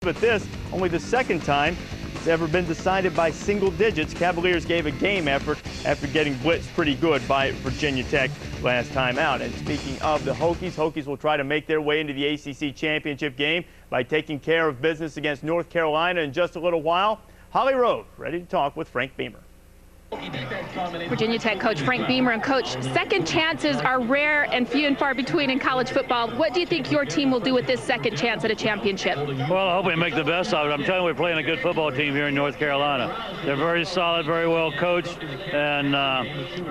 But this, only the second time it's ever been decided by single digits. Cavaliers gave a game effort after getting blitzed pretty good by Virginia Tech last time out. And speaking of the Hokies, Hokies will try to make their way into the ACC championship game by taking care of business against North Carolina in just a little while. Holly Rowe, ready to talk with Frank Beamer. Virginia Tech coach Frank Beamer. And coach, second chances are rare and few and far between in college football. What do you think your team will do with this second chance at a championship? Well, I hope we make the best of it. I'm telling you, we're playing a good football team here in North Carolina. They're very solid, very well coached, and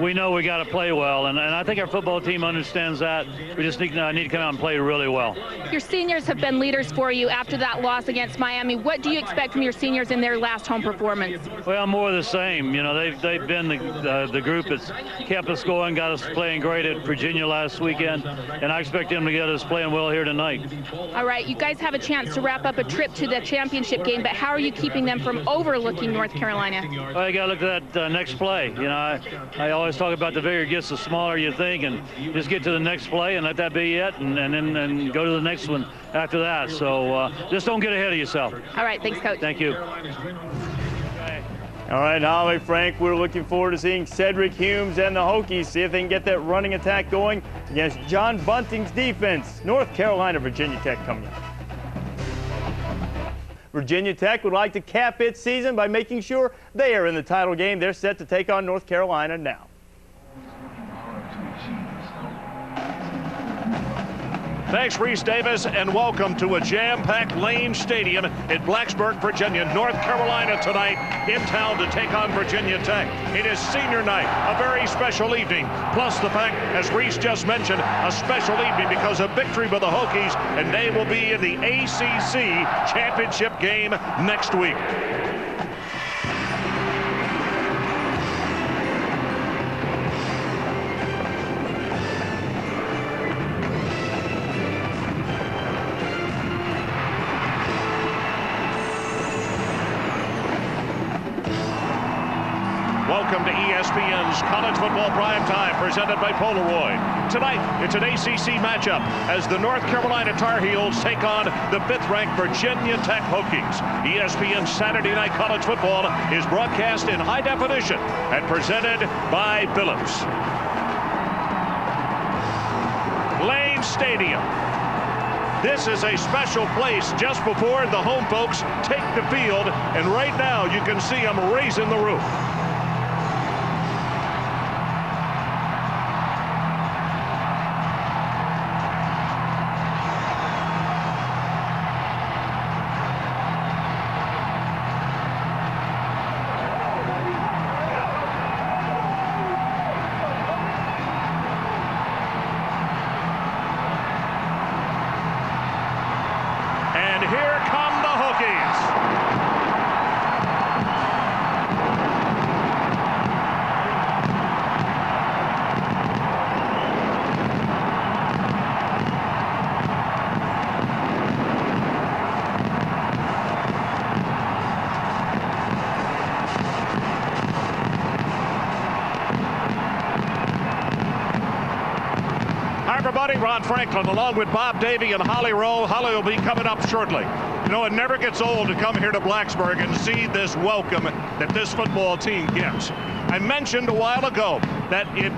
we know we got to play well. And I think our football team understands that. We just need to come out and play really well. Your seniors have been leaders for you after that loss against Miami. What do you expect from your seniors in their last home performance? Well, more of the same. You know, they've been the group that's kept us going, got us playing great at Virginia last weekend, and I expect them to get us playing well here tonight. All right, you guys have a chance to wrap up a trip to the championship game, but how are you keeping them from overlooking North Carolina? Well, you got to look at that next play. You know, I always talk about the bigger it gets, the smaller you think, and just get to the next play and let that be it, and then go to the next one after that. So just don't get ahead of yourself. All right, thanks, Coach. Thank you. All right, Holly, Frank, we're looking forward to seeing Cedric, Humes, and the Hokies see if they can get that running attack going against John Bunting's defense. North Carolina, Virginia Tech coming up. Virginia Tech would like to cap its season by making sure they are in the title game. They're set to take on North Carolina now. Thanks, Reese Davis, and welcome to a jam-packed Lane Stadium in Blacksburg, Virginia. North Carolina tonight in town to take on Virginia Tech. It is senior night, a very special evening, plus the fact, as Reese just mentioned, a special evening because of victory by the Hokies, and they will be in the ACC championship game next week. Welcome to ESPN's College Football Primetime, presented by Polaroid. Tonight, it's an ACC matchup as the North Carolina Tar Heels take on the 5th-ranked Virginia Tech Hokies. ESPN's Saturday Night College Football is broadcast in high definition and presented by Phillips. Lane Stadium. This is a special place just before the home folks take the field, and right now you can see them raising the roof. And here come the Hokies. Hi, everybody. Ron Franklin along with Bob Davey and Holly Rowe. Holly will be coming up shortly. You know, it never gets old to come here to Blacksburg and see this welcome that this football team gets. I mentioned a while ago that if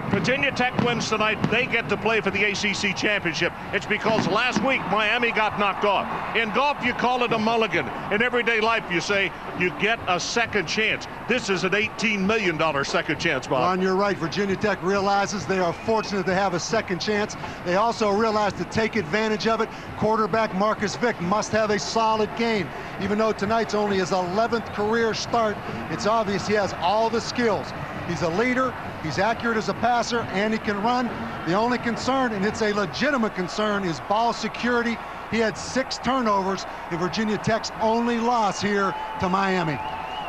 Virginia Tech wins tonight, they get to play for the ACC championship. It's because last week Miami got knocked off. In golf, you call it a mulligan. In everyday life, you say you get a second chance. This is an $18 million second chance, Bob. Ron, you're right. Virginia Tech realizes they are fortunate to have a second chance. They also realize to take advantage of it. Quarterback Marcus Vick must have a solid game. Even though tonight's only his 11th career start, it's obvious he has all the skills. He's a leader, he's accurate as a passer, and he can run. The only concern, and it's a legitimate concern, is ball security. He had 6 turnovers in Virginia Tech's only loss here to Miami.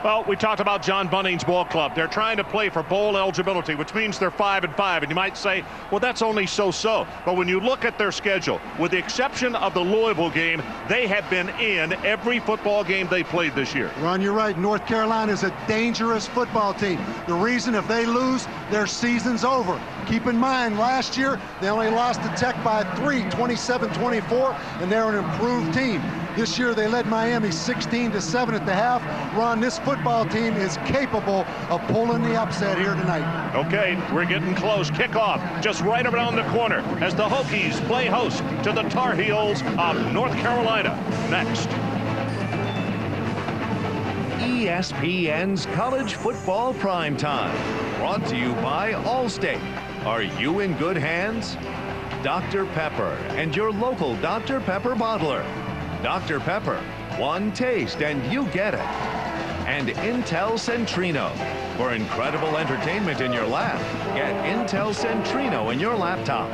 Well, we talked about John Bunting's ball club. They're trying to play for bowl eligibility, which means they're 5-5. And you might say, well, that's only so-so. But when you look at their schedule, with the exception of the Louisville game, they have been in every football game they played this year. Ron, you're right. North Carolina is a dangerous football team. The reason, if they lose, their season's over. Keep in mind, last year, they only lost to Tech by 3, 27-24, and they're an improved team. This year they led Miami 16-7 at the half. Ron, this football team is capable of pulling the upset here tonight. Okay, we're getting close. Kickoff just right around the corner as the Hokies play host to the Tar Heels of North Carolina. Next. ESPN's College Football Primetime, brought to you by Allstate. Are you in good hands? Dr. Pepper and your local Dr. Pepper bottler. Dr. Pepper, one taste and you get it. And Intel Centrino. For incredible entertainment in your lap, get Intel Centrino in your laptop.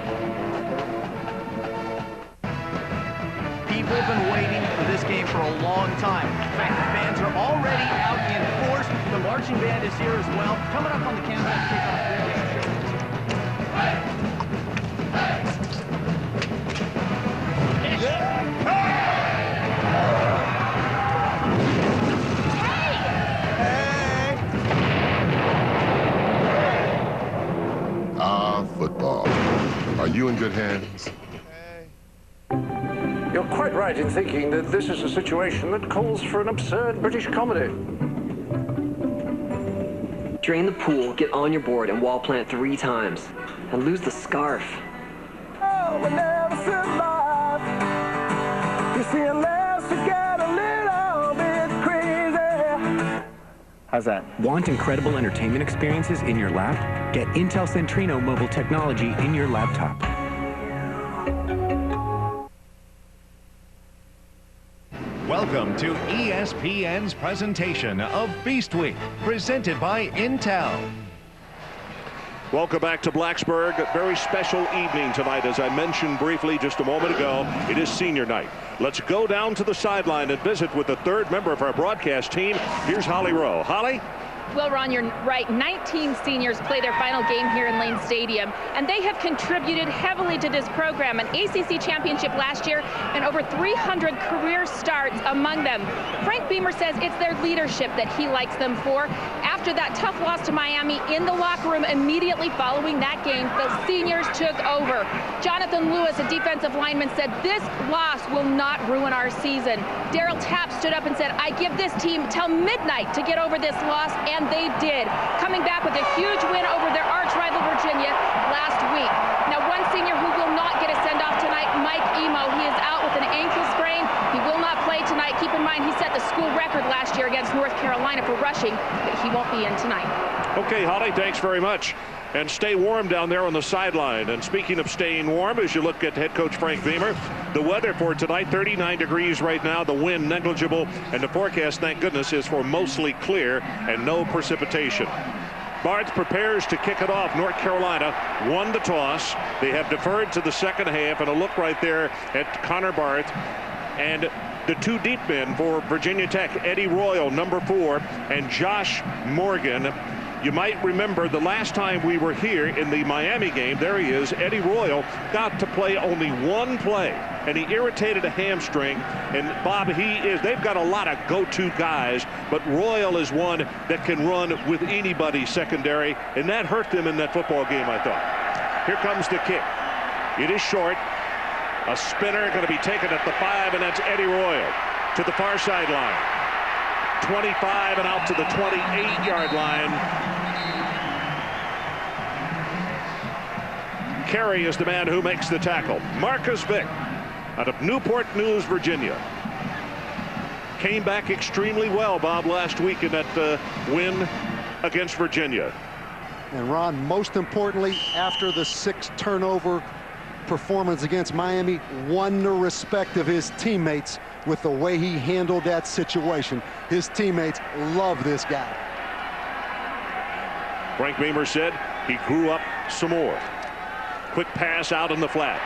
People have been waiting for this game for a long time. In fact, the fans are already out in force. The marching band is here as well. Coming up on the campus football. Are you in good hands? You're quite right in thinking that this is a situation that calls for an absurd British comedy. Drain the pool, get on your board, and wall plant 3 times. And lose the scarf. Oh, we never survive. You see, unless you get a little bit crazy. How's that? Want incredible entertainment experiences in your lap? Get Intel Centrino mobile technology in your laptop. Welcome to ESPN's presentation of Feast Week, presented by Intel. Welcome back to Blacksburg. A very special evening tonight. As I mentioned briefly just a moment ago, it is senior night. Let's go down to the sideline and visit with the third member of our broadcast team. Here's Holly Rowe. Holly? Well, Ron, you're right. 19 seniors play their final game here in Lane Stadium, and they have contributed heavily to this program. An ACC championship last year and over 300 career starts among them. Frank Beamer says it's their leadership that he likes them for. After that tough loss to Miami in the locker room immediately following that game, the seniors took over. Jonathan Lewis, a defensive lineman, said this loss will not ruin our season. Daryl Tapp stood up and said, I give this team till midnight to get over this loss, and they did, coming back with a huge win over their arch rival Virginia last week. Now, one senior who will not get a send-off tonight, Mike Emo. He is out with an ankle sprain. He will not play tonight. Keep in mind, he set the school record last year against North Carolina for rushing, but he won't be in tonight. Okay, Holly, thanks very much. And stay warm down there on the sideline. And speaking of staying warm, as you look at head coach Frank Beamer, the weather for tonight, 39 degrees right now, the wind negligible, and the forecast, thank goodness, is for mostly clear and no precipitation. Barth prepares to kick it off. North Carolina won the toss. They have deferred to the second half, and a look right there at Connor Barth. And the 2 deep men for Virginia Tech, Eddie Royal, number 4, and Josh Morgan. You might remember the last time we were here in the Miami game, there he is, Eddie Royal got to play only 1 play, and he irritated a hamstring. And Bob, they've got a lot of go-to guys, but Royal is one that can run with anybody secondary, and that hurt them in that football game, I thought. Here comes the kick. It is short. A spinner going to be taken at the 5, and that's Eddie Royal to the far sideline. 25 and out to the 28-yard line. Carey is the man who makes the tackle. Marcus Vick out of Newport News, Virginia. Came back extremely well, Bob, last week in that win against Virginia. And Ron, most importantly, after the 6 turnover performance against Miami, won the respect of his teammates with the way he handled that situation. His teammates love this guy. Frank Beamer said he grew up some more. Quick pass out in the flat.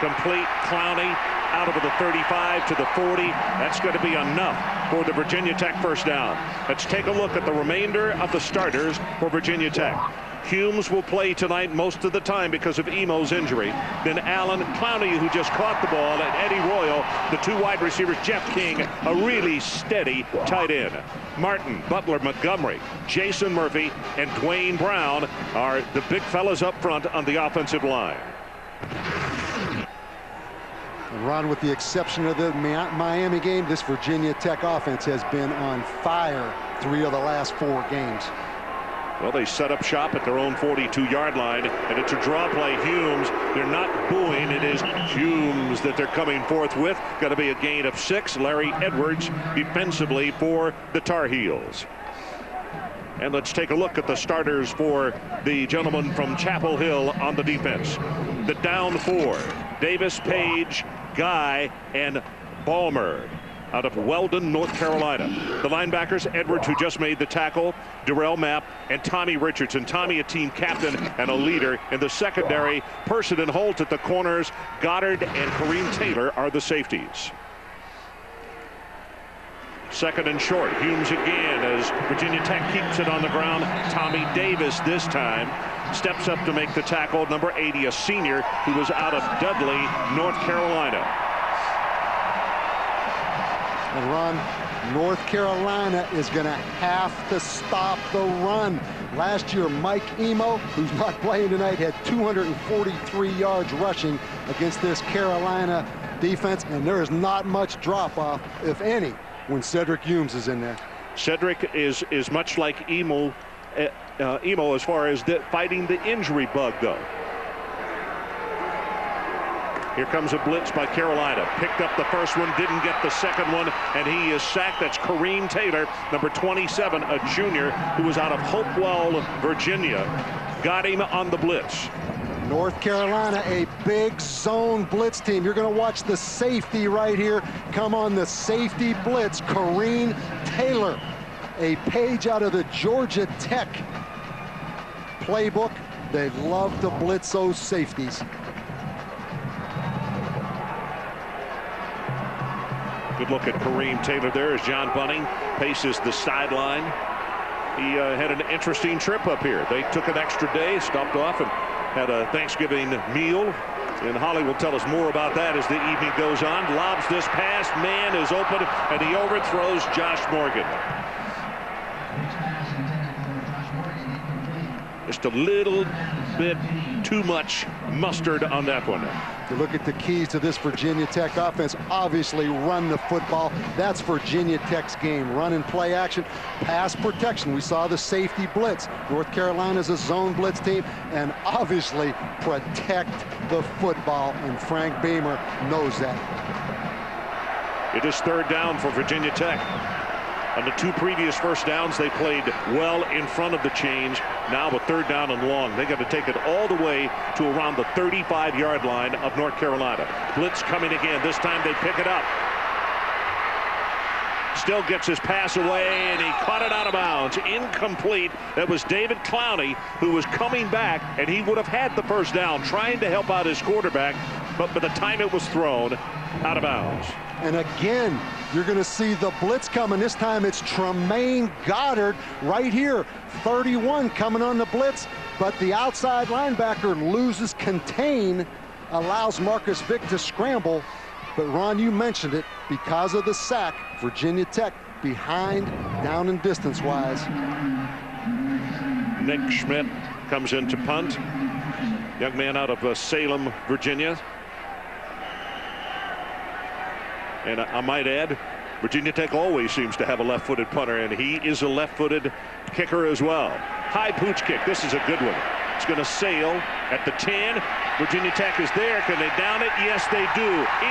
Complete. Clowney out of the 35 to the 40. That's going to be enough for the Virginia Tech first down. Let's take a look at the remainder of the starters for Virginia Tech. Humes will play tonight most of the time because of Emo's injury. Then Allen, Clowney, who just caught the ball, and Eddie Royal, the 2 wide receivers. Jeff King, a really steady tight end. Martin, Butler, Montgomery, Jason Murphy, and Dwayne Brown are the big fellas up front on the offensive line. Ron, with the exception of the Miami game, this Virginia Tech offense has been on fire 3 of the last 4 games. Well, they set up shop at their own 42-yard line, and it's a draw play. Humes, they're not booing. It is Humes that they're coming forth with. Got to be a gain of 6. Larry Edwards defensively for the Tar Heels. And let's take a look at the starters for the gentleman from Chapel Hill on the defense. The down 4, Davis, Page, Guy, and Ballmer out of Weldon, North Carolina. The linebackers, Edwards, who just made the tackle, Darrell Mapp, and Tommy Richardson. Tommy, a team captain and a leader. In the secondary, Person and Holt at the corners. Goddard and Kareem Taylor are the safeties. Second and short. Humes again as Virginia Tech keeps it on the ground. Tommy Davis this time steps up to make the tackle. Number 80, a senior who was out of Dudley, North Carolina. And Ron, North Carolina is going to have to stop the run. Last year, Mike Emo, who's not playing tonight, had 243 yards rushing against this Carolina defense, and there is not much drop-off, if any, when Cedric Humes is in there. Cedric is much like Emo as far as fighting the injury bug, though. Here comes a blitz by Carolina. Picked up the first one, didn't get the second one, and he is sacked. That's Kareem Taylor, number 27, a junior who was out of Hopewell, Virginia. Got him on the blitz. North Carolina, a big zone blitz team. You're going to watch the safety right here come on the safety blitz. Kareem Taylor, a page out of the Georgia Tech playbook. They love to blitz those safeties. Good look at Kareem Taylor there as John Bunning paces the sideline. He had an interesting trip up here. They took an extra day, stopped off, and had a Thanksgiving meal. And Holly will tell us more about that as the evening goes on. Lobs this pass, man is open, and he overthrows Josh Morgan. Just a little bit too much mustard on that one. You look at the keys to this Virginia Tech offense. Obviously, run the football. That's Virginia Tech's game. Run and play action, pass protection. We saw the safety blitz. North Carolina's a zone blitz team, and obviously protect the football, and Frank Beamer knows that. It is third down for Virginia Tech. On the 2 previous first downs, they played well in front of the change. Now with third down and long, they got to take it all the way to around the 35-yard line of North Carolina. Blitz coming again. This time they pick it up. Still gets his pass away, and he caught it out of bounds. Incomplete. That was David Clowney, who was coming back, and he would have had the first down, trying to help out his quarterback, but by the time it was thrown, out of bounds. And again, you're going to see the blitz coming. This time it's Tremaine Goddard right here, 31 coming on the blitz, but the outside linebacker loses contain, allows Marcus Vick to scramble. But Ron, you mentioned it, because of the sack, Virginia Tech behind down and distance wise. Nick Schmidt comes in to punt. Young man out of Salem, Virginia. And I might add, Virginia Tech always seems to have a left-footed punter, and he is a left-footed kicker as well. High pooch kick. This is a good one. It's going to sail at the 10. Virginia Tech is there. Can they down it? Yes, they do.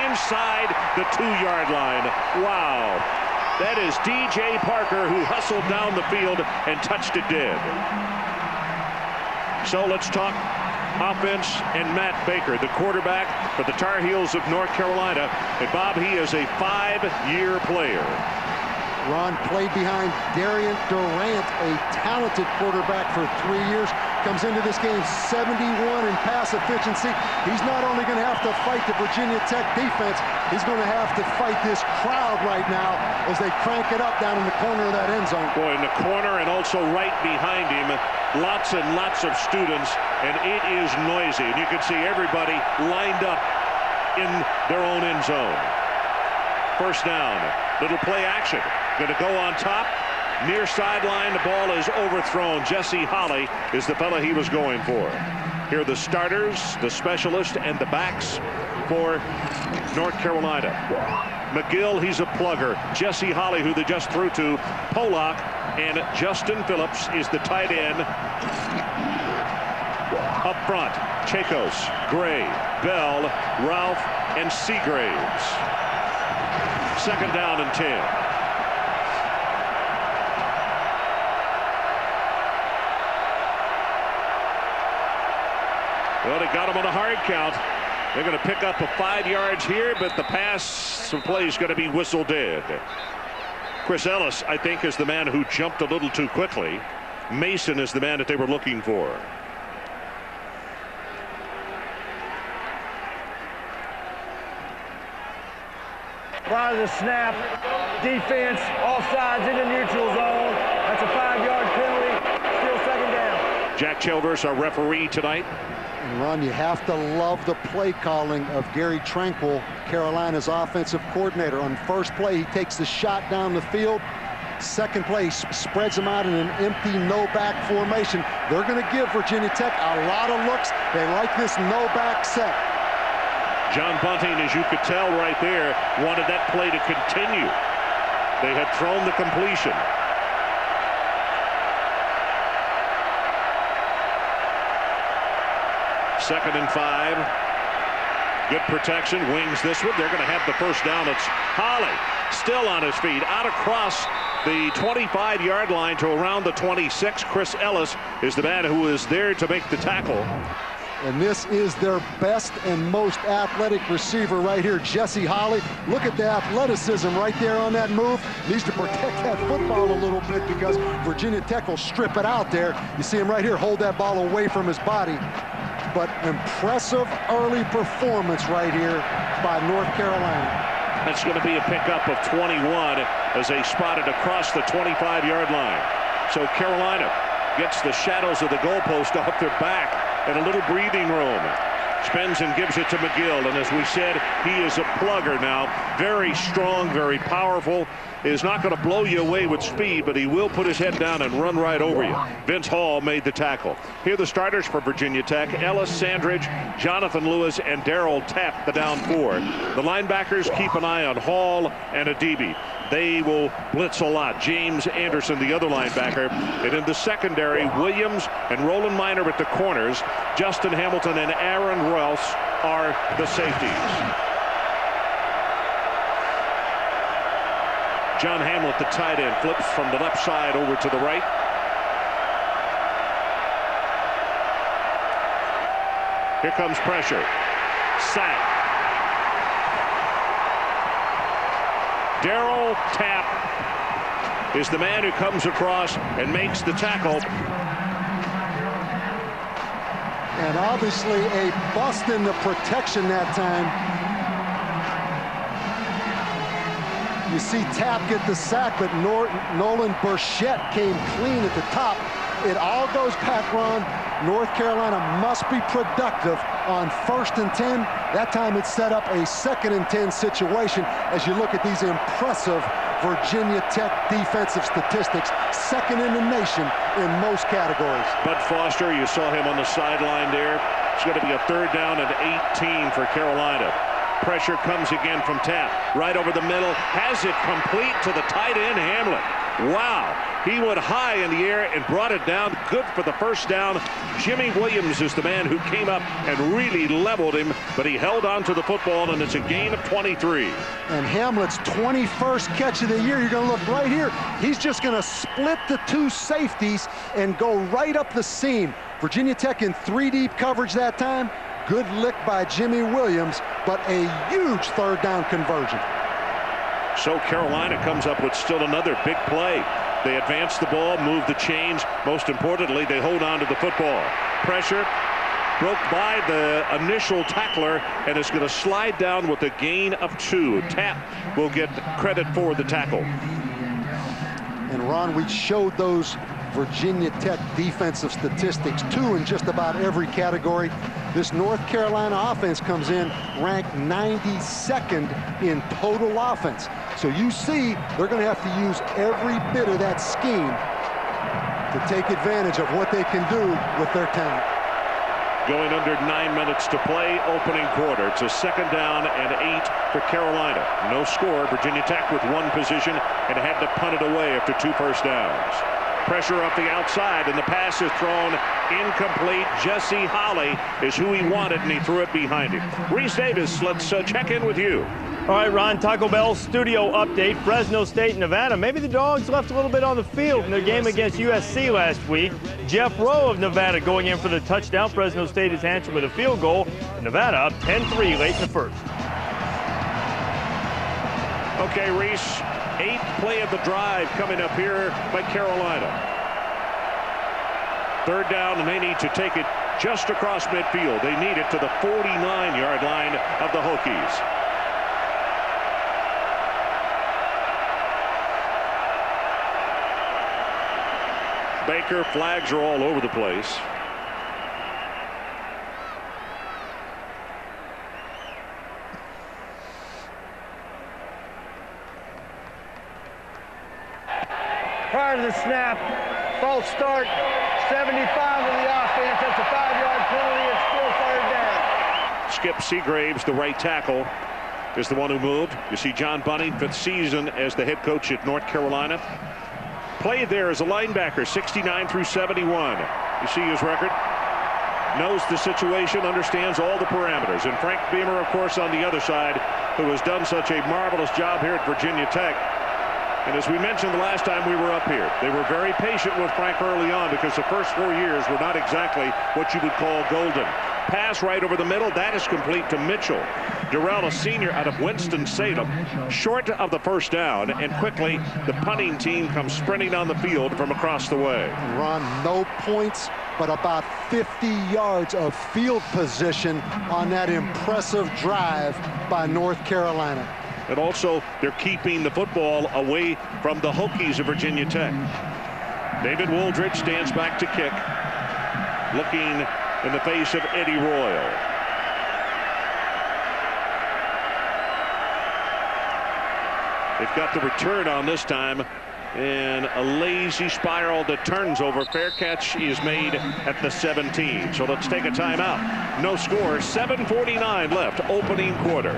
Inside the 2-yard line. Wow. That is DJ Parker, who hustled down the field and touched it dead. So let's talk offense and Matt Baker, the quarterback for the Tar Heels of North Carolina. And Bob, he is a 5-year player. Ron played behind Darian Durant, a talented quarterback for 3 years. Comes into this game 71 in pass efficiency. He's not only going to have to fight the Virginia Tech defense, he's going to have to fight this crowd right now as they crank it up down in the corner of that end zone. Boy, in the corner and also right behind him, lots and lots of students, and it is noisy. And you can see everybody lined up in their own end zone. First down, little play action. Going to go on top. Near sideline, the ball is overthrown. Jesse Holley is the fella he was going for. Here are the starters, the specialist, and the backs for North Carolina. McGill, he's a plugger. Jesse Holley, who they just threw to. Pollock, and Justin Phillips is the tight end. Up front, Chacos, Gray, Bell, Ralph, and Seagraves. 2nd down and 10. Well, they got him on a hard count. They're going to pick up a 5 yards here, but the pass play is going to be whistle dead. Chris Ellis, I think, is the man who jumped a little too quickly. Mason is the man that they were looking for. Prior to the snap, defense, offsides in the neutral zone. That's a 5-yard penalty. Still 2nd down. Jack Childress, our referee tonight. And Ron, you have to love the play calling of Gary Tranquil, Carolina's offensive coordinator. On first play, he takes the shot down the field. Second play, spreads them out in an empty no-back formation. They're going to give Virginia Tech a lot of looks. They like this no-back set. John Bunting, as you could tell right there, wanted that play to continue. They had thrown the completion. Second and 5. Good protection. Wings this one. They're going to have the first down. It's Holley still on his feet. Out across the 25-yard line to around the 26. Chris Ellis is the man who is there to make the tackle. And this is their best and most athletic receiver right here, Jesse Holley. Look at the athleticism right there on that move. Needs to protect that football a little bit because Virginia Tech will strip it out there. You see him right here hold that ball away from his body. But impressive early performance right here by North Carolina. That's going to be a pickup of 21 as they spotted across the 25-yard line. So Carolina gets the shadows of the goalpost off their back and a little breathing room. Spins and gives it to McGill, and as we said, he is a plugger now. Very strong, very powerful. Is not going to blow you away with speed, but he will put his head down and run right over you. Vince Hall made the tackle. Here are the starters for Virginia Tech: Ellis, Sandridge, Jonathan Lewis, and Darrell Tapp, the down 4. The linebackers keep an eye on Hall and Adibi. They will blitz a lot. James Anderson, the other linebacker. And in the secondary, Williams and Roland Minor at the corners. Justin Hamilton and Aaron Rouse are the safeties. John Hamlet, the tight end, flips from the left side over to the right. Here comes pressure. Sack. Darrell Tapp is the man who comes across and makes the tackle. And obviously a bust in the protection that time. You see Tapp get the sack, but Nolan Burchett came clean at the top. It all goes back, Ron. North Carolina must be productive on 1st and 10. That time it set up a 2nd and 10 situation as you look at these impressive Virginia Tech defensive statistics. 2nd in the nation in most categories. Bud Foster, you saw him on the sideline there. It's going to be a 3rd down and 18 for Carolina. Pressure comes again from Tapp. Right over the middle. Has it complete to the tight end, Hamlet. Wow. He went high in the air and brought it down. Good for the first down. Jimmy Williams is the man who came up and really leveled him, but he held on to the football, and it's a gain of 23. And Hamlet's 21st catch of the year. You're going to look right here. He's just going to split the 2 safeties and go right up the seam. Virginia Tech in 3 deep coverage that time. Good lick by Jimmy Williams, but a huge 3rd down conversion. So Carolina comes up with still another big play. They advance the ball, move the chains. Most importantly, they hold on to the football. Pressure broke by the initial tackler, and it's going to slide down with a gain of 2. Tapp will get credit for the tackle. And Ron, we showed those Virginia Tech defensive statistics, 2 in just about every category. This North Carolina offense comes in ranked 92nd in total offense. So you see they're going to have to use every bit of that scheme to take advantage of what they can do with their talent. going under 9 minutes to play, opening quarter. It's a 2nd down and 8 for Carolina. No score. Virginia Tech with 1 position and had to punt it away after 2 first downs. Pressure up the outside, and the pass is thrown incomplete. Jesse Holley is who he wanted, and he threw it behind him. Reese Davis, let's check in with you. All right, Ron, Taco Bell studio update. Fresno State, Nevada. Maybe the Dogs left a little bit on the field in their game against USC last week. Jeff Rowe of Nevada going in for the touchdown. Fresno State is answered with a field goal. Nevada up 10-3 late in the first. Okay, Reese, 8th play of the drive coming up here by Carolina. 3rd down, and they need to take it just across midfield. They need it to the 49-yard line of the Hokies. Baker, flags are all over the place. Prior to the snap, false start, 75 of the offense. That's a 5-yard penalty. It's still 3rd down. Skip Seagraves, the right tackle, is the one who moved. You see John Bunny, 5th season as the head coach at North Carolina. Played there as a linebacker, 69 through 71. You see his record. Knows the situation, understands all the parameters. And Frank Beamer, of course, on the other side, who has done such a marvelous job here at Virginia Tech. And as we mentioned the last time we were up here, they were very patient with Frank early on because the first 4 years were not exactly what you would call golden. Pass right over the middle. That is complete to Mitchell. Durrell, a senior out of Winston-Salem, short of the 1st down, and quickly the punting team comes sprinting on the field from across the way. Ron, no points, but about 50 yards of field position on that impressive drive by North Carolina. And also, they're keeping the football away from the Hokies of Virginia Tech. David Wooldridge stands back to kick, looking in the face of Eddie Royal. They've got the return on this time, and a lazy spiral that turns over. Fair catch is made at the 17. So let's take a timeout. No score, 7:49 left, opening quarter.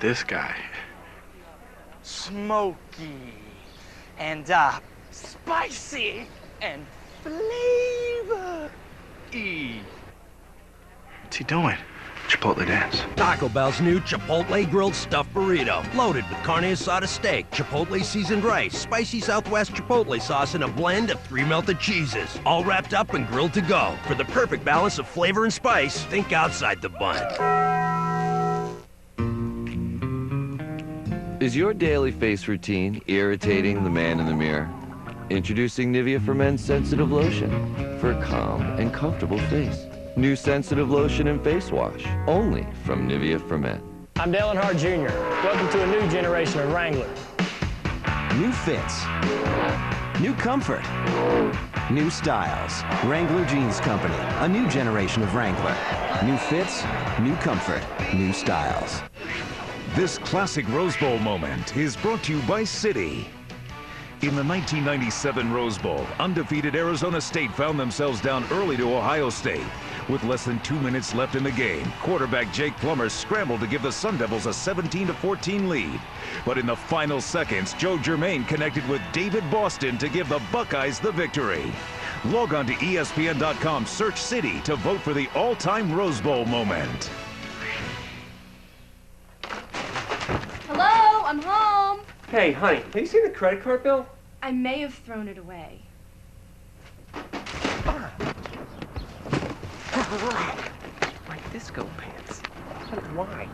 This guy. Smoky and spicy and flavor. What's he doing? Chipotle dance. Taco Bell's new Chipotle grilled stuffed burrito, loaded with carne asada steak, Chipotle seasoned rice, spicy Southwest Chipotle sauce, and a blend of 3 melted cheeses, all wrapped up and grilled to go. For the perfect balance of flavor and spice, think outside the bun. Is your daily face routine irritating the man in the mirror? Introducing Nivea for Men's Sensitive Lotion for a calm and comfortable face. New Sensitive Lotion and Face Wash, only from Nivea for Men. I'm Dale Earnhardt Jr. Welcome to a new generation of Wrangler. New fits. New comfort. New styles. Wrangler Jeans Company, a new generation of Wrangler. New fits, new comfort, new styles. This classic Rose Bowl moment is brought to you by Citi. In the 1997 Rose Bowl, undefeated Arizona State found themselves down early to Ohio State. With less than 2 minutes left in the game, quarterback Jake Plummer scrambled to give the Sun Devils a 17-14 lead. But in the final seconds, Joe Germain connected with David Boston to give the Buckeyes the victory. Log on to ESPN.com, search Citi to vote for the all-time Rose Bowl moment. Hello, I'm home. Hey, honey, have you seen the credit card bill? I may have thrown it away. My disco pants. Why?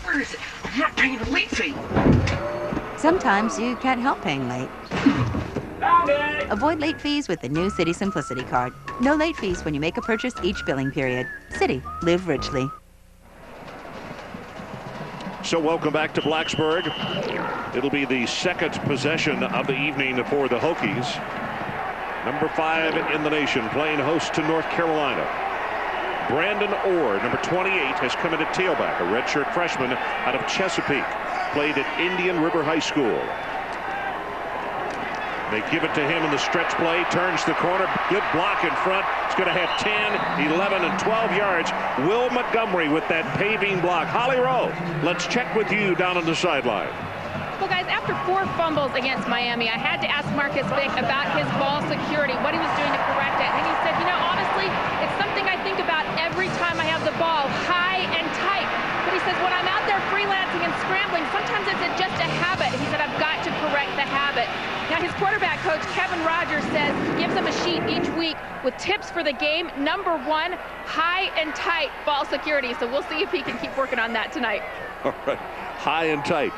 Where is it? I'm not paying the late fee. Sometimes you can't help paying late. Avoid late fees with the new Citi Simplicity Card. No late fees when you make a purchase each billing period. Citi. Live richly. So welcome back to Blacksburg. It'll be the second possession of the evening for the Hokies. Number 5 in the nation, playing host to North Carolina. Branden Orr, number 28, has come in at tailback, a redshirt freshman out of Chesapeake. Played at Indian River High School. They give it to him in the stretch play, turns the corner, good block in front. It's going to have 10, 11, and 12 yards. Will Montgomery with that paving block. Holly Rowe, let's check with you down on the sideline. Well, guys, after 4 fumbles against Miami, I had to ask Marcus Vick about his ball security, what he was doing to correct it. And he said, you know, honestly, it's something I think about every time I have the ball, high and tight. But he says, when I'm out there freelancing and scrambling, sometimes it's just a habit. He said, I've got to correct the habit. Now, his quarterback coach, Kevin Rogers, says he gives him a sheet each week with tips for the game. Number 1, high and tight ball security. So we'll see if he can keep working on that tonight. All right, high and tight.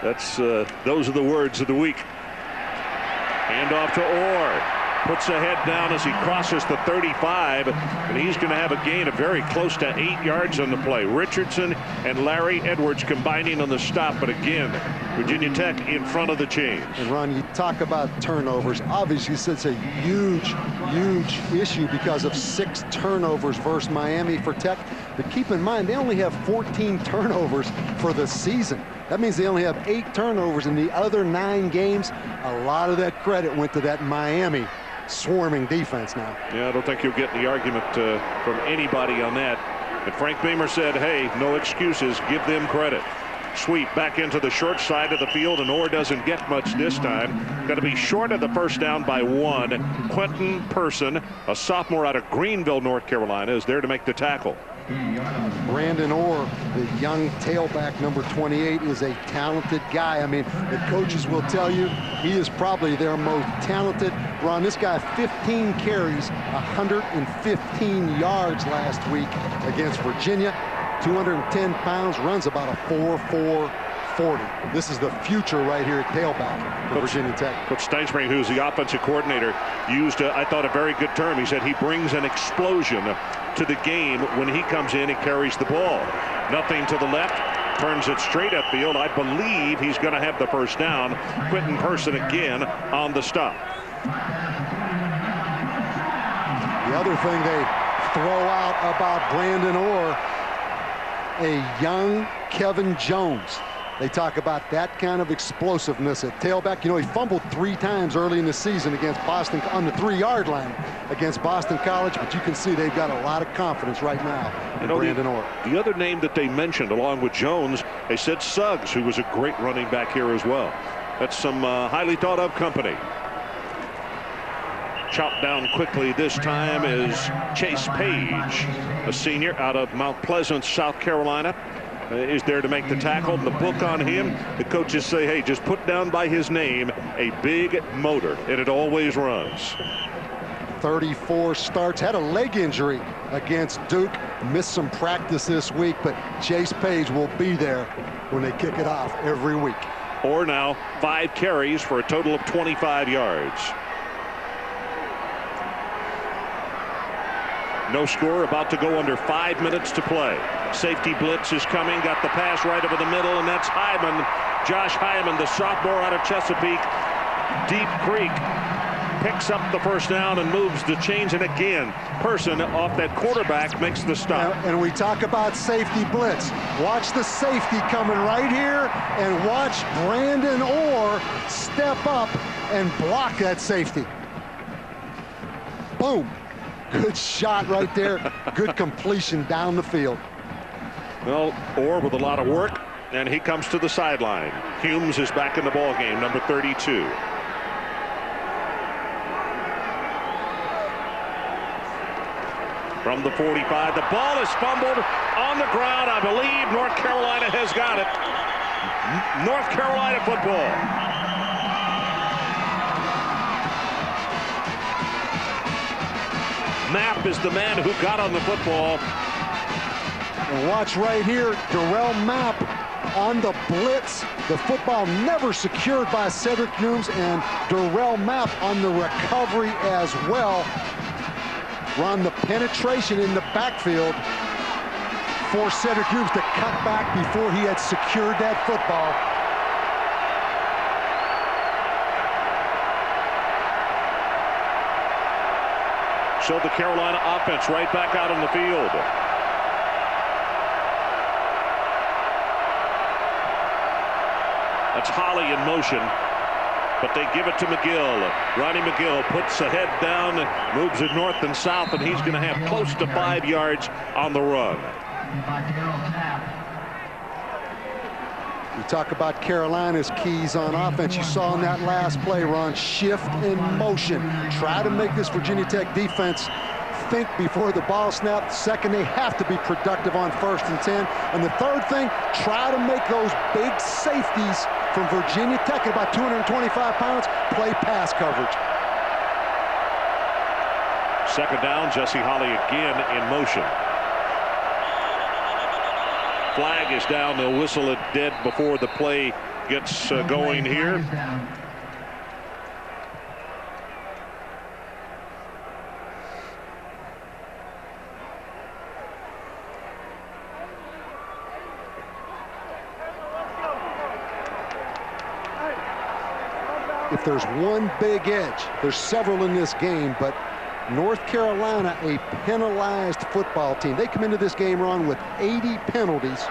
That's those are the words of the week. Hand off to Orr. Puts the head down as he crosses the 35, and he's going to have a gain of very close to 8 yards on the play. Richardson and Larry Edwards combining on the stop, but again, Virginia Tech in front of the chains. And Ron, you talk about turnovers. Obviously, it's a huge issue because of 6 turnovers versus Miami for Tech. But keep in mind, they only have 14 turnovers for the season. That means they only have 8 turnovers in the other 9 games. A lot of that credit went to that Miami swarming defense now. Yeah, I don't think you'll get the argument from anybody on that. And Frank Beamer said, hey, no excuses, give them credit. Sweep back into the short side of the field, and Orr doesn't get much this time. Going to be short of the first down by 1. Quentin Person, a sophomore out of Greenville, North Carolina, is there to make the tackle. Branden Orr, the young tailback, number 28, is a talented guy. I mean, the coaches will tell you he is probably their most talented. Ron, this guy, 15 carries, 115 yards last week against Virginia. 210 pounds, runs about a 4.40. This is the future right here at tailback for Virginia Tech. Coach Steinsprang, who's the offensive coordinator, used, I thought, a very good term. He said he brings an explosion to the game when he comes in and carries the ball. Nothing to the left, turns it straight upfield. I believe he's going to have the first down. Quentin Person again on the stop. The other thing they throw out about Branden Orr, a young Kevin Jones. They talk about that kind of explosiveness at tailback. You know, he fumbled 3 times early in the season against Boston on the 3-yard line against Boston College, but you can see they've got a lot of confidence right now in Branden Orr. The other name that they mentioned along with Jones, they said Suggs, who was a great running back here as well. That's some highly thought of company. Chopped down quickly this time is Chase Page, a senior out of Mount Pleasant, South Carolina. Is there to make the tackle. The book on him, the coaches say, hey, just put down by his name a big motor, and it always runs. 34 starts, had a leg injury against Duke, missed some practice this week, but Chase Page will be there when they kick it off every week. Or now 5 carries for a total of 25 yards. No score, about to go under 5 minutes to play. Safety blitz is coming, got the pass right over the middle, and that's Hyman. Josh Hyman, the sophomore out of Chesapeake. Deep Creek picks up the first down and moves the chains, and again, Person off that quarterback makes the stop. And we talk about safety blitz. Watch the safety coming right here, and watch Branden Orr step up and block that safety. Boom. Good shot right there. Good completion down the field. Well, Orr with a lot of work, and he comes to the sideline. Humes is back in the ball game, number 32. From the 45, the ball is fumbled on the ground. I believe North Carolina has got it. North Carolina football. Mapp is the man who got on the football. And watch right here, Darrell Mapp on the blitz. The football never secured by Cedric Nooms, and Darrell Mapp on the recovery as well. Run the penetration in the backfield for Cedric Nooms to cut back before he had secured that football. So the Carolina offense right back out on the field. That's Holly in motion, but they give it to McGill. Ronnie McGill puts the head down, moves it north and south, and he's going to have close to 5 yards on the run. We talk about Carolina's keys on offense. You saw in that last play, Ron, shift in motion. Try to make this Virginia Tech defense think before the ball snap. Second, they have to be productive on 1st and 10. And the third thing, try to make those big safeties from Virginia Tech at about 225 pounds play pass coverage. Second down, Jesse Holly again in motion. Flag is down. They'll whistle it dead before the play gets going here. If there's one big edge, there's several in this game, but North Carolina, a penalized football team. They come into this game, Ron, with 80 penalties.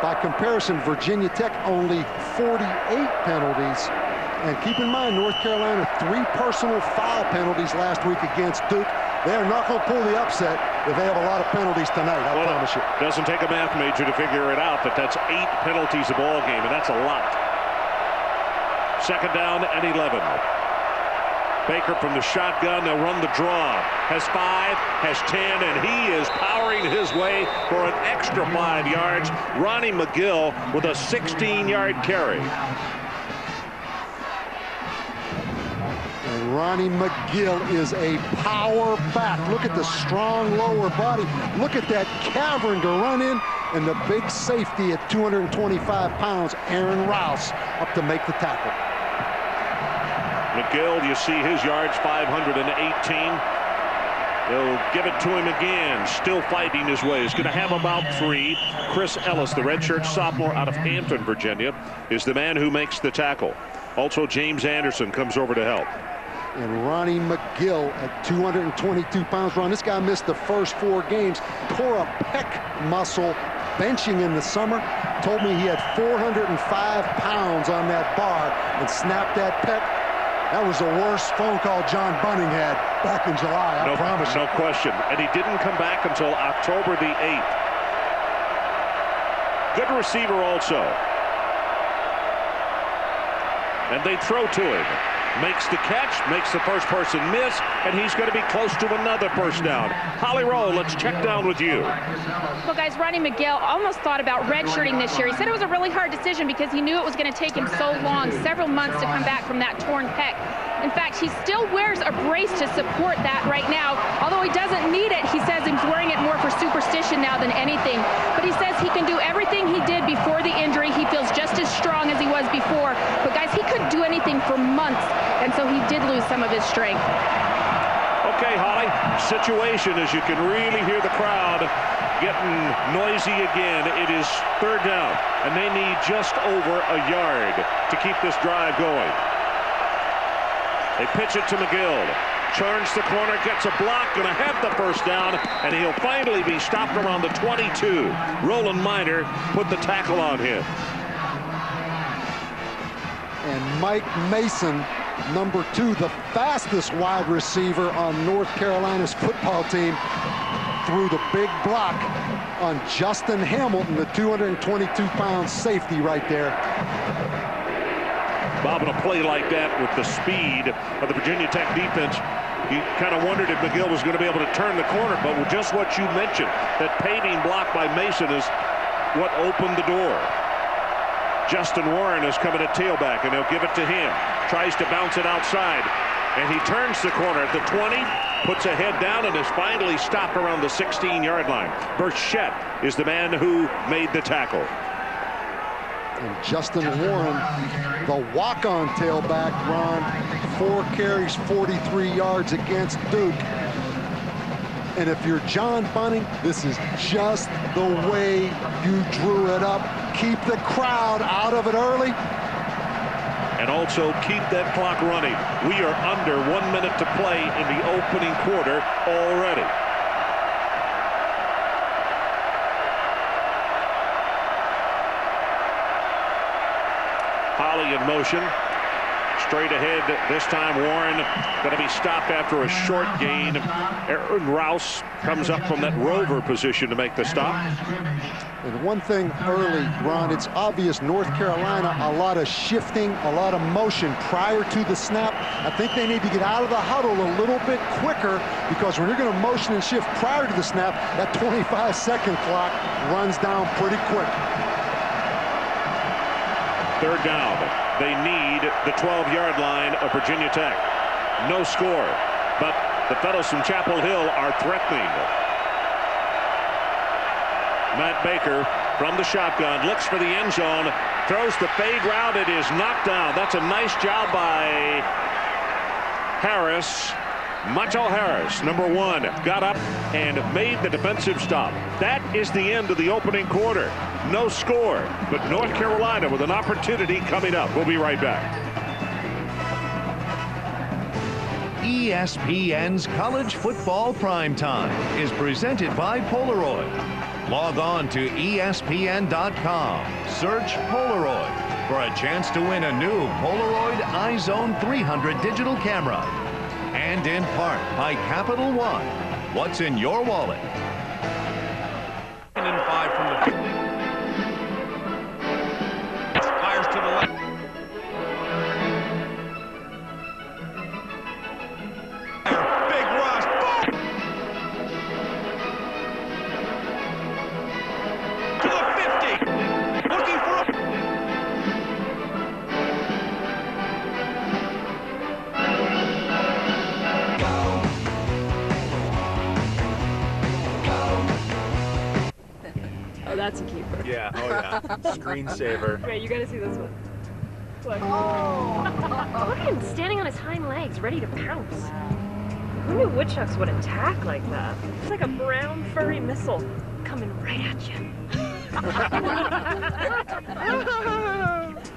By comparison, Virginia Tech only 48 penalties. And keep in mind, North Carolina, 3 personal foul penalties last week against Duke. They're not going to pull the upset if they have a lot of penalties tonight, I promise you. Doesn't take a math major to figure it out, but that's 8 penalties a ball game, and that's a lot. Second down and 11. Baker from the shotgun. They'll run the draw. Has 5, has 10, and he is powering his way for an extra 5 yards. Ronnie McGill with a 16-yard carry. And Ronnie McGill is a power back. Look at the strong lower body. Look at that cavern to run in. And the big safety at 225 pounds, Aaron Rouse, up to make the tackle. McGill, you see his yards, 518. They'll give it to him again, still fighting his way. He's going to have about 3. Chris Ellis, the redshirt sophomore out of Hampton, Virginia, is the man who makes the tackle. Also, James Anderson comes over to help. And Ronnie McGill at 222 pounds. Ron, this guy missed the first 4 games, tore a pec muscle benching in the summer. Told me he had 405 pounds on that bar and snapped that pec. That was the worst phone call John Bunning had back in July, I promise you. No question. And he didn't come back until October the 8th. Good receiver also. And they throw to him. Makes the catch, makes the first person miss, and he's going to be close to another first down. Holly Rowe, let's check down with you. Well, guys, Ronnie McGill almost thought about redshirting this year. He said it was a really hard decision because he knew it was going to take him so long, several months to come back from that torn pec. In fact, he still wears a brace to support that right now. Although he doesn't need it, he says he's wearing it more for superstition now than anything. But he says he can do everything he did before the injury. He feels just as strong as he was before. But guys, he couldn't do anything for months, and so he did lose some of his strength. Okay, Holly, situation as you can really hear the crowd getting noisy again. It is 3rd down, and they need just over a yard to keep this drive going. They pitch it to McGill. Turns the corner, gets a block, going to have the first down, and he'll finally be stopped around the 22. Roland Minor put the tackle on him. And Mike Mason, number 2, the fastest wide receiver on North Carolina's football team, threw the big block on Justin Hamilton, the 222-pound safety right there. Bob, in a play like that with the speed of the Virginia Tech defense, you kind of wondered if McGill was going to be able to turn the corner, but with just what you mentioned, that paving block by Mason is what opened the door. Justin Warren is coming at tailback, and they'll give it to him. Tries to bounce it outside, and he turns the corner at the 20, puts a head down, and is finally stopped around the 16-yard line. Burchett is the man who made the tackle. And Justin Warren, the walk-on tailback, Ron, 4 carries, 43 yards against Duke. And if you're John Bunning, this is just the way you drew it up. Keep the crowd out of it early. And also keep that clock running. We are under 1 minute to play in the opening quarter already. Holly in motion. Straight ahead this time. Warren going to be stopped after a short gain. Aaron Rouse comes up from that rover position to make the stop. And one thing early, Ron, it's obvious North Carolina, a lot of shifting, a lot of motion prior to the snap. I think they need to get out of the huddle a little bit quicker, because when you're going to motion and shift prior to the snap, that 25-second clock runs down pretty quick. Third down. They need the 12-yard line of Virginia Tech. No score, but the fellows from Chapel Hill are threatening. Matt Baker from the shotgun looks for the end zone, throws the fade route. It is knocked down. That's a nice job by Harris. Macho Harris, number 1, got up and made the defensive stop. That is the end of the opening quarter. No score, but North Carolina with an opportunity coming up. We'll be right back. ESPN's College Football Primetime is presented by Polaroid. Log on to ESPN.com. Search Polaroid for a chance to win a new Polaroid iZone 300 digital camera. And in part by Capital One. What's in your wallet? 5 from the 50. Fires to the left. Big rush. Boom! To the 50. Looking for a... Oh, that's a keeper. Yeah, oh yeah. Screensaver. Wait, you gotta see this one. Look. Oh, look at him standing on his hind legs, ready to pounce. Who knew woodchucks would attack like that? It's like a brown furry missile Coming right at you.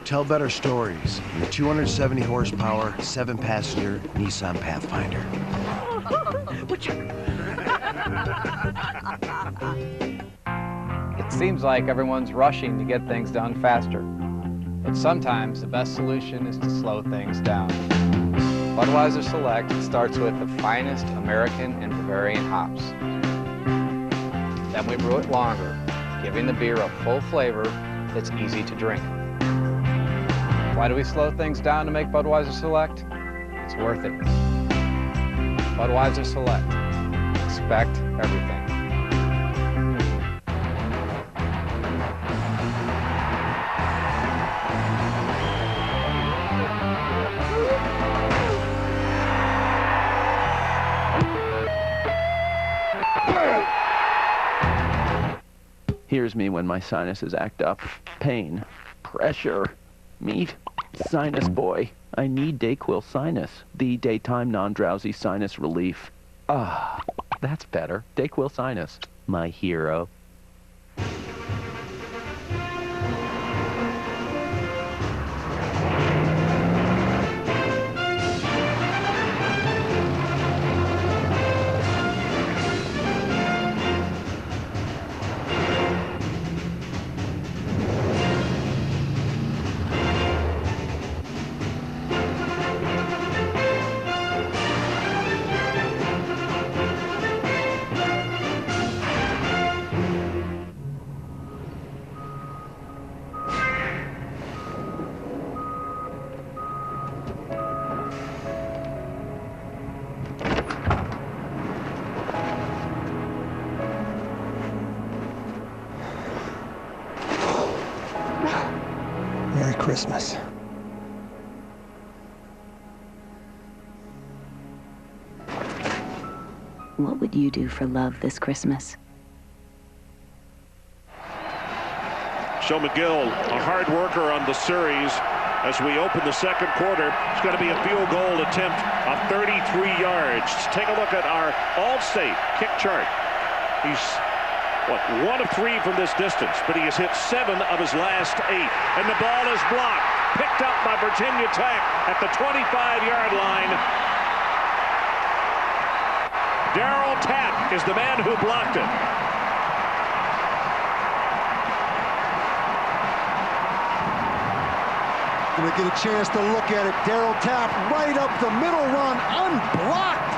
Tell better stories in the 270 horsepower, 7-passenger Nissan Pathfinder. It seems like everyone's rushing to get things done faster. But sometimes the best solution is to slow things down. Budweiser Select starts with the finest American and Bavarian hops. Then we brew it longer, giving the beer a full flavor that's easy to drink. Why do we slow things down to make Budweiser Select? It's worth it. Budweiser Select. Expect everything. Here's me when my sinuses act up. Pain, pressure, meat, sinus boy. I need Dayquil Sinus, the daytime non-drowsy sinus relief. Ah, that's better. Dayquil Sinus, my hero. Merry Christmas. What would you do for love this Christmas? So McGill, a hard worker on the series. As we open the second quarter, it's going to be a field goal attempt of 33 yards. Take a look at our All-State kick chart. He's, what, 1 of 3 from this distance, but he has hit 7 of his last 8. And the ball is blocked, picked up by Virginia Tech at the 25-yard line. Darryl Tapp is the man who blocked it. Going to get a chance to look at it. Darryl Tapp right up the middle run, unblocked.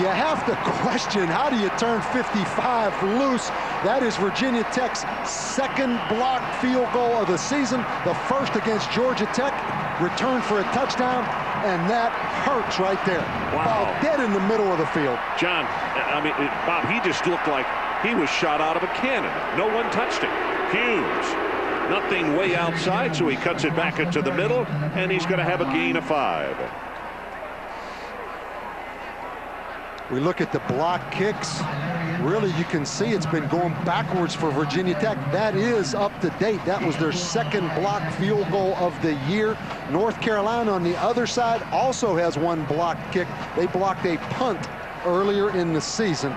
You have to question, how do you turn 55 loose? That is Virginia Tech's second blocked field goal of the season. The first against Georgia Tech, returned for a touchdown, and that hurts right there. Wow. Ball dead in the middle of the field. John, I mean, Bob, he just looked like he was shot out of a cannon. No one touched him. Hughes. Nothing way outside, so he cuts it back into the middle, and he's going to have a gain of 5. We look at the block kicks. Really, you can see it's been going backwards for Virginia Tech. That is up to date. That was their second blocked field goal of the year. North Carolina on the other side also has one blocked kick. They blocked a punt earlier in the season.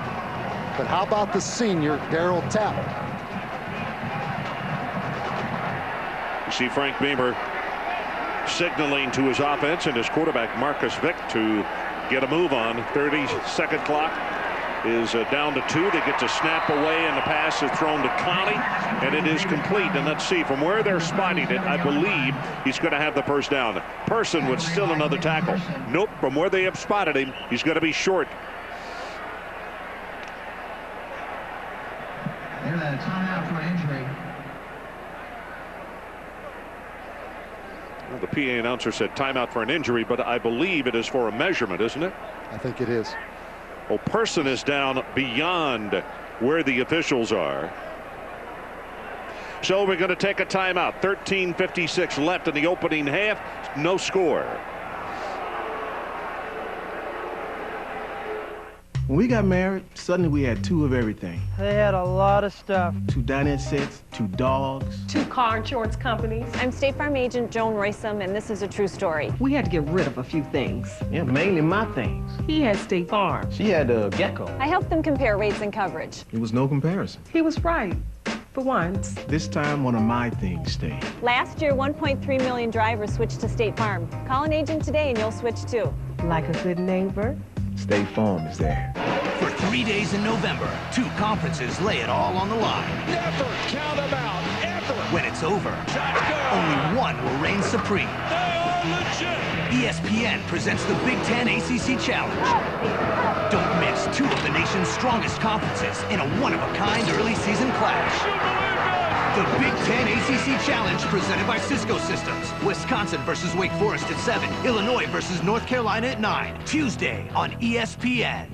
But how about the senior, Darryl Tapp? You see Frank Beamer signaling to his offense and his quarterback Marcus Vick to get a move on. 30-second clock is down to 2. They get to snap away, and the pass is thrown to Clowney, and it is complete. And let's see, from where they're spotting it, I believe he's going to have the first down. Person with still another tackle. Nope, from where they have spotted him, he's going to be short. There's a timeout for injury. Well, the PA announcer said timeout for an injury, but I believe it is for a measurement, isn't it? I think it is. Well, Person is down beyond where the officials are. So we're going to take a timeout. 13:56 left in the opening half. No score. When we got married, suddenly we had 2 of everything. They had a lot of stuff. 2 dinette sets, 2 dogs. 2 car insurance companies. I'm State Farm agent Joan Roysum, and this is a true story. We had to get rid of a few things. Yeah, mainly my things. He had State Farm. She had a gecko. I helped them compare rates and coverage. It was no comparison. He was right, for once. This time, one of my things stayed. Last year, 1.3 million drivers switched to State Farm. Call an agent today and you'll switch too. Like a good neighbor. State Farm is there. For 3 days in November, 2 conferences lay it all on the line. Never count them out, ever. When it's over, only one will reign supreme. They are legit. ESPN presents the Big Ten ACC Challenge. Don't miss 2 of the nation's strongest conferences in a one-of-a-kind early season clash. The Big Ten ACC Challenge presented by Cisco Systems. Wisconsin versus Wake Forest at 7. Illinois versus North Carolina at 9. Tuesday on ESPN.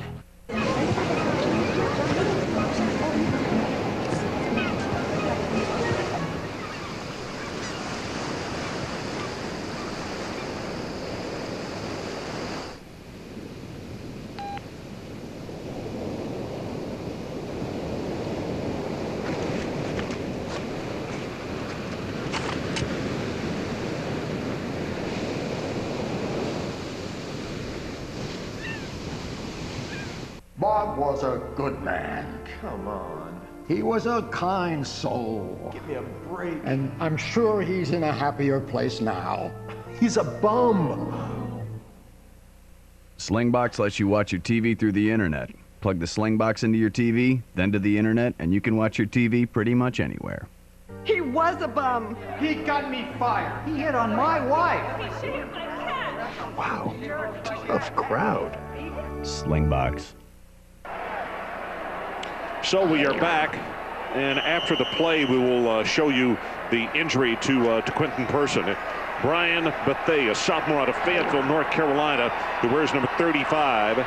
Bob was a good man. Come on. He was a kind soul. Give me a break. And I'm sure he's in a happier place now. He's a bum. Slingbox lets you watch your TV through the internet. Plug the Slingbox into your TV, then to the internet, and you can watch your TV pretty much anywhere. He was a bum. He got me fired. He hit on my wife. Wow. Tough crowd. Slingbox. So we are back, and after the play, we will show you the injury to Quentin Person. Brian Bethea, a sophomore out of Fayetteville, North Carolina, who wears number 35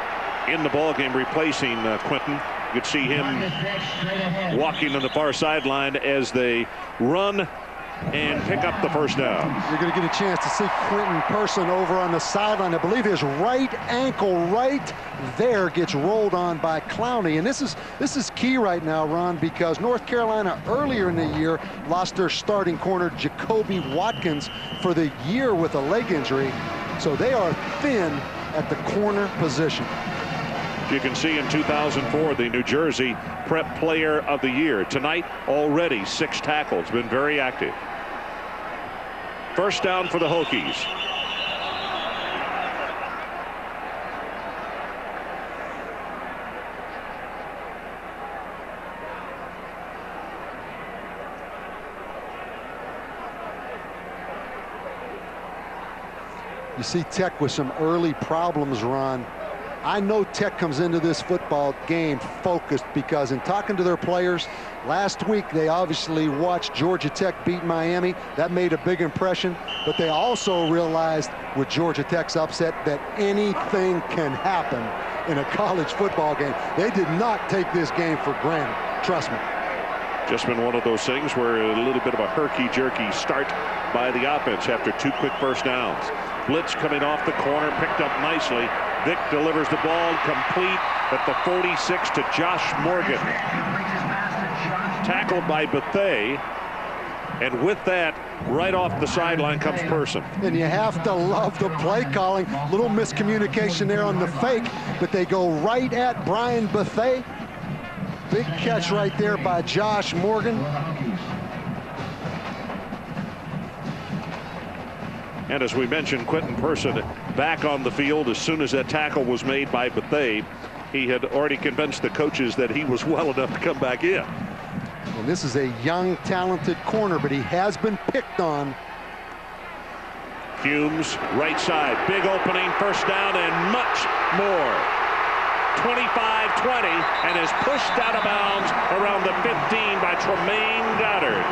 in the ballgame, replacing Quentin. You could see him walking on the far sideline as they run and pick up the first down. You're going to get a chance to see Quentin Person over on the sideline. I believe his right ankle right there gets rolled on by Clowney. And this is key right now, Ron, because North Carolina earlier in the year lost their starting corner, Jacoby Watkins, for the year with a leg injury. So they are thin at the corner position. You can see in 2004, the New Jersey Prep Player of the Year. Tonight, already 6 tackles, been very active. First down for the Hokies. You see Tech with some early problems, Ron. I know Tech comes into this football game focused because in talking to their players last week, they obviously watched Georgia Tech beat Miami. That made a big impression, but they also realized with Georgia Tech's upset that anything can happen in a college football game. They did not take this game for granted, trust me. Just been one of those things where a little bit of a herky-jerky start by the offense after 2 quick first downs. Blitz coming off the corner, picked up nicely. Vick delivers the ball complete at the 46 to Josh Morgan. Tackled by Bethay. And with that, right off the sideline comes Person. And you have to love the play calling. Little miscommunication there on the fake, but they go right at Brian Bethay. Big catch right there by Josh Morgan. And as we mentioned, Quentin Person back on the field as soon as that tackle was made by Bethay. He had already convinced the coaches that he was well enough to come back in. And this is a young, talented corner, but he has been picked on. Humes, right side, big opening, first down, and much more. 25-20, and is pushed out of bounds around the 15 by Tremaine Goddard.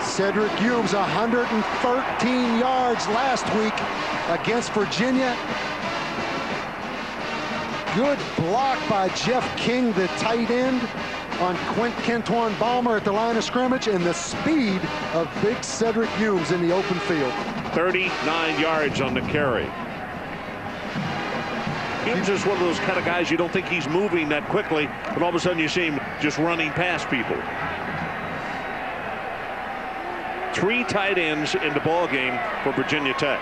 Cedric Humes, 113 yards last week against Virginia. Good block by Jeff King, the tight end, on Kentuan Balmer at the line of scrimmage, and the speed of big Cedric Humes in the open field. 39 yards on the carry. Humes is one of those kind of guys you don't think he's moving that quickly, but all of a sudden you see him just running past people. 3 tight ends in the ball game for Virginia Tech.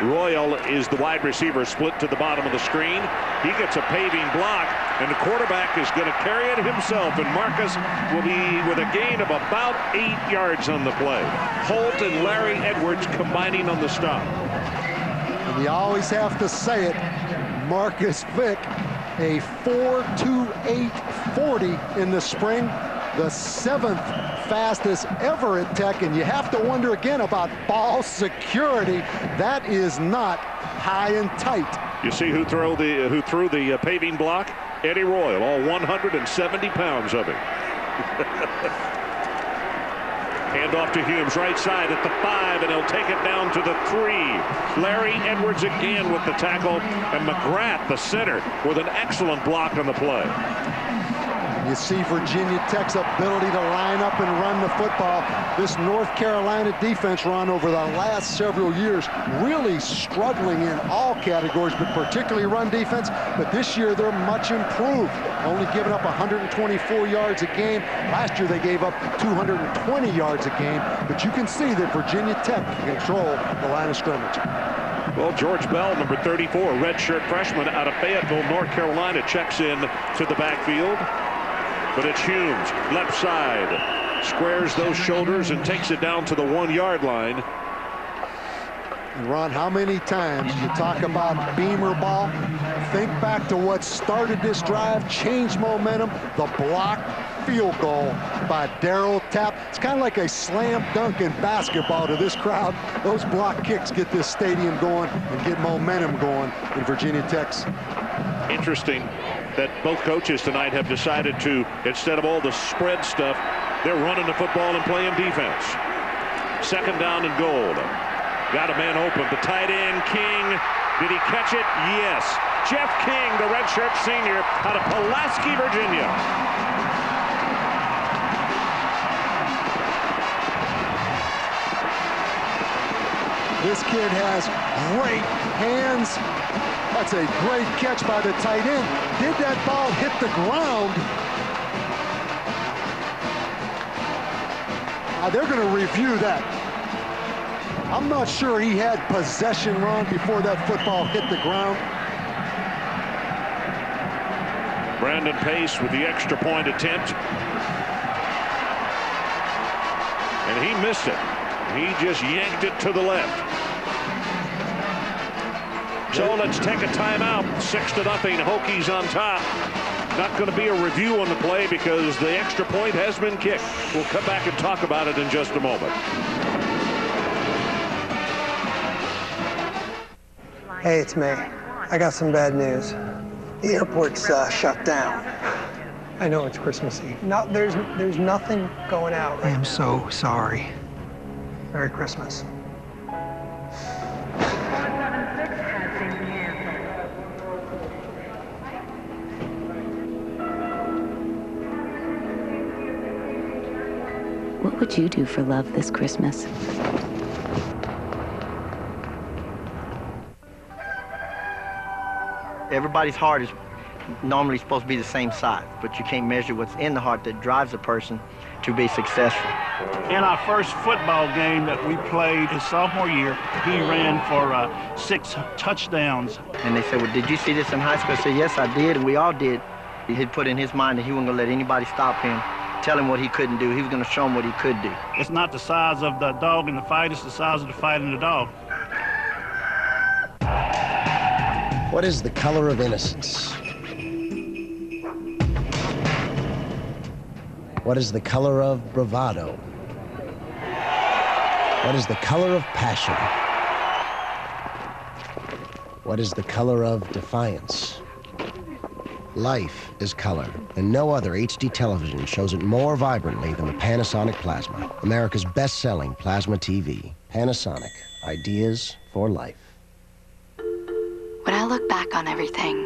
Royal is the wide receiver, split to the bottom of the screen. He gets a paving block, and the quarterback is going to carry it himself, and Marcus will be with a gain of about 8 yards on the play. Holt and Larry Edwards combining on the stop. And you always have to say it, Marcus Vick, a 4.28 40 in the spring, the 7th fastest ever at Tech, and you have to wonder again about ball security. That is not high and tight. You see who threw the paving block? Eddie Royal, all 170 pounds of him. Hand off to Humes, right side at the 5, and he'll take it down to the 3. Larry Edwards again with the tackle, and McGrath, the center, with an excellent block on the play. You see Virginia Tech's ability to line up and run the football. This North Carolina defense, Ron, over the last several years, really struggling in all categories, but particularly run defense. But this year, they're much improved, only giving up 124 yards a game. Last year, they gave up 220 yards a game. But you can see that Virginia Tech can control the line of scrimmage. Well, George Bell, number 34, redshirt freshman out of Fayetteville, North Carolina, checks in to the backfield. But it's Humes, left side, squares those shoulders and takes it down to the 1-yard line. And Ron, how many times you talk about Beamer ball? Think back to what started this drive, changed momentum, the block field goal by Darryl Tapp. It's kind of like a slam dunk in basketball to this crowd. Those block kicks get this stadium going and get momentum going in Virginia Tech's. Interesting that both coaches tonight have decided to, instead of all the spread stuff, they're running the football and playing defense. 2nd down and goal. Got a man open. The tight end, King. Did he catch it? Yes. Jeff King, the redshirt senior out of Pulaski, Virginia. This kid has great hands. That's a great catch by the tight end. Did that ball hit the ground? They're going to review that. I'm not sure he had possession, Ron, before that football hit the ground. Branden Pace with the extra point attempt. And he missed it. He just yanked it to the left. So let's take a timeout. 6-0, Hokies on top. Not going to be a review on the play because the extra point has been kicked. We'll come back and talk about it in just a moment. Hey, it's me. I got some bad news. The airport's shut down. I know it's Christmas Eve. There's nothing going out. I am so sorry. Merry Christmas. What would you do for love this Christmas? Everybody's heart is normally supposed to be the same size, but you can't measure what's in the heart that drives a person to be successful. In our first football game that we played his sophomore year, he ran for 6 touchdowns. And they said, well, did you see this in high school? I said, yes, I did, and we all did. He had put in his mind that he wasn't going to let anybody stop him, tell him what he couldn't do. He was going to show him what he could do. It's not the size of the dog in the fight, it's the size of the fight in the dog. What is the color of innocence? What is the color of bravado? What is the color of passion? What is the color of defiance? Life is color, and no other HD television shows it more vibrantly than the Panasonic Plasma, America's best-selling plasma TV. Panasonic, ideas for life. When I look back on everything,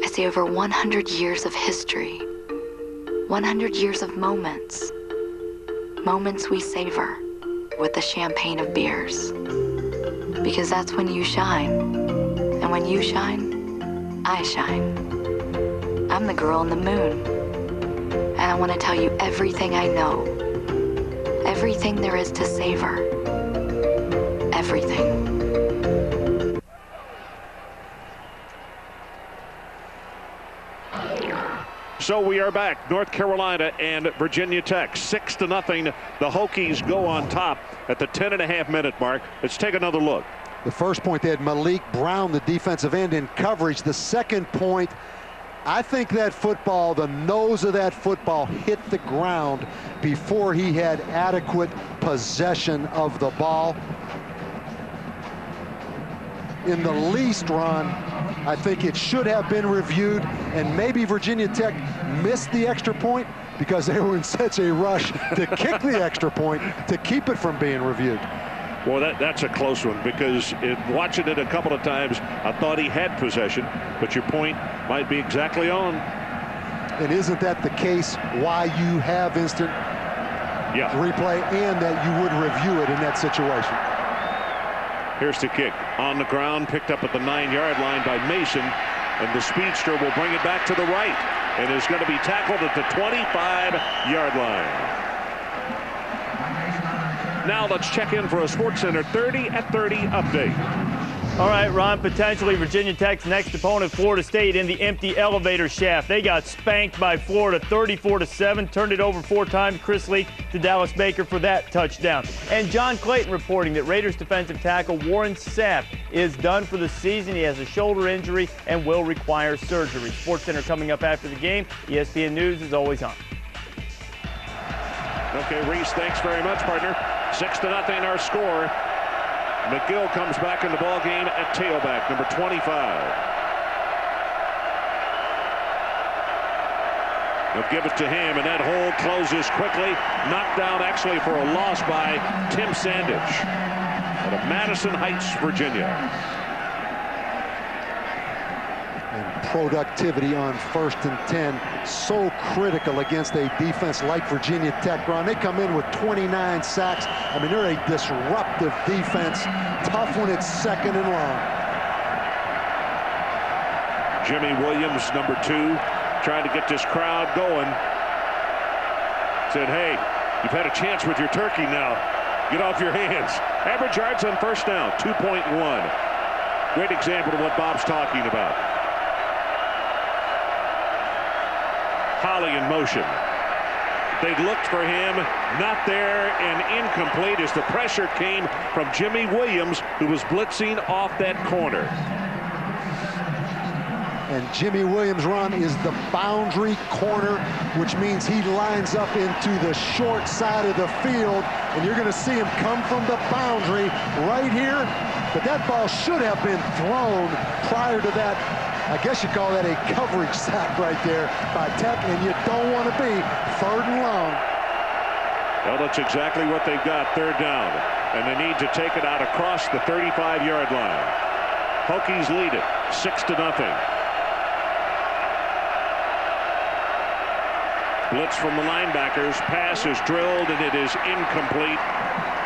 I see over 100 years of history, 100 years of moments, moments we savor with the champagne of beers. Because that's when you shine, and when you shine, I shine. I'm the girl on the moon, and I want to tell you everything I know, everything there is to savor, everything. So we are back. North Carolina and Virginia Tech, 6-0. The Hokies go on top at the 10.5-minute mark. Let's take another look. The first point, they had Malik Brown, the defensive end, in coverage. The second point, I think that football, the nose of that football hit the ground before he had adequate possession of the ball. In the least, Ron, I think it should have been reviewed, and maybe Virginia Tech missed the extra point because they were in such a rush to kick the extra point to keep it from being reviewed. Well, that's a close one because watching it a couple of times, I thought he had possession, but your point might be exactly on. And isn't that the case why you have instant replay and that you would review it in that situation? Here's the kick on the ground, picked up at the 9-yard line by Mason, and the speedster will bring it back to the right and is going to be tackled at the 25-yard line. Now let's check in for a SportsCenter 30 at 30 update. All right, Ron, potentially Virginia Tech's next opponent, Florida State, in the empty elevator shaft. They got spanked by Florida 34-7, turned it over 4 times. Chris Leak to Dallas Baker for that touchdown. And John Clayton reporting that Raiders defensive tackle Warren Sapp is done for the season. He has a shoulder injury and will require surgery. SportsCenter coming up after the game. ESPN News is always on. Okay, Reese, thanks very much, partner. 6-0 our score. McGill comes back in the ball game at tailback, number 25. They'll give it to him, and that hole closes quickly. Knocked down actually for a loss by Tim Sandage out of Madison Heights, Virginia. And productivity on 1st and 10, so critical against a defense like Virginia Tech. Ron, they come in with 29 sacks. I mean, they're a disruptive defense. Tough when it's 2nd and long. Jimmy Williams, number 2, trying to get this crowd going. Said, hey, you've had a chance with your turkey now. Get off your hands. Average yards on 1st down, 2.1. Great example of what Bob's talking about. Holly in motion. They looked for him, not there, and incomplete as the pressure came from Jimmy Williams, who was blitzing off that corner. And Jimmy Williams, Ron, is the boundary corner, which means he lines up into the short side of the field, and you're going to see him come from the boundary right here. But that ball should have been thrown prior to that. I guess you call that a coverage sack right there by Tech, and you don't want to be 3rd and long. Well, that's exactly what they've got, 3rd down, and they need to take it out across the 35-yard line. Hokies lead it 6-0. Blitz from the linebackers. Pass is drilled, and it is incomplete.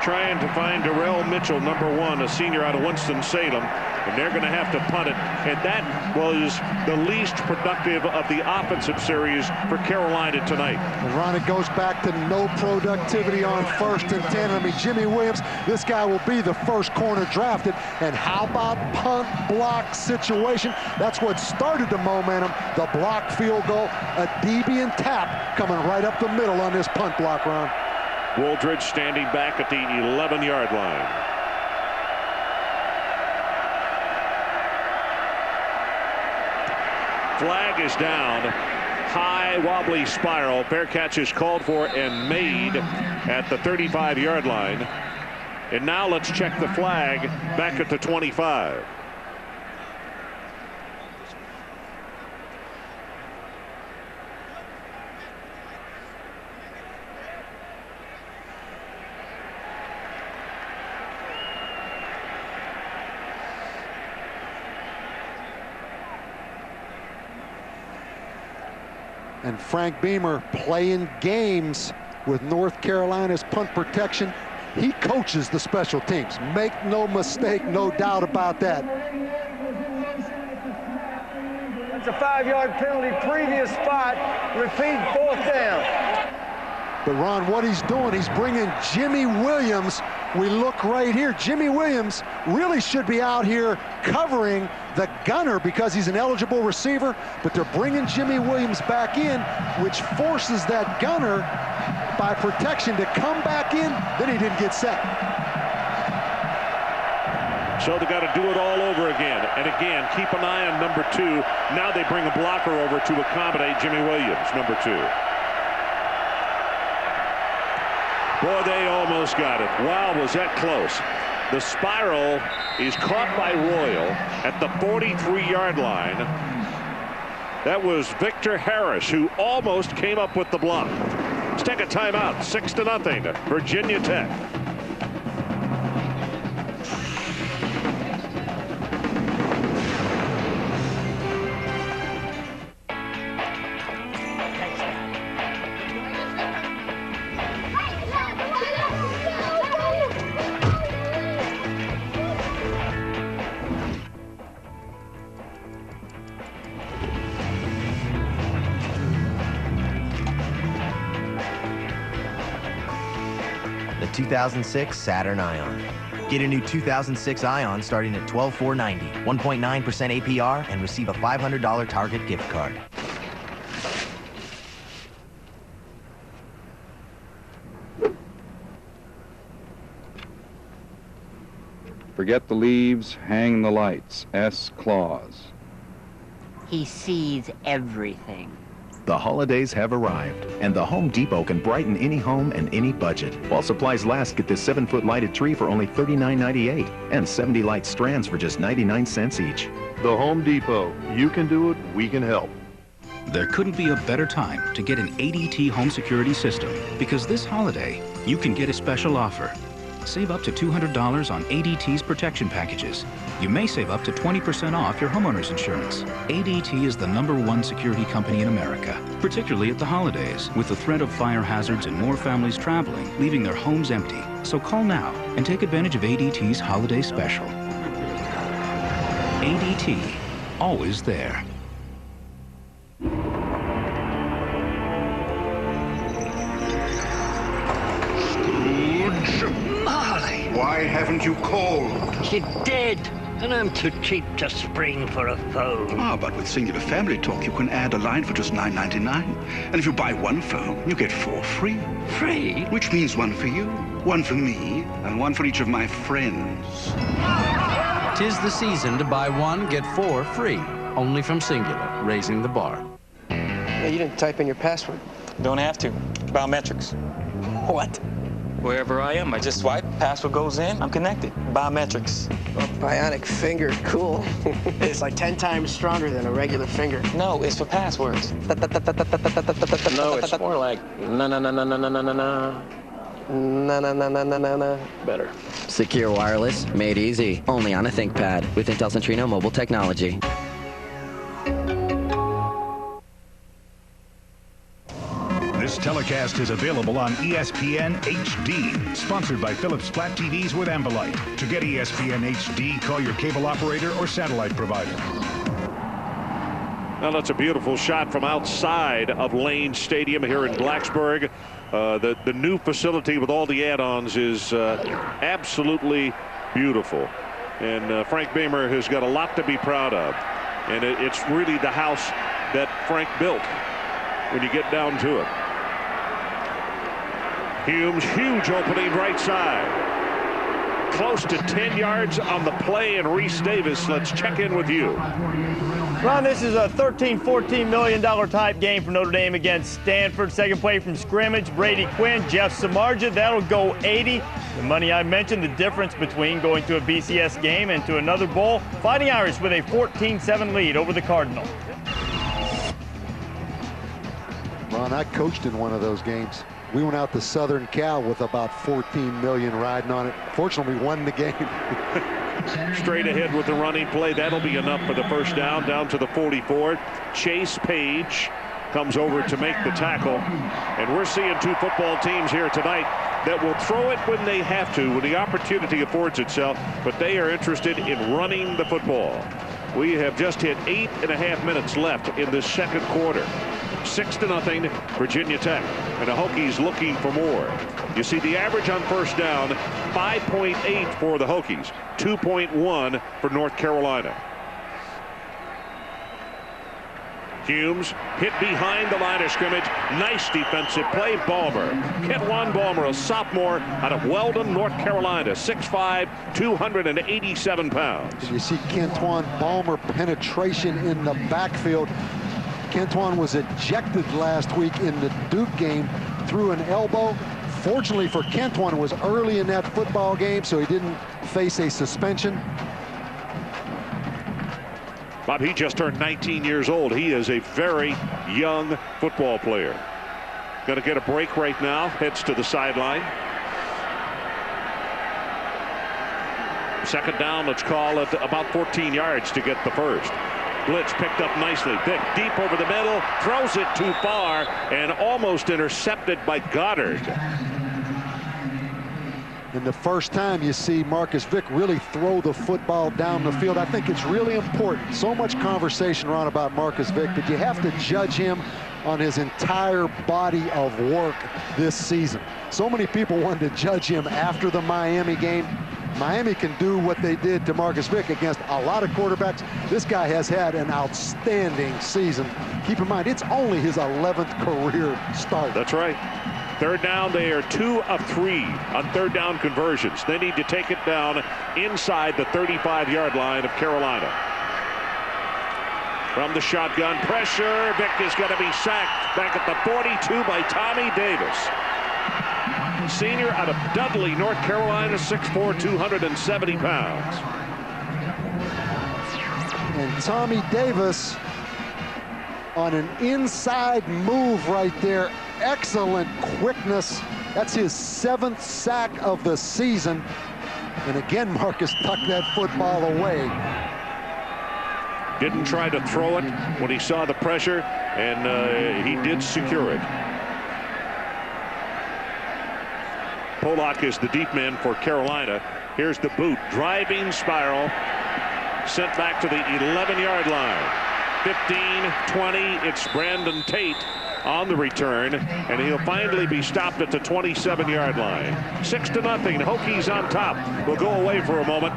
Trying to find Darrell Mitchell, number 1, a senior out of Winston-Salem, and they're going to have to punt it. And that was the least productive of the offensive series for Carolina tonight. And Ron, it goes back to no productivity on 1st and 10. I mean, Jimmy Williams, this guy will be the first corner drafted. And how about punt block situation? That's what started the momentum. The block field goal, a deviant tap coming right up the middle on this punt block, Ron. Wooldridge standing back at the 11-yard line. Flag is down. High wobbly spiral. Fair catch is called for and made at the 35-yard line. And now let's check the flag back at the 25. And Frank Beamer playing games with North Carolina's punt protection. He coaches the special teams. Make no mistake, no doubt about that. That's a 5-yard penalty, previous spot. Repeat, 4th down. But Ron, what he's doing, he's bringing Jimmy Williams. We look right here. Jimmy Williams really should be out here covering the gunner because he's an eligible receiver, but they're bringing Jimmy Williams back in, which forces that gunner by protection to come back in. Then he didn't get set. So they got to do it all over again. And again, keep an eye on number 2. Now they bring a blocker over to accommodate Jimmy Williams, number 2. Boy, they almost got it. Wow, was that close. The spiral is caught by Royal at the 43-yard line. That was Victor Harris, who almost came up with the block. Let's take a timeout. 6-0, Virginia Tech. The 2006 Saturn Ion. Get a new 2006 Ion starting at $12,490, 1.9% APR, and receive a $500 Target gift card. Forget the leaves, hang the lights. S. Claus. He sees everything. The holidays have arrived, and the Home Depot can brighten any home and any budget. While supplies last, get this 7-foot lighted tree for only $39.98 and 70 light strands for just 99 cents each. The Home Depot. You can do it, we can help. There couldn't be a better time to get an ADT home security system, because this holiday, you can get a special offer. Save up to $200 on ADT's protection packages. You may save up to 20% off your homeowner's insurance. ADT is the #1 security company in America, particularly at the holidays, with the threat of fire hazards and more families traveling, leaving their homes empty. So call now and take advantage of ADT's holiday special. ADT, always there. Marley! Why haven't you called? She's dead, and I'm too cheap to spring for a phone. Ah, but with Singular Family Talk, you can add a line for just $9.99. And if you buy one phone, you get 4 free. Free? Which means one for you, one for me, and one for each of my friends. 'Tis the season to buy one, get 4 free. Only from Singular, raising the bar. Yeah, you didn't type in your password. Don't have to. Biometrics. What? Wherever I am, I just swipe, password goes in, I'm connected. Biometrics. Oh, bionic finger, cool. It's like 10 times stronger than a regular finger. No, it's for passwords. No, it's more like na-na-na-na-na-na-na-na. Na-na-na-na-na-na. Better. Secure wireless, made easy. Only on a ThinkPad with Intel Centrino mobile technology. This telecast is available on ESPN HD, sponsored by Philips Flat TVs with Ambilight. To get ESPN HD, call your cable operator or satellite provider. Now that's a beautiful shot from outside of Lane Stadium here in Blacksburg. The new facility with all the add-ons is absolutely beautiful. And Frank Beamer has got a lot to be proud of. And it's really the house that Frank built when you get down to it. Humes, huge opening right side. Close to 10 yards on the play, and Reese Davis, let's check in with you. Ron, this is a $13-14 million type game for Notre Dame against Stanford. Second play from scrimmage, Brady Quinn, Jeff Samardzija, that'll go 80. The money I mentioned, the difference between going to a BCS game and to another bowl. Fighting Irish with a 14-7 lead over the Cardinal. Ron, I coached in one of those games. We went out to Southern Cal with about 14 million riding on it. Fortunately, we won the game. Straight ahead with the running play. That'll be enough for the first down to the 44. Chase Page comes over to make the tackle. And we're seeing two football teams here tonight that will throw it when they have to, when the opportunity affords itself, but they are interested in running the football. We have just hit 8.5 minutes left in this second quarter. 6-0 Virginia Tech, and the Hokies looking for more. You see the average on first down, 5.8 for the Hokies, 2.1 for North Carolina. Humes hit behind the line of scrimmage. Nice defensive play. Balmer. Ketwan Balmer, a sophomore out of Weldon, North Carolina, 6'5", 287 pounds. And you see Ketwan Balmer penetration in the backfield. Ketwan was ejected last week in the Duke game through an elbow. Fortunately for Ketwan, it was early in that football game, so he didn't face a suspension. Bob, he just turned 19 years old. He is a very young football player. Going to get a break right now. Heads to the sideline. Second down, let's call it about 14 yards to get the first. Blitz picked up nicely. Vick deep over the middle, throws it too far, and almost intercepted by Goddard. And the first time you see Marcus Vick really throw the football down the field, I think it's really important. So much conversation, Ron, about Marcus Vick, but you have to judge him on his entire body of work this season. So many people wanted to judge him after the Miami game. Miami can do what they did to Marcus Vick against a lot of quarterbacks. This guy has had an outstanding season. Keep in mind, it's only his 11th career start. That's right. Third down, they are 2 of 3 on third down conversions. They need to take it down inside the 35-yard line of Carolina. From the shotgun, pressure. Vick is going to be sacked back at the 42 by Tommy Davis. Senior out of Dudley, North Carolina, 6'4", 270 pounds. And Tommy Davis on an inside move right there. Excellent quickness That's his 7th sack of the season. And again, Marcus tucked that football away. Didn't try to throw it when he saw the pressure, and he did secure it. Pollock is the deep man for Carolina. Here's the boot, driving spiral, sent back to the 11-yard line. 15, 20, it's Branden Tate on the return, and he'll finally be stopped at the 27-yard line. 6-0, Hokies on top. We'll go away for a moment.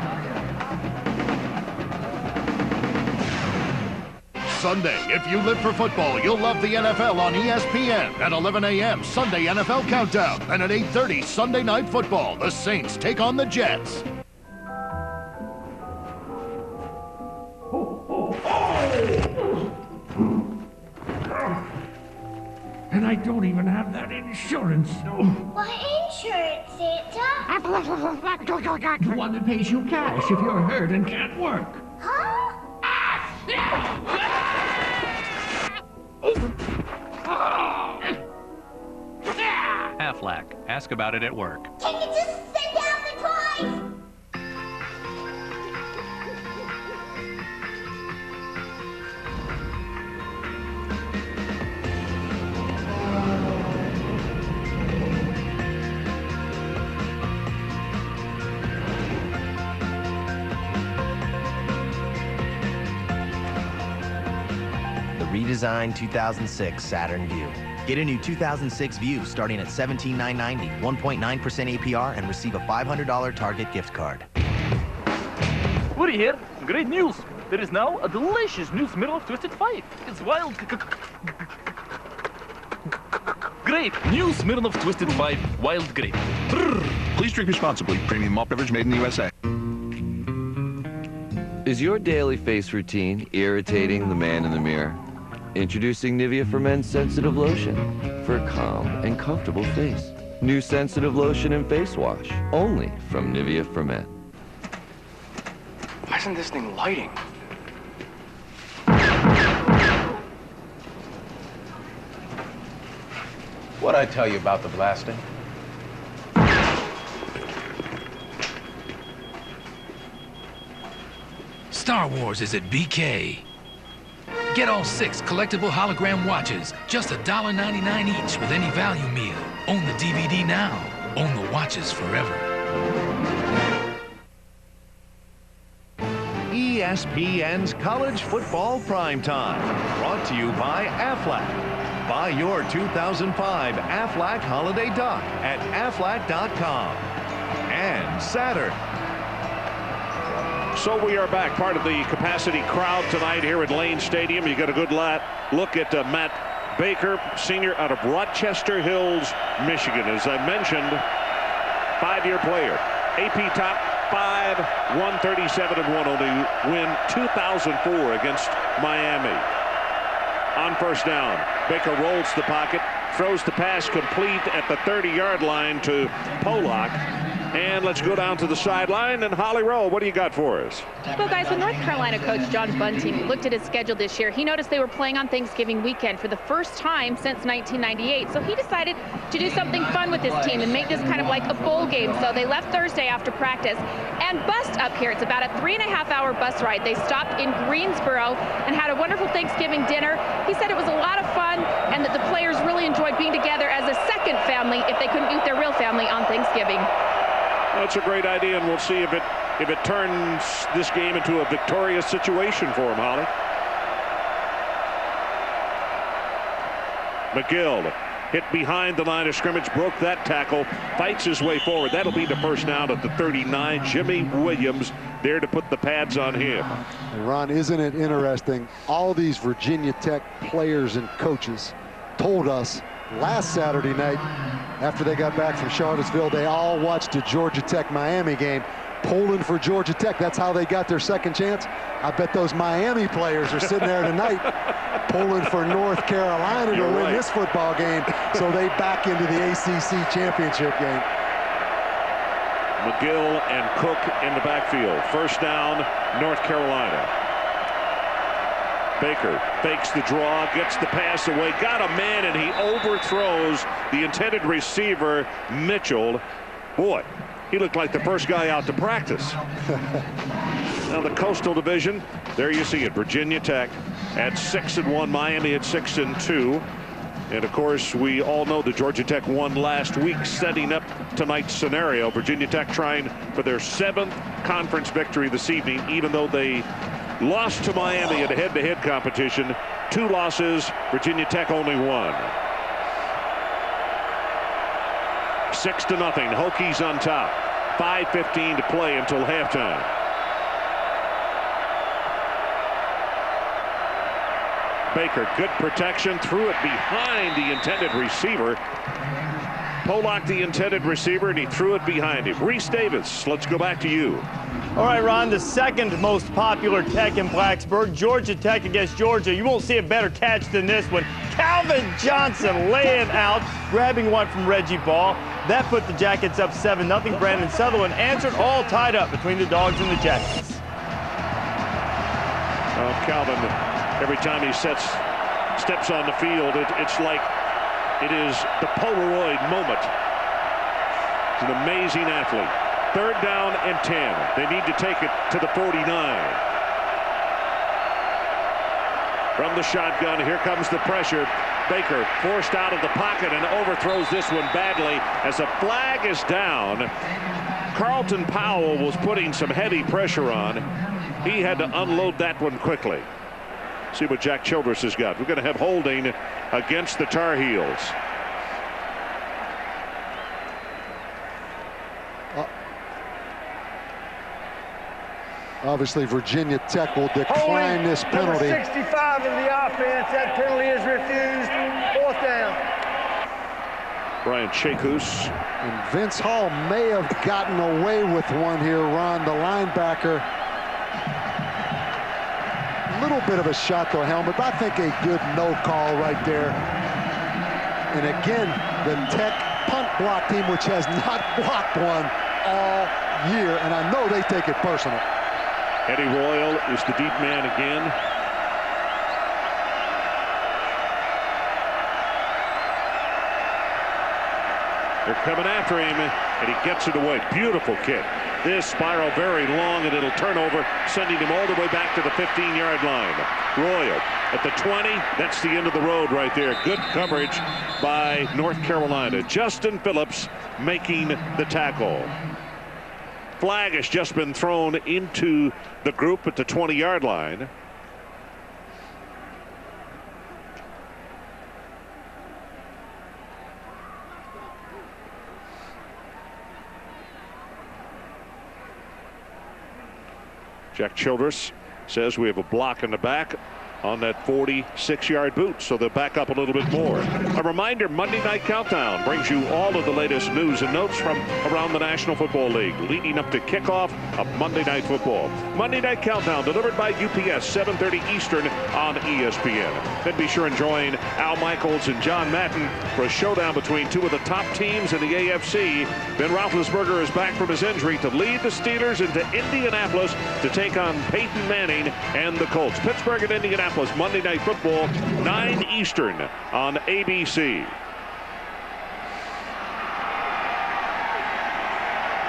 Sunday, if you live for football, you'll love the NFL on ESPN. At 11 a.m., Sunday NFL Countdown. And at 8:30, Sunday Night Football. The Saints take on the Jets. And I don't even have that insurance. What insurance, Santa? The one that pays you cash if you're hurt and can't work. Huh? Aflac. Ask about it at work. Can you just send out the toys? Redesigned 2006 Saturn Vue. Get a new 2006 Vue starting at $17,990, 1.9% APR, and receive a $500 Target gift card. Woody here. Great news. There is now a delicious new smell of Twisted 5. It's wild. Great. New smell of Twisted 5 Wild Grape. Please drink responsibly. Premium malt beverage made in the USA. Is your daily face routine irritating the man in the mirror? Introducing Nivea for Men's Sensitive Lotion for a calm and comfortable face. New sensitive lotion and face wash, only from Nivea for Men. Why isn't this thing lighting? What'd I tell you about the blasting? Star Wars is at BK. Get all 6 collectible hologram watches, just $1.99 each with any value meal. Own the DVD now. Own the watches forever. ESPN's College Football Primetime, brought to you by Aflac. Buy your 2005 Aflac Holiday Dock at aflac.com. And Saturn. So we are back, part of the capacity crowd tonight here at Lane Stadium. You got a good look at Matt Baker, senior out of Rochester Hills, Michigan. As I mentioned, 5-year player. AP top 5, 137-1, only win 2004 against Miami. On first down, Baker rolls the pocket, throws the pass complete at the 30-yard line to Pollock. And let's go down to the sideline. And Holly Rowe, what do you got for us? Well, guys, when North Carolina coach John Bunting looked at his schedule this year, he noticed they were playing on Thanksgiving weekend for the first time since 1998. So he decided to do something fun with his team and make this kind of like a bowl game. So they left Thursday after practice and bussed up here. It's about a 3.5-hour bus ride. They stopped in Greensboro and had a wonderful Thanksgiving dinner. He said it was a lot of fun and that the players really enjoyed being together as a second family if they couldn't be with their real family on Thanksgiving. That's a great idea, and we'll see if it turns this game into a victorious situation for him, Holly. McGill hit behind the line of scrimmage, broke that tackle, fights his way forward. That'll be the first down at the 39. Jimmy Williams there to put the pads on him. Ron, isn't it interesting? All these Virginia Tech players and coaches told us last Saturday night, after they got back from Charlottesville, they all watched a Georgia Tech-Miami game, pulling for Georgia Tech. That's how they got their second chance. I bet those Miami players are sitting there tonight pulling for North Carolina to win this football game, so they back into the ACC championship game. McGill and Cook in the backfield. First down, North Carolina. Baker fakes the draw, gets the pass away, got a man, and he overthrows the intended receiver, Mitchell. Boy, he looked like the first guy out to practice. Now the Coastal Division, there you see it. Virginia Tech at 6-1, Miami at 6-2. And of course, we all know that Georgia Tech won last week, setting up tonight's scenario. Virginia Tech trying for their 7th conference victory this evening, even though they lost to Miami in a head-to-head competition. 2 losses, Virginia Tech only 1. 6-0, Hokies on top. 5:15 to play until halftime. Baker, good protection, threw it behind the intended receiver. Pollock, the intended receiver, and he threw it behind him. Reese Davis, let's go back to you. All right, Ron, the second most popular Tech in Blacksburg, Georgia Tech against Georgia. You won't see a better catch than this one. Calvin Johnson laying out, grabbing one from Reggie Ball. That put the Jackets up 7-0. Branden Sutherland answered, all tied up between the Dogs and the Jackets. Calvin, every time he steps on the field, it's like it is the Polaroid moment. He's an amazing athlete. 3rd down and 10. They need to take it to the 49. From the shotgun, here comes the pressure. Baker forced out of the pocket and overthrows this one badly as a flag is down. Carlton Powell was putting some heavy pressure on. He had to unload that one quickly. See what Jack Childress has got. We're going to have holding against the Tar Heels. Obviously, Virginia Tech will decline this penalty. Number 65 in the offense. That penalty is refused. 4th down. Brian Chakus. And Vince Hall may have gotten away with one here, Ron, the linebacker. A little bit of a shot to a helmet, but I think a good no call right there. And again, the Tech punt block team, which has not blocked one all year, and I know they take it personal. Eddie Royal is the deep man again. They're coming after him, and he gets it away. Beautiful kick. This spiral very long, and it'll turn over, sending him all the way back to the 15-yard line. Royal at the 20. That's the end of the road right there. Good coverage by North Carolina. Justin Phillips making the tackle. Flag has just been thrown into the group at the 20-yard line. Jack Childress says we have a block in the back on that 46-yard boot, so they'll back up a little bit more. A reminder, Monday Night Countdown brings you all of the latest news and notes from around the National Football League leading up to kickoff of Monday Night Football. Monday Night Countdown delivered by UPS, 7:30 Eastern on ESPN. Then be sure and join Al Michaels and John Madden for a showdown between 2 of the top teams in the AFC. Ben Roethlisberger is back from his injury to lead the Steelers into Indianapolis to take on Peyton Manning and the Colts. Pittsburgh and Indianapolis, Monday Night Football, 9 Eastern on ABC.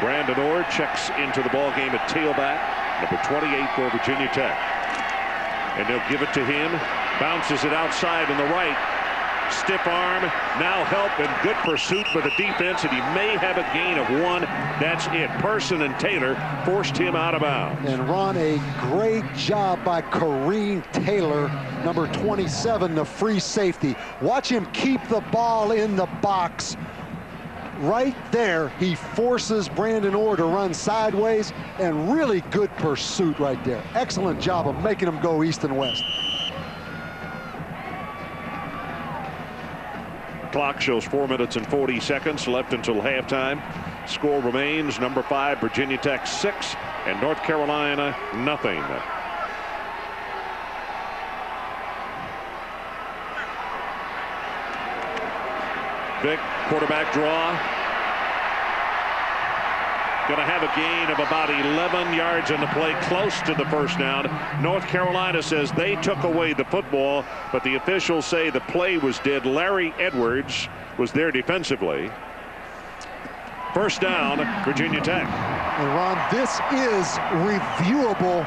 Branden Orr checks into the ball game at tailback, number 28 for Virginia Tech. And they'll give it to him. Bounces it outside on the right. Stiff arm, now help, and good pursuit for the defense, and he may have a gain of 1. That's it. Person and Taylor forced him out of bounds. And Ron, a great job by Kareem Taylor, number 27, the free safety. Watch him keep the ball in the box. Right there, he forces Branden Orr to run sideways, and really good pursuit right there. Excellent job of making him go east and west. Clock shows 4 minutes and 40 seconds left until halftime. Score remains number 5 Virginia Tech 6 and North Carolina nothing. Vick, quarterback draw. going to have a gain of about 11 yards on the play, close to the first down. North Carolina says they took away the football, but the officials say the play was dead. Larry Edwards was there defensively. First down, Virginia Tech. And Ron, this is reviewable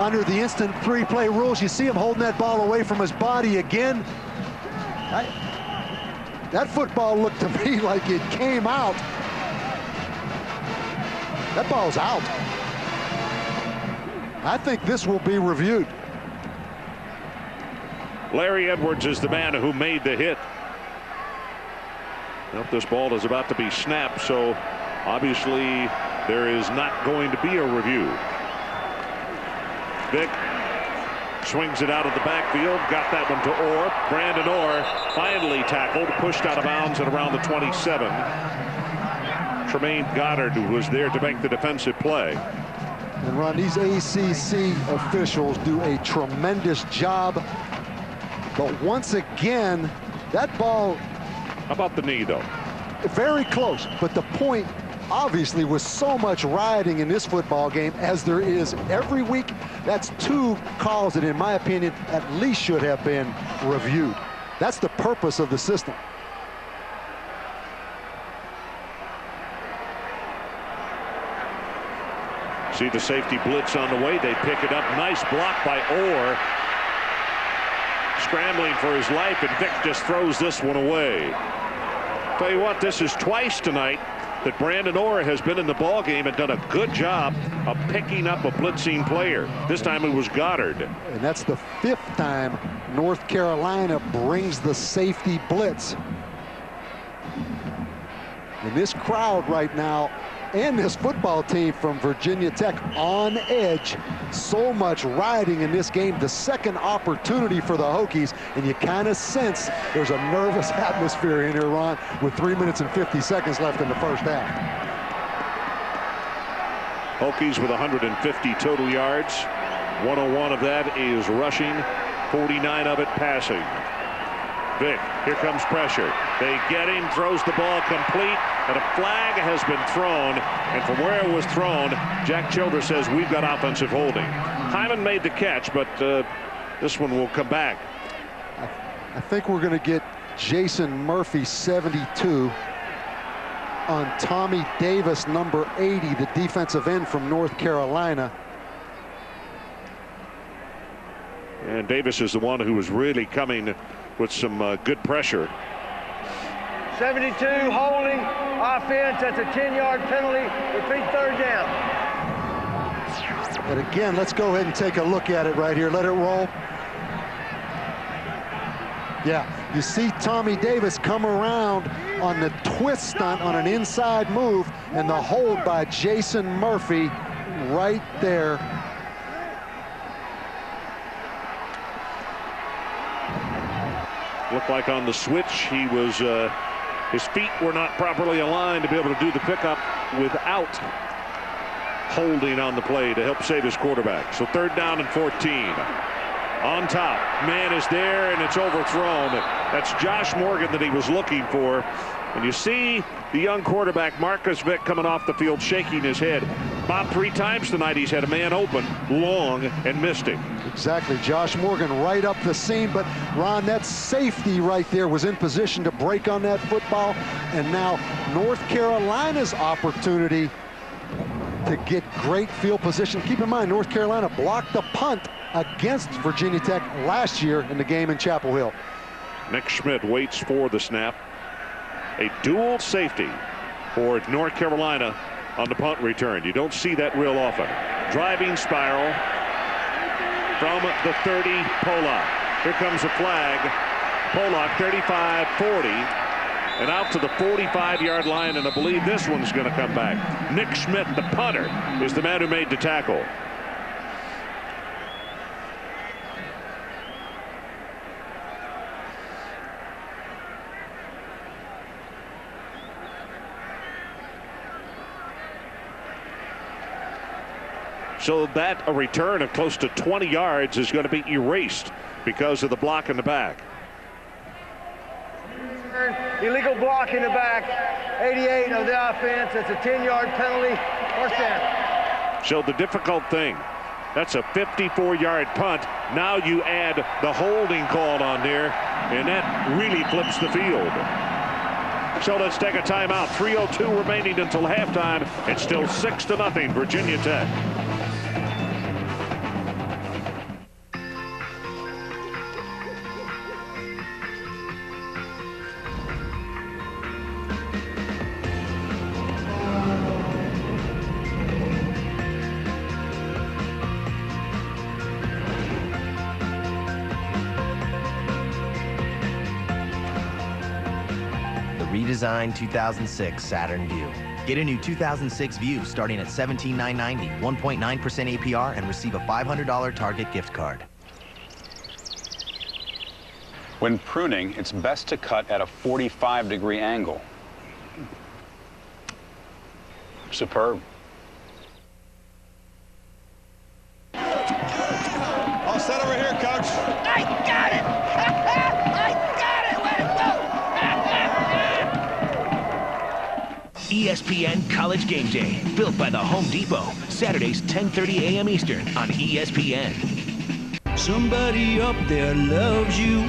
under the instant three-play rules. You see him holding that ball away from his body again. That football looked to me like it came out. That ball's out. I think this will be reviewed. Larry Edwards is the man who made the hit. Well, this ball is about to be snapped, so obviously there is not going to be a review. Vick swings it out of the backfield, got that one to Orr. Branden Orr finally tackled, pushed out of bounds at around the 27. Tremaine Goddard was there to make the defensive play. And Ron, these ACC officials do a tremendous job. But once again, that ball... How about the knee, though? Very close, but the point obviously was so much rioting in this football game, as there is every week. That's two calls that, in my opinion, at least should have been reviewed. That's the purpose of the system. See the safety blitz on the way. They pick it up. Nice block by Orr. Scrambling for his life, and Vick just throws this one away. Tell you what, this is twice tonight that Branden Orr has been in the ball game and done a good job of picking up a blitzing player. This time it was Goddard. And that's the 5th time North Carolina brings the safety blitz. And this crowd right now, and this football team from Virginia Tech on edge. So much riding in this game. The second opportunity for the Hokies, and you kind of sense there's a nervous atmosphere in here, Ron, with 3 minutes and 50 seconds left in the first half. Hokies with 150 total yards. 101 of that is rushing, 49 of it passing. Vick, here comes pressure. They get him, throws the ball complete, and a flag has been thrown. And from where it was thrown, Jack Childress says we've got offensive holding. Hyman made the catch, but this one will come back. I think we're going to get Jason Murphy, 72, on Tommy Davis, number 80, the defensive end from North Carolina. And Davis is the one who was really coming with some good pressure. 72 holding offense. That's a 10-yard penalty. Repeat third down. But again, let's go ahead and take a look at it right here. Let it roll. Yeah, you see Tommy Davis come around on the twist stunt on an inside move, and the hold by Jason Murphy right there. Looked like on the switch he was his feet were not properly aligned to be able to do the pickup without holding on the play to help save his quarterback. So 3rd down and 14. On top, man is there, and it's overthrown. That's Josh Morgan that he was looking for. And you see the young quarterback Marcus Vick coming off the field shaking his head. Bob, 3 times tonight he's had a man open long and missed him. Exactly. Josh Morgan right up the seam, but Ron, that safety right there was in position to break on that football, and now North Carolina's opportunity to get great field position. Keep in mind, North Carolina blocked the punt against Virginia Tech last year in the game in Chapel Hill. Nick Schmidt waits for the snap. A dual safety for North Carolina on the punt return. You don't see that real often. Driving spiral from the 30, Pollock. Here comes a flag. Pollock 35-40 and out to the 45-yard line, and I believe this one's going to come back. Nick Schmidt, the punter, is the man who made the tackle. So that a return of close to 20 yards is going to be erased because of the block in the back. Illegal block in the back. 88 of the offense. It's a 10-yard penalty. First down. So the difficult thing, that's a 54-yard punt. Now you add the holding call on there, and that really flips the field. So let's take a timeout. 3:02 remaining until halftime. It's still 6-0 Virginia Tech. Redesigned 2006 Saturn Vue. Get a new 2006 Vue starting at $17,990, 1.9% APR, and receive a $500 Target gift card. When pruning, it's best to cut at a 45-degree angle. Superb. All set over here, Coach. I got it! I got it! Let it go! ESPN College Game Day, built by the Home Depot. Saturdays, 10:30 a.m. Eastern on ESPN. Somebody up there loves you.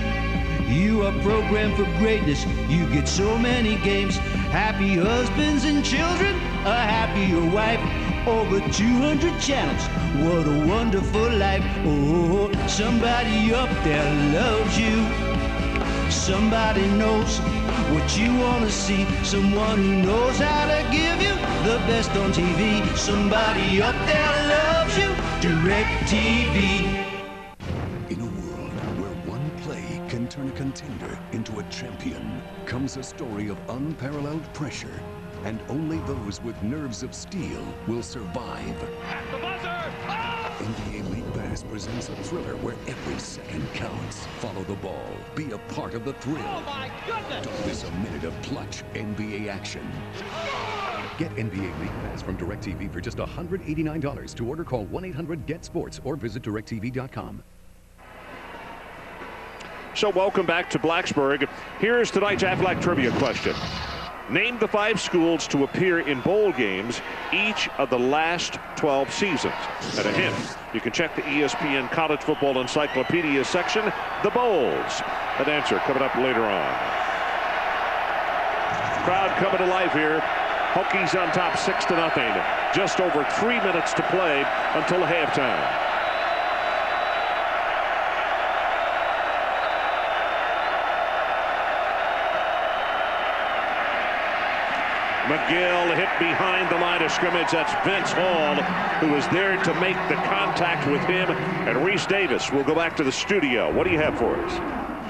You are programmed for greatness. You get so many games. Happy husbands and children, a happier wife. Over 200 channels. What a wonderful life. Oh, somebody up there loves you. Somebody knows what you want to see. Someone who knows how to give you the best on TV. Somebody up there loves you. DirecTV. In a world where one play can turn a contender into a champion, comes a story of unparalleled pressure. And only those with nerves of steel will survive. At the buzzer! Oh! NBA League Pass presents a thriller where every second counts. Follow the ball. Be a part of the thrill. Oh my goodness! Don't miss a minute of clutch NBA action. Get NBA League Pass from DirecTV for just $189. To order, call 1-800-GET-SPORTS or visit DirecTV.com. So welcome back to Blacksburg. Here is tonight's Aflac Trivia question. Name the 5 schools to appear in bowl games each of the last 12 seasons. And a hint, you can check the ESPN College Football Encyclopedia section, the bowls. An answer coming up later on. Crowd coming to life here. Hokies on top 6-0. Just over 3 minutes to play until halftime. McGill hit behind the line of scrimmage. That's Vince Hall, who is there to make the contact with him. And Reese Davis will go back to the studio. What do you have for us?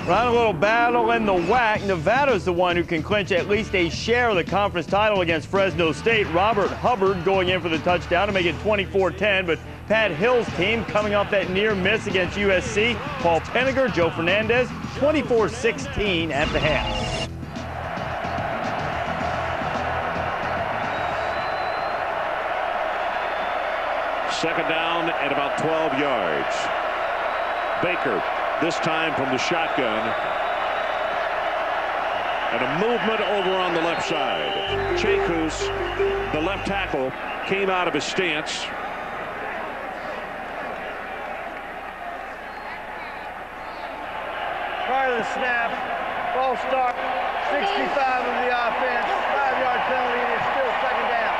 Right, a little battle in the WAC. Nevada's the one who can clinch at least a share of the conference title against Fresno State. Robert Hubbard going in for the touchdown to make it 24-10, but Pat Hill's team coming off that near miss against USC. Paul Penninger, Joe Fernandez, 24-16 at the half. Second down at about 12 yards. Baker, this time from the shotgun. And a movement over on the left side. Chakus, the left tackle, came out of his stance. Prior to the snap, false start, 65 of the offense, 5-yard penalty, and it's still second down.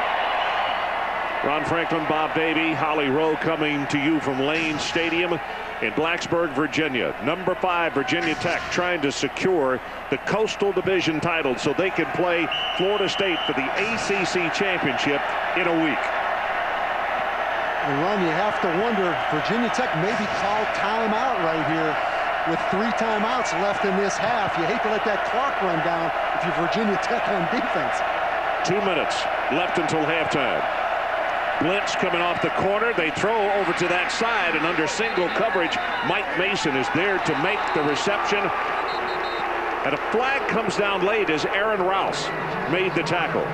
Ron Franklin, Bob Davie, Holly Rowe coming to you from Lane Stadium in Blacksburg, Virginia. Number 5, Virginia Tech, trying to secure the Coastal Division title so they can play Florida State for the ACC championship in a week. And Ron, you have to wonder, Virginia Tech maybe called timeout right here with 3 timeouts left in this half. You hate to let that clock run down if you're Virginia Tech on defense. 2 minutes left until halftime. Blitz coming off the corner. They throw over to that side, and under single coverage, Mike Mason is there to make the reception. And a flag comes down late as Aaron Rouse made the tackle.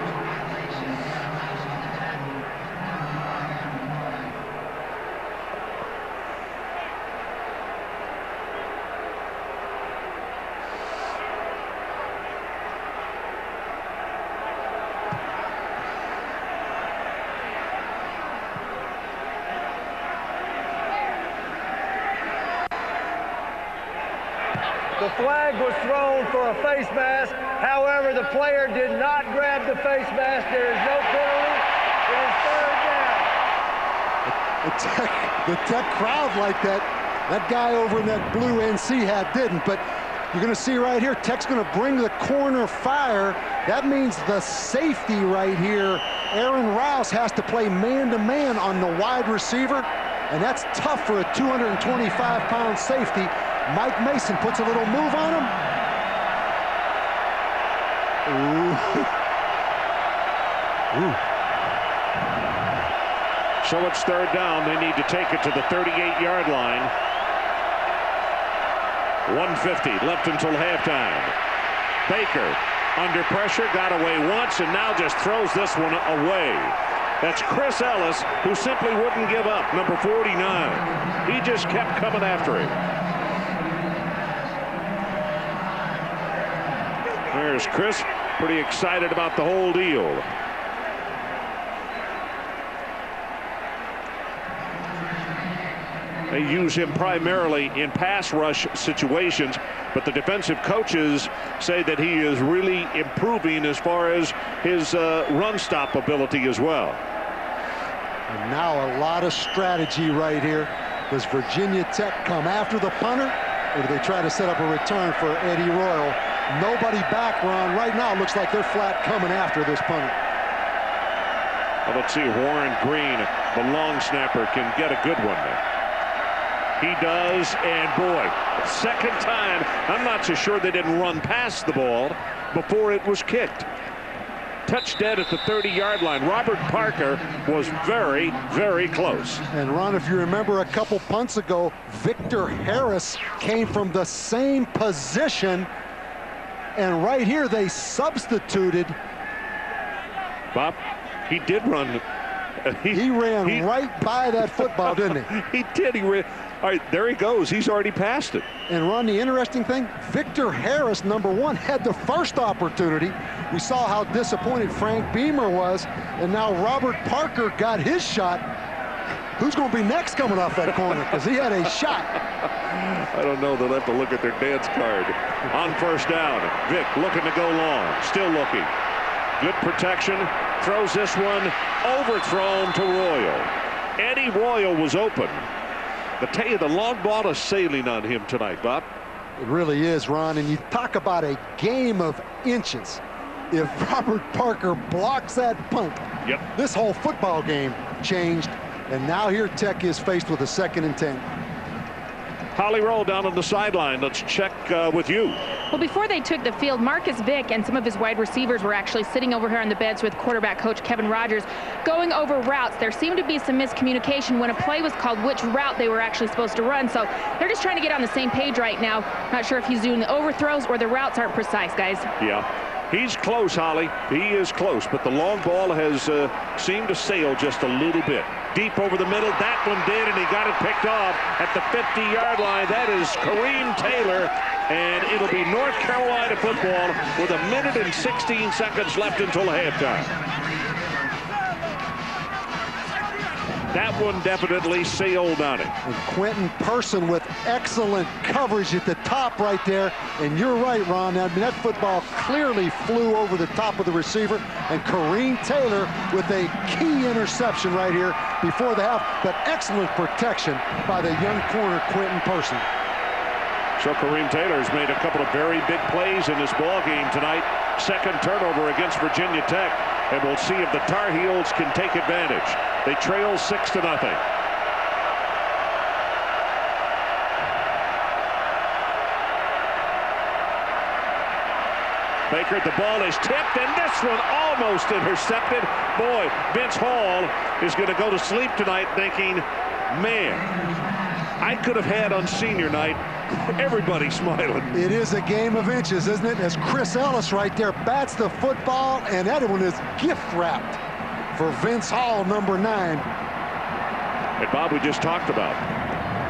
The flag was thrown for a face mask. However, the player did not grab the face mask. There is no penalty. It is third down. The Tech crowd like that. That guy over in that blue NC hat didn't, but you're going to see right here, Tech's going to bring the corner fire. That means the safety right here, Aaron Rouse, has to play man-to-man on the wide receiver, and that's tough for a 225-pound safety. Mike Mason puts a little move on him. Ooh. Ooh. So it's third down. They need to take it to the 38-yard line. 1:50 left until halftime. Baker under pressure, got away once, and now just throws this one away. That's Chris Ellis, who simply wouldn't give up, number 49. He just kept coming after him. There's Chris, pretty excited about the whole deal. They use him primarily in pass rush situations, but the defensive coaches say that he is really improving as far as his run stop ability as well. And now a lot of strategy right here. Does Virginia Tech come after the punter, or do they try to set up a return for Eddie Royal? Nobody back, Ron. Right now it looks like they're flat coming after this punter. Well, let's see if Warren Green, the long snapper, can get a good one there. He does, and boy, second time. I'm not so sure they didn't run past the ball before it was kicked. Touch dead at the 30-yard line. Robert Parker was very, very close. And Ron, if you remember a couple punts ago, Victor Harris came from the same position, and right here they substituted. Bob, he did run. He ran right by that football, didn't he? He did. He ran. All right, there he goes. He's already passed it. And Ron, the interesting thing, Victor Harris, number one, had the first opportunity. We saw how disappointed Frank Beamer was, and now Robert Parker got his shot. Who's going to be next coming off that corner? Because he had a shot. I don't know. They'll have to look at their dance card. On first down, Vick looking to go long. Still looking. Good protection. Throws this one overthrown to Royal. Eddie Royal was open. I tell you, the long ball is sailing on him tonight, Bob. It really is, Ron. And you talk about a game of inches. If Robert Parker blocks that punt, this whole football game changed. And now here Tech is faced with a 2nd and 10. Holly Roll down on the sideline. Let's check with you. Well, before they took the field, Marcus Vick and some of his wide receivers were actually sitting over here on the bench with quarterback coach Kevin Rogers going over routes. There seemed to be some miscommunication when a play was called, which route they were actually supposed to run. So they're just trying to get on the same page right now. Not sure if he's doing the overthrows or the routes aren't precise, guys. Yeah. He's close, Holly. He is close, but the long ball has seemed to sail just a little bit. Deep over the middle. That one did, and he got it picked off at the 50-yard line. That is Kareem Taylor, and it'll be North Carolina football with 1 minute and 16 seconds left until halftime. That one definitely sailed on it. And Quentin Person with excellent coverage at the top right there. And you're right, Ron. I mean, that football clearly flew over the top of the receiver. And Kareem Taylor with a key interception right here before the half. But excellent protection by the young corner, Quentin Person. So Kareem Taylor has made a couple of very big plays in this ball game tonight. Second turnover against Virginia Tech. And we'll see if the Tar Heels can take advantage. They trail 6-0. Baker, the ball is tipped, and this one almost intercepted. Boy, Vince Hall is going to go to sleep tonight thinking, man, I could have had on senior night everybody smiling. It is a game of inches, isn't it? As Chris Ellis right there bats the football, and that one is gift wrapped for Vince Hall, number 9. And Bob, we just talked about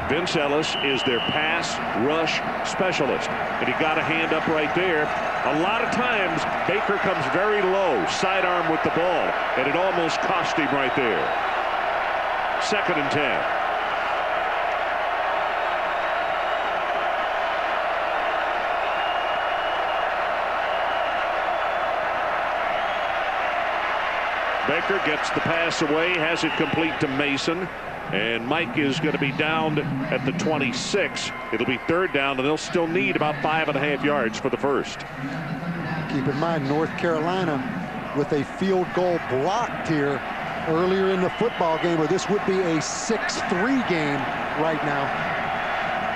Vince Ellis is their pass rush specialist, and he got a hand up right there. A lot of times Baker comes very low, sidearm with the ball, and it almost cost him right there. 2nd and 10. Baker gets the pass away, has it complete to Mason. And Mike is going to be downed at the 26. It'll be third down, and they'll still need about 5.5 yards for the first. Keep in mind, North Carolina with a field goal blocked here earlier in the football game, or this would be a 6-3 game right now.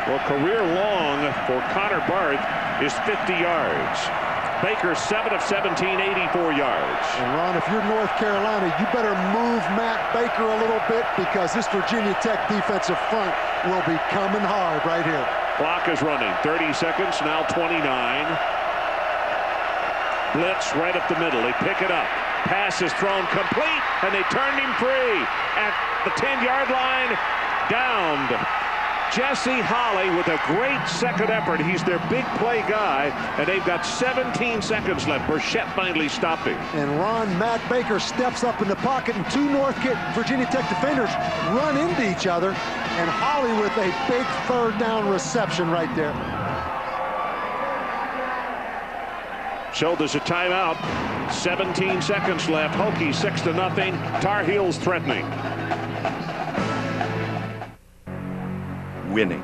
Well, career long for Connor Barth is 50 yards. Baker 7 of 17, 84 yards. And Ron, if you're North Carolina, you better move Matt Baker a little bit, because this Virginia Tech defensive front will be coming hard right here. Clock is running. 30 seconds, now 29. Blitz right up the middle. They pick it up. Pass is thrown complete, and they turned him free at the 10-yard line. Downed. Jesse Holley with a great second effort. He's their big play guy, and they've got 17 seconds left. Burchett finally stopped him. And Ron, Matt Baker steps up in the pocket, and two North Virginia Tech defenders run into each other, and Holley with a big third down reception right there. So there's a timeout. 17 seconds left. Hokies 6-0. Tar Heels threatening. Winning.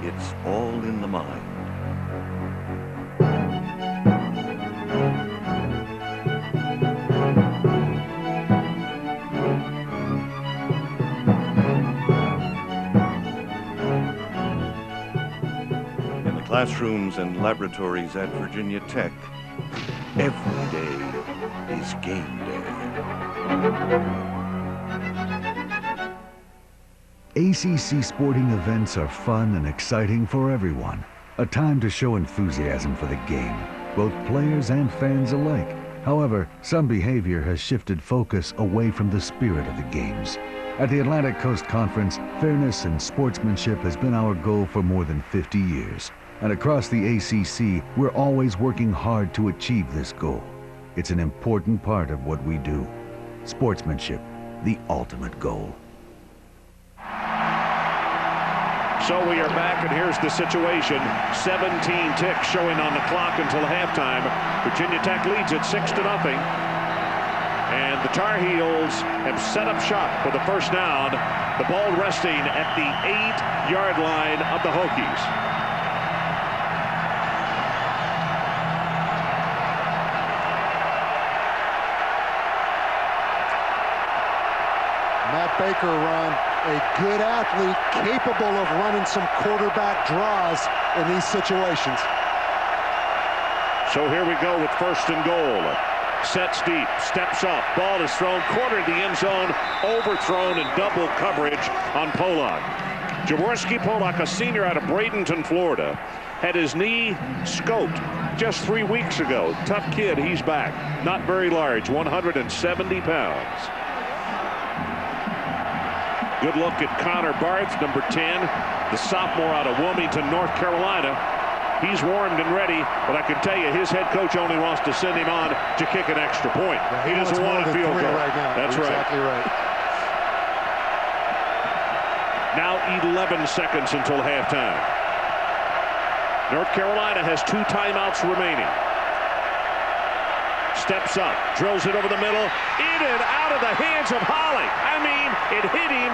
It's all in the mind. In the classrooms and laboratories at Virginia Tech, every day is game day. ACC sporting events are fun and exciting for everyone. A time to show enthusiasm for the game, both players and fans alike. However, some behavior has shifted focus away from the spirit of the games. At the Atlantic Coast Conference, fairness and sportsmanship has been our goal for more than 50 years. And across the ACC, we're always working hard to achieve this goal. It's an important part of what we do. Sportsmanship, the ultimate goal. So we are back, and here's the situation. 17 ticks showing on the clock until halftime. Virginia Tech leads it 6-0. And the Tar Heels have set up shop for the first down. The ball resting at the 8-yard line of the Hokies. Matt Baker, Ron, a good athlete, capable of running some quarterback draws in these situations. So here we go with first and goal. Sets deep, steps up, ball is thrown, cornered the end zone, overthrown in double coverage on Polak. Jaworski Polak, a senior out of Bradenton, Florida, had his knee scoped just 3 weeks ago. Tough kid, he's back. Not very large, 170 pounds. Good look at Connor Barth, number 10, the sophomore out of Wilmington, North Carolina. He's warmed and ready, but I can tell you his head coach only wants to send him on to kick an extra point. Yeah, he doesn't want a field goal. Right now. That's exactly right. Now 11 seconds until halftime. North Carolina has 2 timeouts remaining. Steps up, drills it over the middle, in and out of the hands of Holley. I mean, it hit him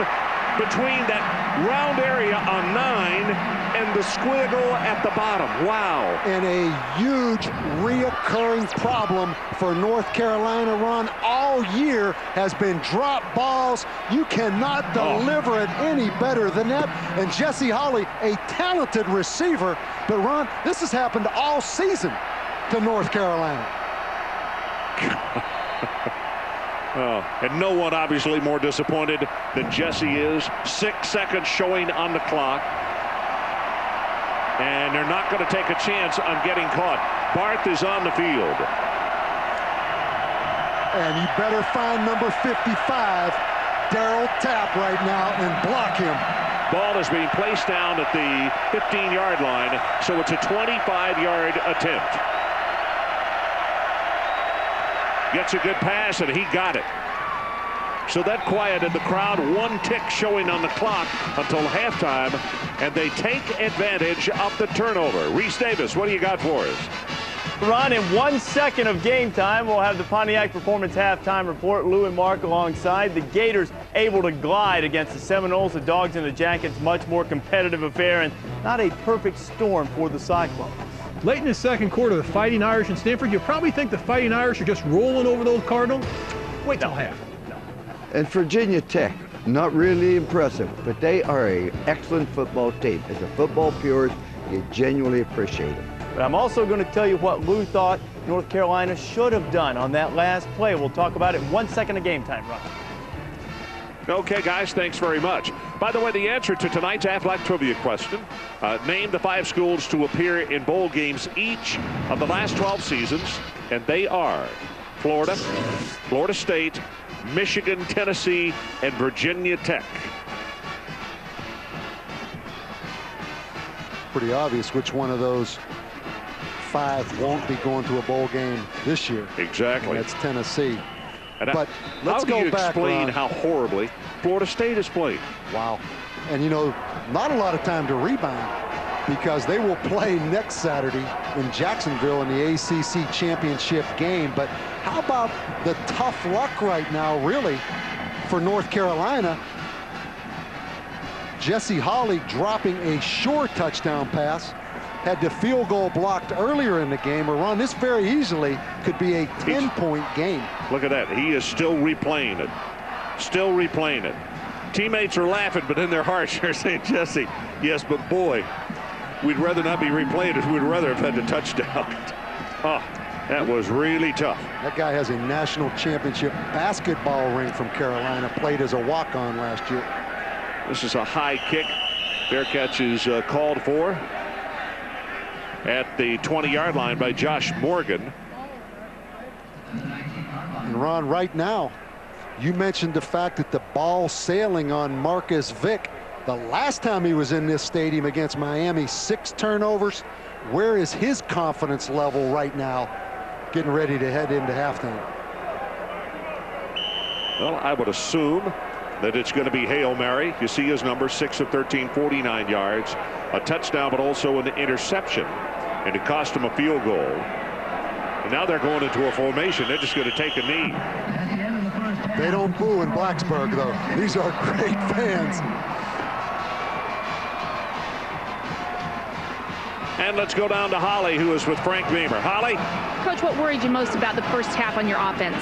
between that round area on 9 and the squiggle at the bottom. Wow. And a huge reoccurring problem for North Carolina, Ron, all year has been drop balls. You cannot deliver it any better than that. And Jesse Holley, a talented receiver, but Ron, this has happened all season to North Carolina. Oh, and no one obviously more disappointed than Jesse is. 6 seconds showing on the clock. And they're not going to take a chance on getting caught. Barth is on the field. And you better find number 55, Darryl Tapp, right now and block him. Ball is being placed down at the 15-yard line, so it's a 25-yard attempt. Gets a good pass, and he got it. So that quieted the crowd. 1 tick showing on the clock until halftime, and they take advantage of the turnover. Reese Davis, what do you got for us? Ron, in 1 second of game time, we'll have the Pontiac Performance halftime report. Lou and Mark alongside. The Gators able to glide against the Seminoles. The Dogs and the Jackets, much more competitive affair, and not a perfect storm for the Cyclones. Late in the second quarter, the Fighting Irish and Stanford, you probably think the Fighting Irish are just rolling over those Cardinals. Wait till half. And Virginia Tech, not really impressive, but they are an excellent football team. As a football purist, you genuinely appreciate it. But I'm also going to tell you what Lou thought North Carolina should have done on that last play. We'll talk about it in 1 second of game time, Ron. Okay, guys, thanks very much. By the way, the answer to tonight's Aflac trivia question, name the 5 schools to appear in bowl games each of the last 12 seasons, and they are Florida, Florida State, Michigan, Tennessee, and Virginia Tech. Pretty obvious which one of those 5 won't be going to a bowl game this year. Exactly. And that's Tennessee. And but let's go back, explain Ron. how horribly Florida State has played? Wow. And, you know, not a lot of time to rebound because they will play next Saturday in Jacksonville in the ACC championship game. But how about the tough luck right now, really, for North Carolina? Jesse Holley dropping a short touchdown pass, had the field goal blocked earlier in the game. Or Ron, this very easily could be a 10-point game. Look at that. He is still replaying it. Still replaying it. Teammates are laughing, but in their hearts they're saying, Jesse, yes, but boy, we'd rather not be replaying it. We'd rather have had the touchdown. Oh, that was really tough. That guy has a national championship basketball ring from Carolina, played as a walk-on last year. This is a high kick. Fair catch is called for at the 20-yard line by Josh Morgan. And Ron, right now, you mentioned the fact that the ball sailing on Marcus Vick. The last time he was in this stadium against Miami, 6 turnovers. Where is his confidence level right now, getting ready to head into halftime? Well, I would assume that it's going to be Hail Mary. You see his number, 6 of 13, 49 yards. A touchdown, but also an interception. And it cost him a field goal. And now they're going into a formation. They're just going to take a knee. They don't boo in Blacksburg, though. These are great fans. And let's go down to Holly, who is with Frank Beamer. Holly? Coach, what worried you most about the first half on your offense?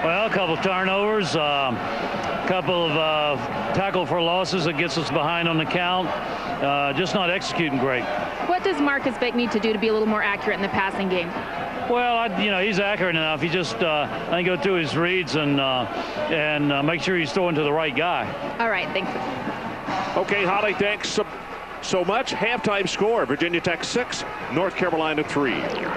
Well, a couple turnovers, couple of tackle for losses that gets us behind on the count. Just not executing great. What does Marcus Vick need to do to be a little more accurate in the passing game? Well, you know, he's accurate enough. He just, I think, go through his reads and make sure he's throwing to the right guy. All right, thanks. Okay, Holly, thanks so much. Halftime score, Virginia Tech 6, North Carolina 3.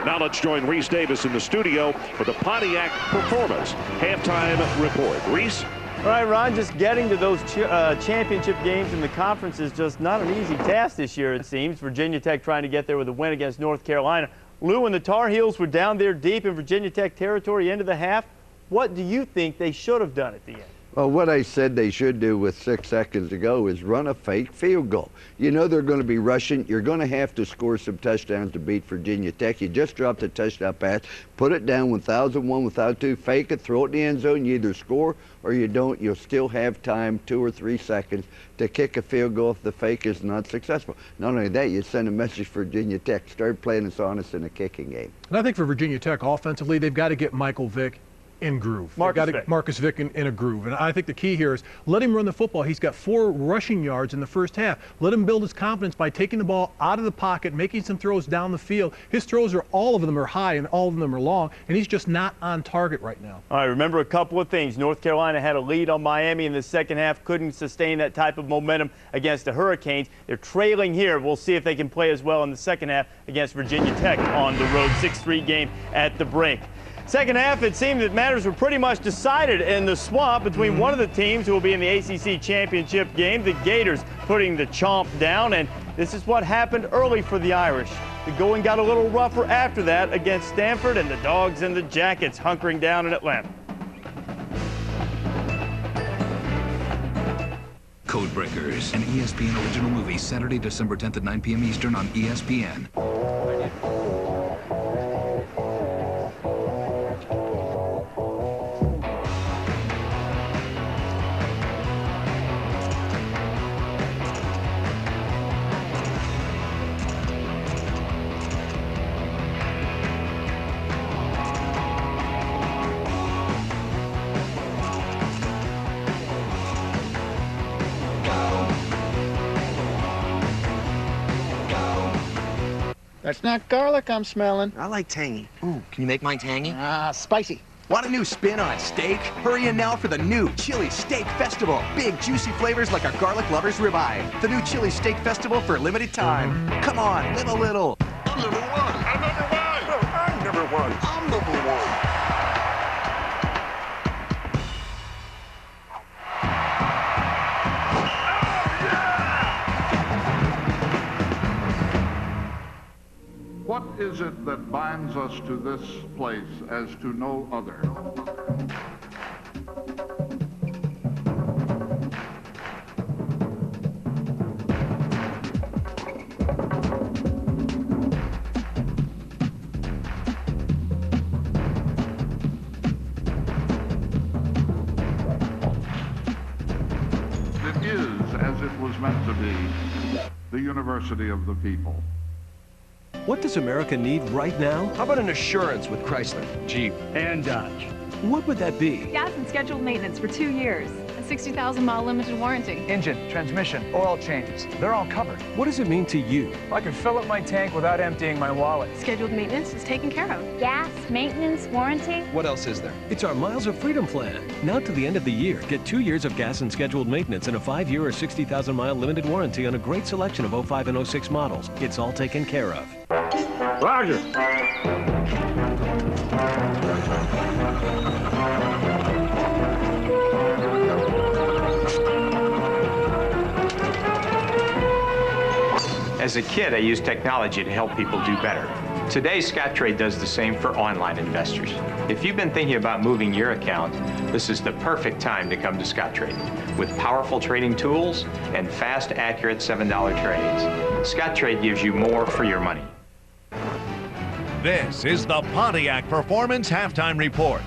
Now let's join Reese Davis in the studio for the Pontiac Performance halftime report. Reese? All right, Ron, just getting to those championship games in the conference is just not an easy task this year, it seems. Virginia Tech trying to get there with a win against North Carolina. Lou and the Tar Heels were down there deep in Virginia Tech territory, end of the half. What do you think they should have done at the end? Well, what I said they should do with 6 seconds to go is run a fake field goal. You know they're going to be rushing. You're going to have to score some touchdowns to beat Virginia Tech. You just dropped a touchdown pass, put it down 1,001, 1,002, fake it, throw it in the end zone. You either score or you don't. You'll still have time, 2 or 3 seconds, to kick a field goal if the fake is not successful. Not only that, you send a message for Virginia Tech. Start playing us honest in a kicking game. And I think for Virginia Tech offensively, they've got to get Michael Vick in groove. Marcus Vick in a groove. And I think the key here is let him run the football. He's got 4 rushing yards in the first half. Let him build his confidence by taking the ball out of the pocket, making some throws down the field. His throws are, all of them are high and all of them are long, and he's just not on target right now. All right, remember a couple of things. North Carolina had a lead on Miami in the second half, couldn't sustain that type of momentum against the Hurricanes. They're trailing here. We'll see if they can play as well in the second half against Virginia Tech on the road. 6-3 game at the brink. Second half, it seemed that matters were pretty much decided in the swamp between one of the teams who will be in the ACC championship game, the Gators, putting the chomp down, and this is what happened early for the Irish. The going got a little rougher after that against Stanford, and the Dogs and the Jackets hunkering down in Atlanta. Codebreakers, an ESPN original movie, Saturday, December 10th at 9 p.m. Eastern on ESPN. That's not garlic I'm smelling. I like tangy. Ooh, can you make mine tangy? Spicy. Want a new spin on a steak? Hurry in now for the new Chili Steak Festival. Big, juicy flavors like our garlic lover's ribeye. The new Chili Steak Festival for a limited time. Come on, live a little. I'm number one. I'm number one. No, I'm number one. I'm number one. What is it that binds us to this place as to no other? It is, as it was meant to be, the University of the People. What does America need right now? How about an assurance with Chrysler, Jeep, and Dodge? What would that be? Gas and scheduled maintenance for 2 years. A 60,000-mile limited warranty. Engine, transmission, oil changes. They're all covered. What does it mean to you? I can fill up my tank without emptying my wallet. Scheduled maintenance is taken care of. Gas, maintenance, warranty. What else is there? It's our Miles of Freedom plan. Now to the end of the year, get 2 years of gas and scheduled maintenance and a 5-year or 60,000-mile limited warranty on a great selection of 05 and 06 models. It's all taken care of. Roger. As a kid, I used technology to help people do better. Today, Scottrade does the same for online investors. If you've been thinking about moving your account, this is the perfect time to come to Scottrade. With powerful trading tools and fast, accurate $7 trades, Scottrade gives you more for your money. This is the Pontiac Performance Halftime Report.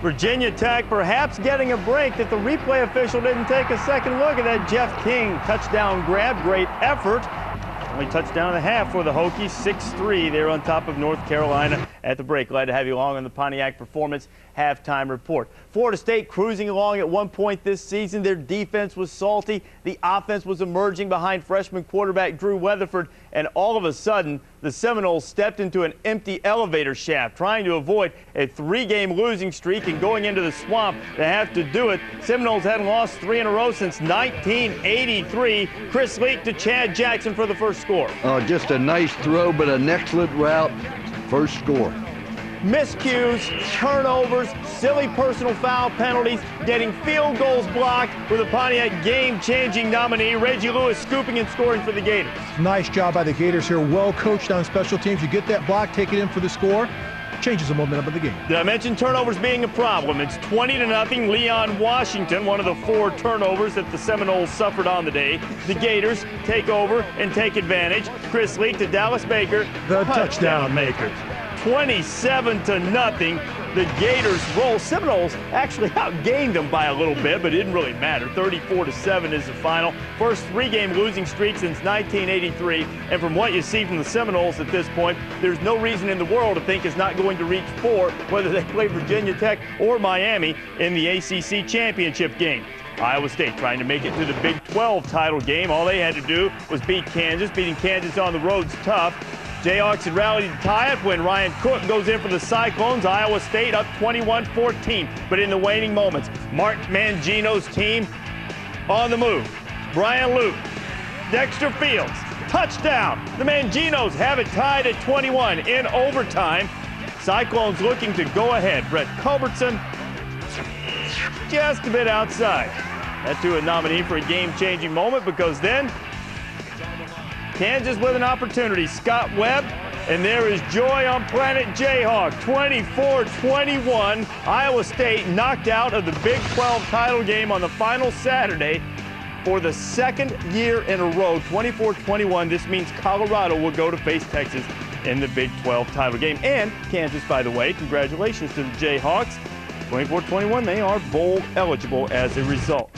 Virginia Tech perhaps getting a break that the replay official didn't take a second look at that Jeff King touchdown grab. Great effort. Only touchdown and a half for the Hokies, 6-3. They're on top of North Carolina at the break. Glad to have you along on the Pontiac Performance Halftime Report. Florida State cruising along at one point this season. Their defense was salty. The offense was emerging behind freshman quarterback Drew Weatherford. And all of a sudden, the Seminoles stepped into an empty elevator shaft, trying to avoid a 3-game losing streak and going into the swamp to have to do it. Seminoles hadn't lost 3 in a row since 1983. Chris Leak to Chad Jackson for the first score. Oh, just a nice throw, but an excellent route. First score. Miscues, turnovers, silly personal foul penalties, getting field goals blocked with a Pontiac game-changing nominee, Reggie Lewis, scooping and scoring for the Gators. Nice job by the Gators here. Well coached on special teams. You get that block, take it in for the score. Changes the momentum of the game. Did I mention turnovers being a problem? It's 20-0. Leon Washington, one of the 4 turnovers that the Seminoles suffered on the day. The Gators take over and take advantage. Chris Leak to Dallas Baker, the touchdown maker. 27-0. The Gators roll. Seminoles actually outgained them by a little bit, but it didn't really matter. 34-7 is the final. First 3-game losing streak since 1983. And from what you see from the Seminoles at this point, there's no reason in the world to think it's not going to reach 4, whether they play Virginia Tech or Miami in the ACC championship game. Iowa State trying to make it to the Big 12 title game. All they had to do was beat Kansas. Beating Kansas on the road's tough. Jayhawks had rallied to tie it when Ryan Cook goes in for the Cyclones. Iowa State up 21-14. But in the waning moments, Mark Mangino's team on the move. Brian Luke, Dexter Fields, touchdown. The Manginos have it tied at 21 in overtime. Cyclones looking to go ahead. Brett Culbertson just a bit outside. That too a nominee for a game-changing moment, because then Kansas with an opportunity. Scott Webb, and there is joy on Planet Jayhawk. 24-21. Iowa State knocked out of the Big 12 title game on the final Saturday for the 2nd year in a row. 24-21. This means Colorado will go to face Texas in the Big 12 title game. And Kansas, by the way, congratulations to the Jayhawks. 24-21, they are bowl eligible as a result.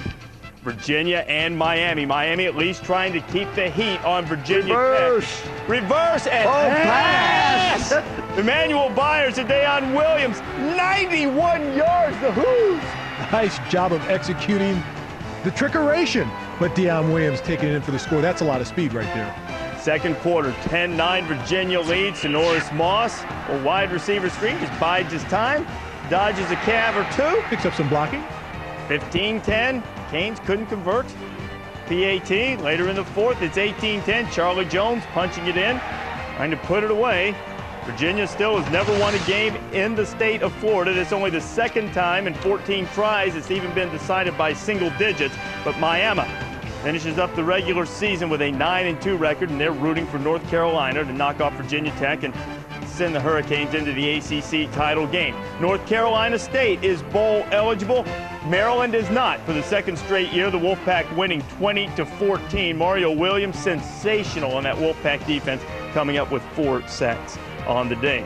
Virginia and Miami. Miami at least trying to keep the heat on Virginia Tech. Reverse and pass! Emmanuel Byers to Deion Williams. 91 yards, the Hoos. Nice job of executing the trickeration. But Deion Williams taking it in for the score. That's a lot of speed right there. Second quarter, 10-9, Virginia leads to Norris Moss. A wide receiver screen, just bides his time, dodges a cab or two. Picks up some blocking. 15-10, Canes couldn't convert. PAT, later in the fourth, it's 18-10. Charlie Jones punching it in, trying to put it away. Virginia still has never won a game in the state of Florida. It's only the second time in 14 tries it's even been decided by single digits. But Miami finishes up the regular season with a 9-2 record, and they're rooting for North Carolina to knock off Virginia Tech and send the Hurricanes into the ACC title game. North Carolina State is bowl eligible. Maryland is not for the second straight year. The Wolfpack winning 20-14. Mario Williams, sensational on that Wolfpack defense, coming up with 4 sacks on the day.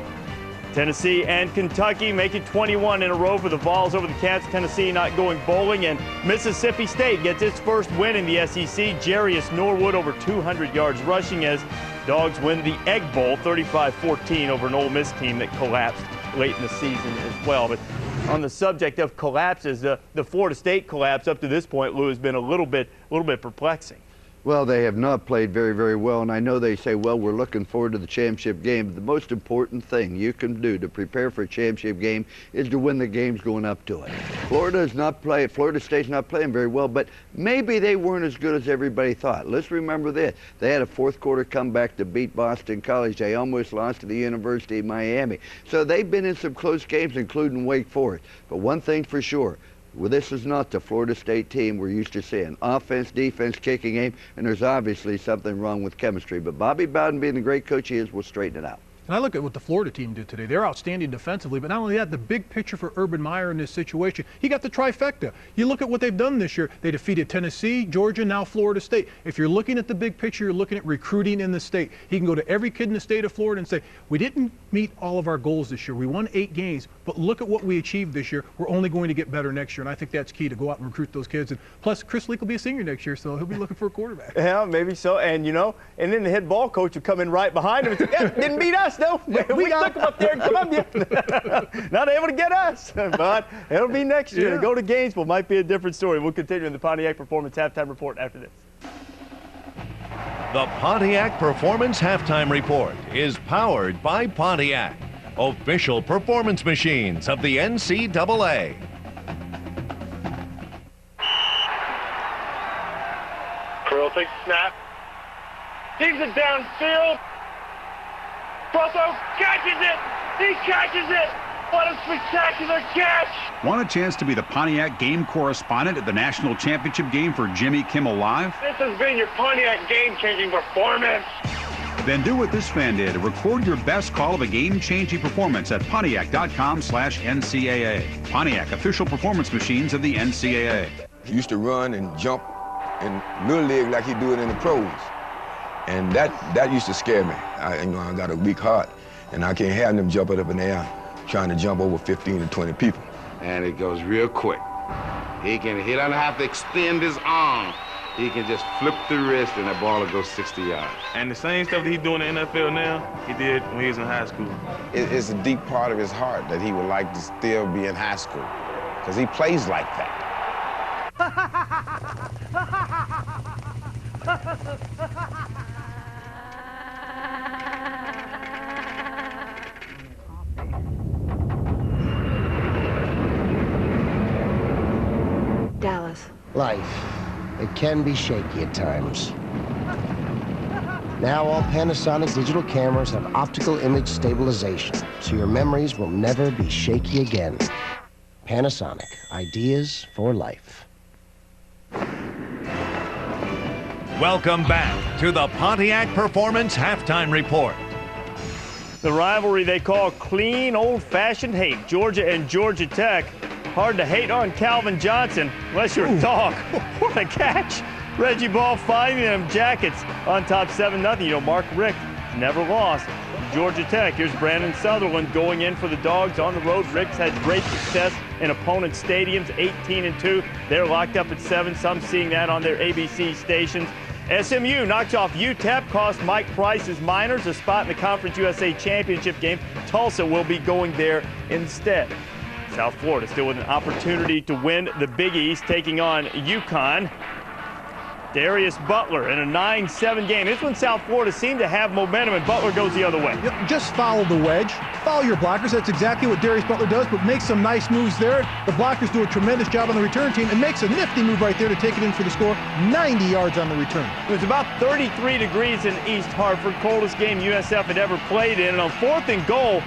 Tennessee and Kentucky make it 21 in a row for the Vols over the Cats. Tennessee not going bowling, and Mississippi State gets its first win in the SEC. Jarius Norwood over 200 yards rushing as Dogs win the Egg Bowl 35-14 over an Ole Miss team that collapsed late in the season as well. But on the subject of collapses, the Florida State collapse up to this point, Lou, has been a little bit perplexing. Well, they have not played very, very well, and I know they say, well, we're looking forward to the championship game. The most important thing you can do to prepare for a championship game is to win the games going up to it. Florida State's not playing very well, but maybe they weren't as good as everybody thought. Let's remember this. They had a fourth quarter comeback to beat Boston College. They almost lost to the University of Miami. So they've been in some close games, including Wake Forest. But one thing for sure, well, this is not the Florida State team we're used to seeing. Offense, defense, kicking game, and there's obviously something wrong with chemistry. But Bobby Bowden, being the great coach he is, will straighten it out. And I look at what the Florida team did today. They're outstanding defensively, but not only that, the big picture for Urban Meyer in this situation, he got the trifecta. You look at what they've done this year. They defeated Tennessee, Georgia, now Florida State. If you're looking at the big picture, you're looking at recruiting in the state. He can go to every kid in the state of Florida and say, we didn't meet all of our goals this year. We won 8 games, but look at what we achieved this year. We're only going to get better next year, and I think that's key, to go out and recruit those kids. And plus, Chris Leak will be a senior next year, so he'll be looking for a quarterback. Yeah, maybe so. And, and then the head ball coach will come in right behind him and say, yeah, didn't beat us, though. We took them up there in Columbia. Not able to get us, but it'll be next year. To go to Gainesville might be a different story. We'll continue in the Pontiac Performance Halftime Report after this. The Pontiac Performance Halftime Report is powered by Pontiac, official performance machines of the NCAA. Krill takes a snap. Keeps it downfield. Bosso catches it! He catches it! What a spectacular catch! Want a chance to be the Pontiac game correspondent at the national championship game for Jimmy Kimmel Live? This has been your Pontiac game-changing performance. Then do what this fan did. Record your best call of a game-changing performance at Pontiac.com/NCAA. Pontiac, official performance machines of the NCAA. He used to run and jump in Little League like he do it in the pros. And that used to scare me. I got a weak heart, and I can't have them jumping up in the air trying to jump over 15 to 20 people. And it goes real quick. He doesn't have to extend his arm. He can just flip the wrist, and the ball will go 60 yards. And the same stuff that he's doing in the NFL now, he did when he was in high school. It's a deep part of his heart that he would like to still be in high school, because he plays like that. Dallas. Life. It can be shaky at times. Now all Panasonic digital cameras have optical image stabilization, so your memories will never be shaky again. Panasonic. Ideas for life. Welcome back to the Pontiac Performance Halftime Report. The rivalry they call clean, old-fashioned hate. Georgia and Georgia Tech. Hard to hate on Calvin Johnson, unless you're a dog. What a catch. Reggie Ball finding them Jackets on top 7-0. Mark Richt never lost. Georgia Tech, here's Branden Sutherland going in for the Dogs on the road. Rick's had great success in opponent stadiums, 18-2. They're locked up at 7, some seeing that on their ABC stations. SMU knocks off UTEP, cost Mike Price's Miners a spot in the Conference USA Championship game. Tulsa will be going there instead. South Florida still with an opportunity to win the Big East, taking on UConn. Darius Butler in a 9-7 game. This one South Florida seemed to have momentum, and Butler goes the other way. Yep, just follow the wedge. Follow your blockers. That's exactly what Darius Butler does, but makes some nice moves there. The blockers do a tremendous job on the return team and makes a nifty move right there to take it in for the score. 90 yards on the return. It was about 33 degrees in East Hartford, coldest game USF had ever played in, and on 4th and goal,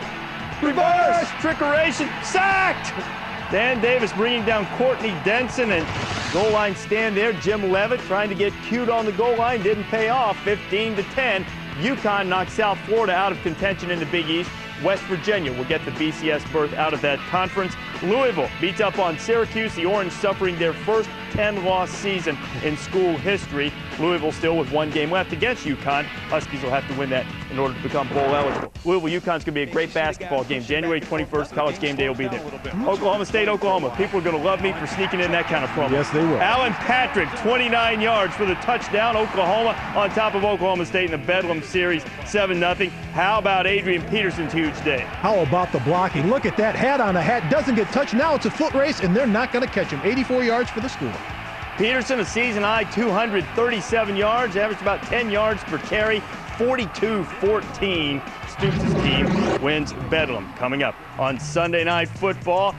reverse, trickeration, sacked! Dan Davis bringing down Courtney Denson, and goal line stand there. Jim Levitt trying to get cute on the goal line, didn't pay off. 15-10. UConn knocks South Florida out of contention in the Big East. West Virginia will get the BCS berth out of that conference. Louisville beats up on Syracuse. The Orange suffering their first 10-loss season in school history. Louisville still with 1 game left against UConn. Huskies will have to win that in order to become bowl eligible. Louisville UConn's going to be a great basketball game. January 21st, College Game Day will be there. Oklahoma State, Oklahoma. People are going to love me for sneaking in that kind of promo. Yes, they will. Alan Patrick, 29 yards for the touchdown. Oklahoma on top of Oklahoma State in the Bedlam series, 7-0. How about Adrian Peterson's huge day? How about the blocking? Look at that. Hat on a hat. Doesn't get touched. Now it's a foot race, and they're not going to catch him. 84 yards for the score. Peterson, a season-high 237 yards, averaged about 10 yards per carry, 42-14. Stoops' team wins Bedlam. Coming up on Sunday Night Football,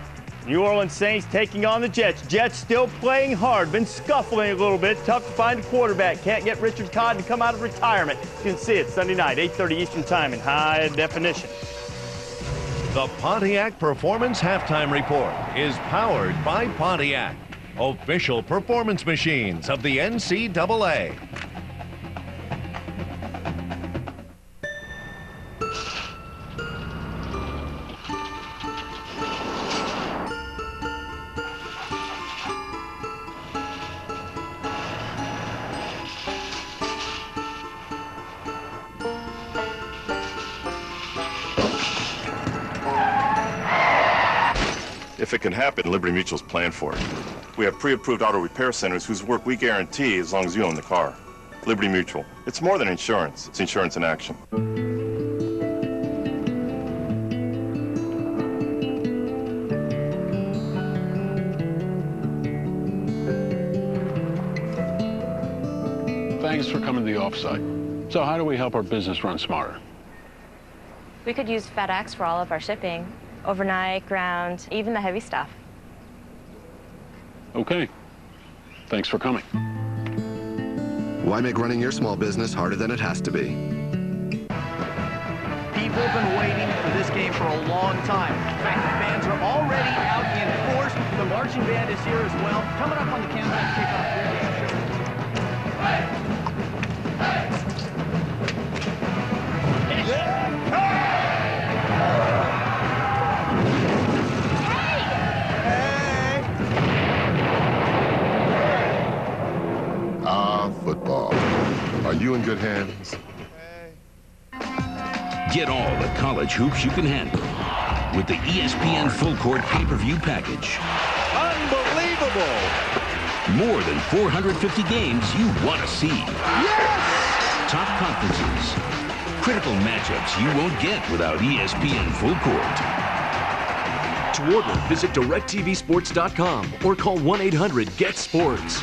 New Orleans Saints taking on the Jets. Jets still playing hard, been scuffling a little bit. Tough to find a quarterback. Can't get Richard Todd to come out of retirement. You can see it Sunday night, 8:30 Eastern Time in high definition. The Pontiac Performance Halftime Report is powered by Pontiac, official performance machines of the NCAA. If it can happen, Liberty Mutual's planned for it. We have pre-approved auto repair centers whose work we guarantee as long as you own the car. Liberty Mutual. It's more than insurance. It's insurance in action. Thanks for coming to the offsite. So how do we help our business run smarter? We could use FedEx for all of our shipping. Overnight, ground, even the heavy stuff. Okay. Thanks for coming. Why make running your small business harder than it has to be? People have been waiting for this game for a long time. In fact, the fans are already out in force. The marching band is here as well. Coming up on the countdown kickoff. Football. Are you in good hands? Get all the college hoops you can handle with the ESPN Full Court pay-per-view package. Unbelievable! More than 450 games you want to see. Yes! Top conferences. Critical matchups you won't get without ESPN Full Court. To order, visit directvsports.com or call 1-800-GET-SPORTS.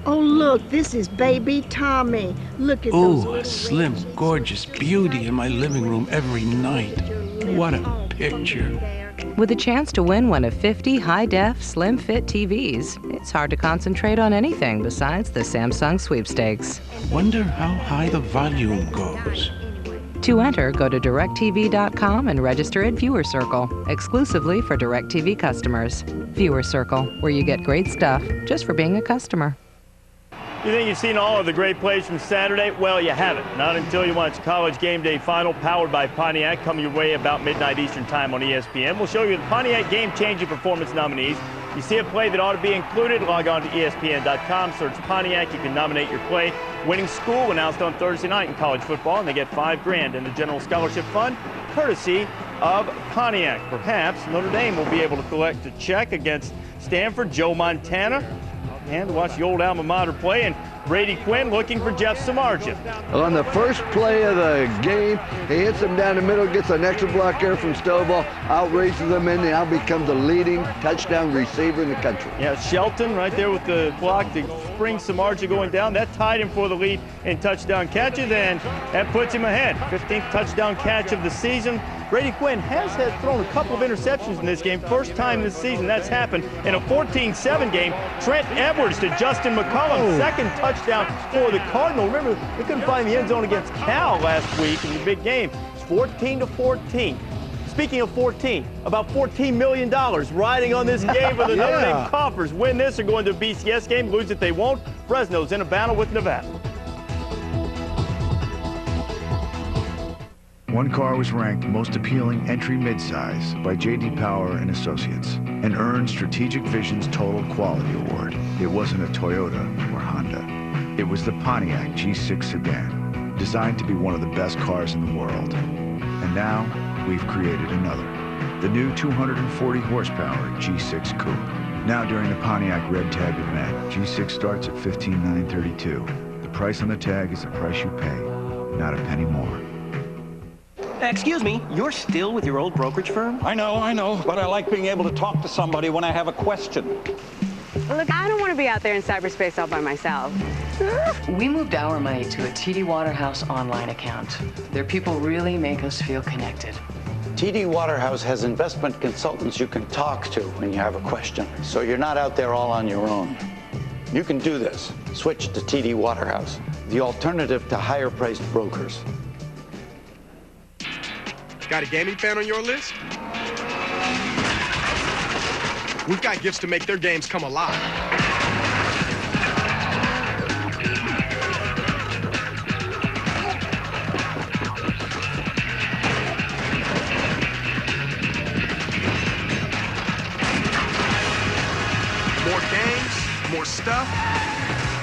Oh, look, this is baby Tommy. Look at those Oh, a slim, gorgeous beauty in my living room every night. What a picture. With a chance to win one of 50 high-def, slim-fit TVs, it's hard to concentrate on anything besides the Samsung sweepstakes. Wonder how high the volume goes. To enter, go to directv.com and register at Viewer Circle, exclusively for DirecTV customers. Viewer Circle, where you get great stuff just for being a customer. You think you've seen all of the great plays from Saturday? Well, you haven't. Not until you watch College Game Day Final, powered by Pontiac, coming your way about midnight Eastern Time on ESPN. We'll show you the Pontiac game-changing performance nominees. You see a play that ought to be included, log on to ESPN.com, search Pontiac. You can nominate your play. Winning school announced on Thursday night in college football, and they get $5,000 in the General Scholarship Fund, courtesy of Pontiac. Perhaps Notre Dame will be able to collect a check against Stanford. Joe Montana, and watch the old alma mater play. And Brady Quinn looking for Jeff Samardzija. On the first play of the game, he hits him down the middle, gets an extra block there from Stovall, outraces him in, and now becomes the leading touchdown receiver in the country. Yeah, Shelton right there with the block to spring Samardzija going down. That tied him for the lead in touchdown catches, and that puts him ahead. 15th touchdown catch of the season. Brady Quinn has thrown a couple of interceptions in this game. First time this season that's happened in a 14-7 game. Trent Edwards to Justin McCullum, second touchdown for the Cardinal. Remember, they couldn't find the end zone against Cal last week in the big game. It's 14-14. Speaking of 14, about $14 million riding on this game for the Notre Dame coffers. Win this or go into a BCS game, lose it they won't. Fresno's in a battle with Nevada. One car was ranked most appealing entry midsize by J.D. Power and Associates and earned Strategic Vision's Total Quality Award. It wasn't a Toyota or Honda. It was the Pontiac G6 sedan, designed to be one of the best cars in the world. And now, we've created another. The new 240 horsepower G6 Coupe. Now during the Pontiac Red Tag event, G6 starts at $15,932. The price on the tag is the price you pay, not a penny more. Excuse me, you're still with your old brokerage firm? I know, but I like being able to talk to somebody when I have a question. Look, I don't want to be out there in cyberspace all by myself. We moved our money to a TD Waterhouse online account. Their people really make us feel connected. TD Waterhouse has investment consultants you can talk to when you have a question, so you're not out there all on your own. You can do this. Switch to TD Waterhouse, the alternative to higher-priced brokers. Got a gaming fan on your list? We've got gifts to make their games come alive. More games, more stuff.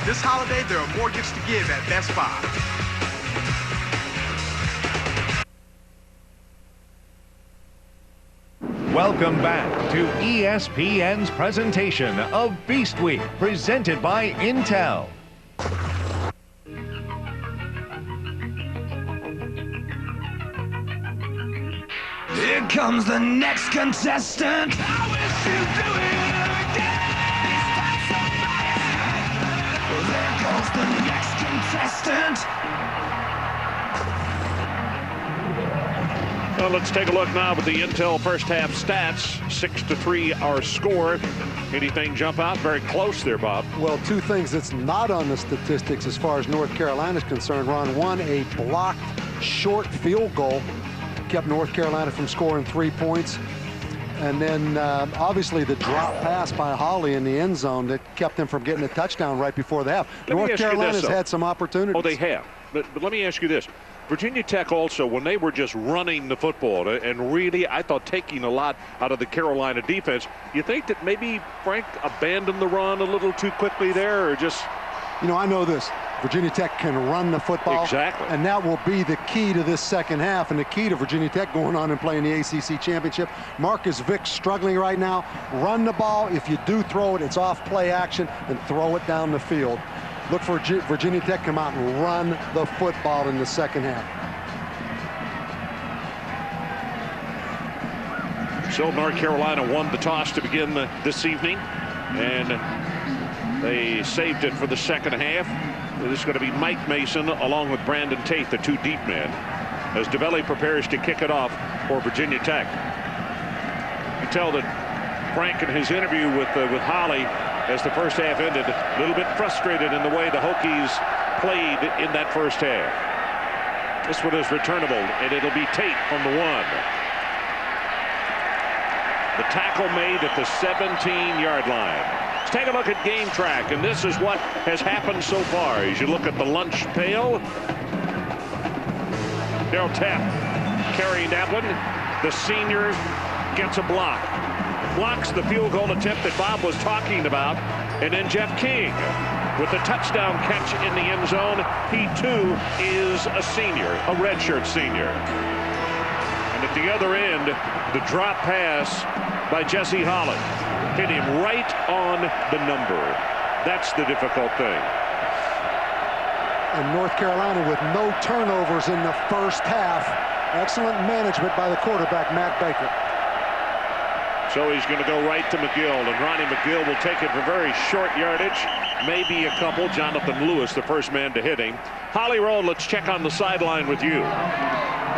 This holiday, there are more gifts to give at Best Buy. Welcome back to ESPN's presentation of Beast Week, presented by Intel. Here comes the next contestant. I wish you'd do it again. There goes the next contestant. Well, let's take a look now at the Intel first half stats. 6-3 our score. Anything jump out? Very close there, Bob. Well, two things that's not on the statistics as far as North Carolina is concerned, Ron. One, a blocked short field goal kept North Carolina from scoring 3 points. And then, obviously, the drop pass by Holly in the end zone that kept them from getting a touchdown right before the half. North Carolina's had some opportunities. Oh, they have. But let me ask you this. Virginia Tech also, when they were just running the football and really, I thought, taking a lot out of the Carolina defense, you think that maybe Frank abandoned the run a little too quickly there, or just... You know, I know this. Virginia Tech can run the football. Exactly. And that will be the key to this second half and the key to Virginia Tech going on and playing the ACC championship. Marcus Vick struggling right now. Run the ball. If you do throw it, it's off play action, and throw it down the field. Look for Virginia Tech come out and run the football in the second half. So North Carolina won the toss to begin this evening, and they saved it for the second half. This is going to be Mike Mason along with Branden Tate, the two deep men, as DeVelli prepares to kick it off for Virginia Tech. You tell that Frank in his interview with Holly as the first half ended, a little bit frustrated in the way the Hokies played in that first half. This one is returnable, and it'll be Tate from the 1. The tackle made at the 17-yard line. Let's take a look at Game Track, and this is what has happened so far. As you look at the lunch pail, Darryl Tapp carrying that one. The senior gets a block. Blocks the field goal attempt that Bob was talking about. And then Jeff King with the touchdown catch in the end zone. He, too, is a senior, a redshirt senior. And at the other end, the drop pass by Jesse Holland. Hit him right on the number. That's the difficult thing. And North Carolina with no turnovers in the first half. Excellent management by the quarterback, Matt Baker. So he's going to go right to McGill, and Ronnie McGill will take it for very short yardage, maybe a couple. Jonathan Lewis, the first man to hit him. Holly Roll, let's check on the sideline with you.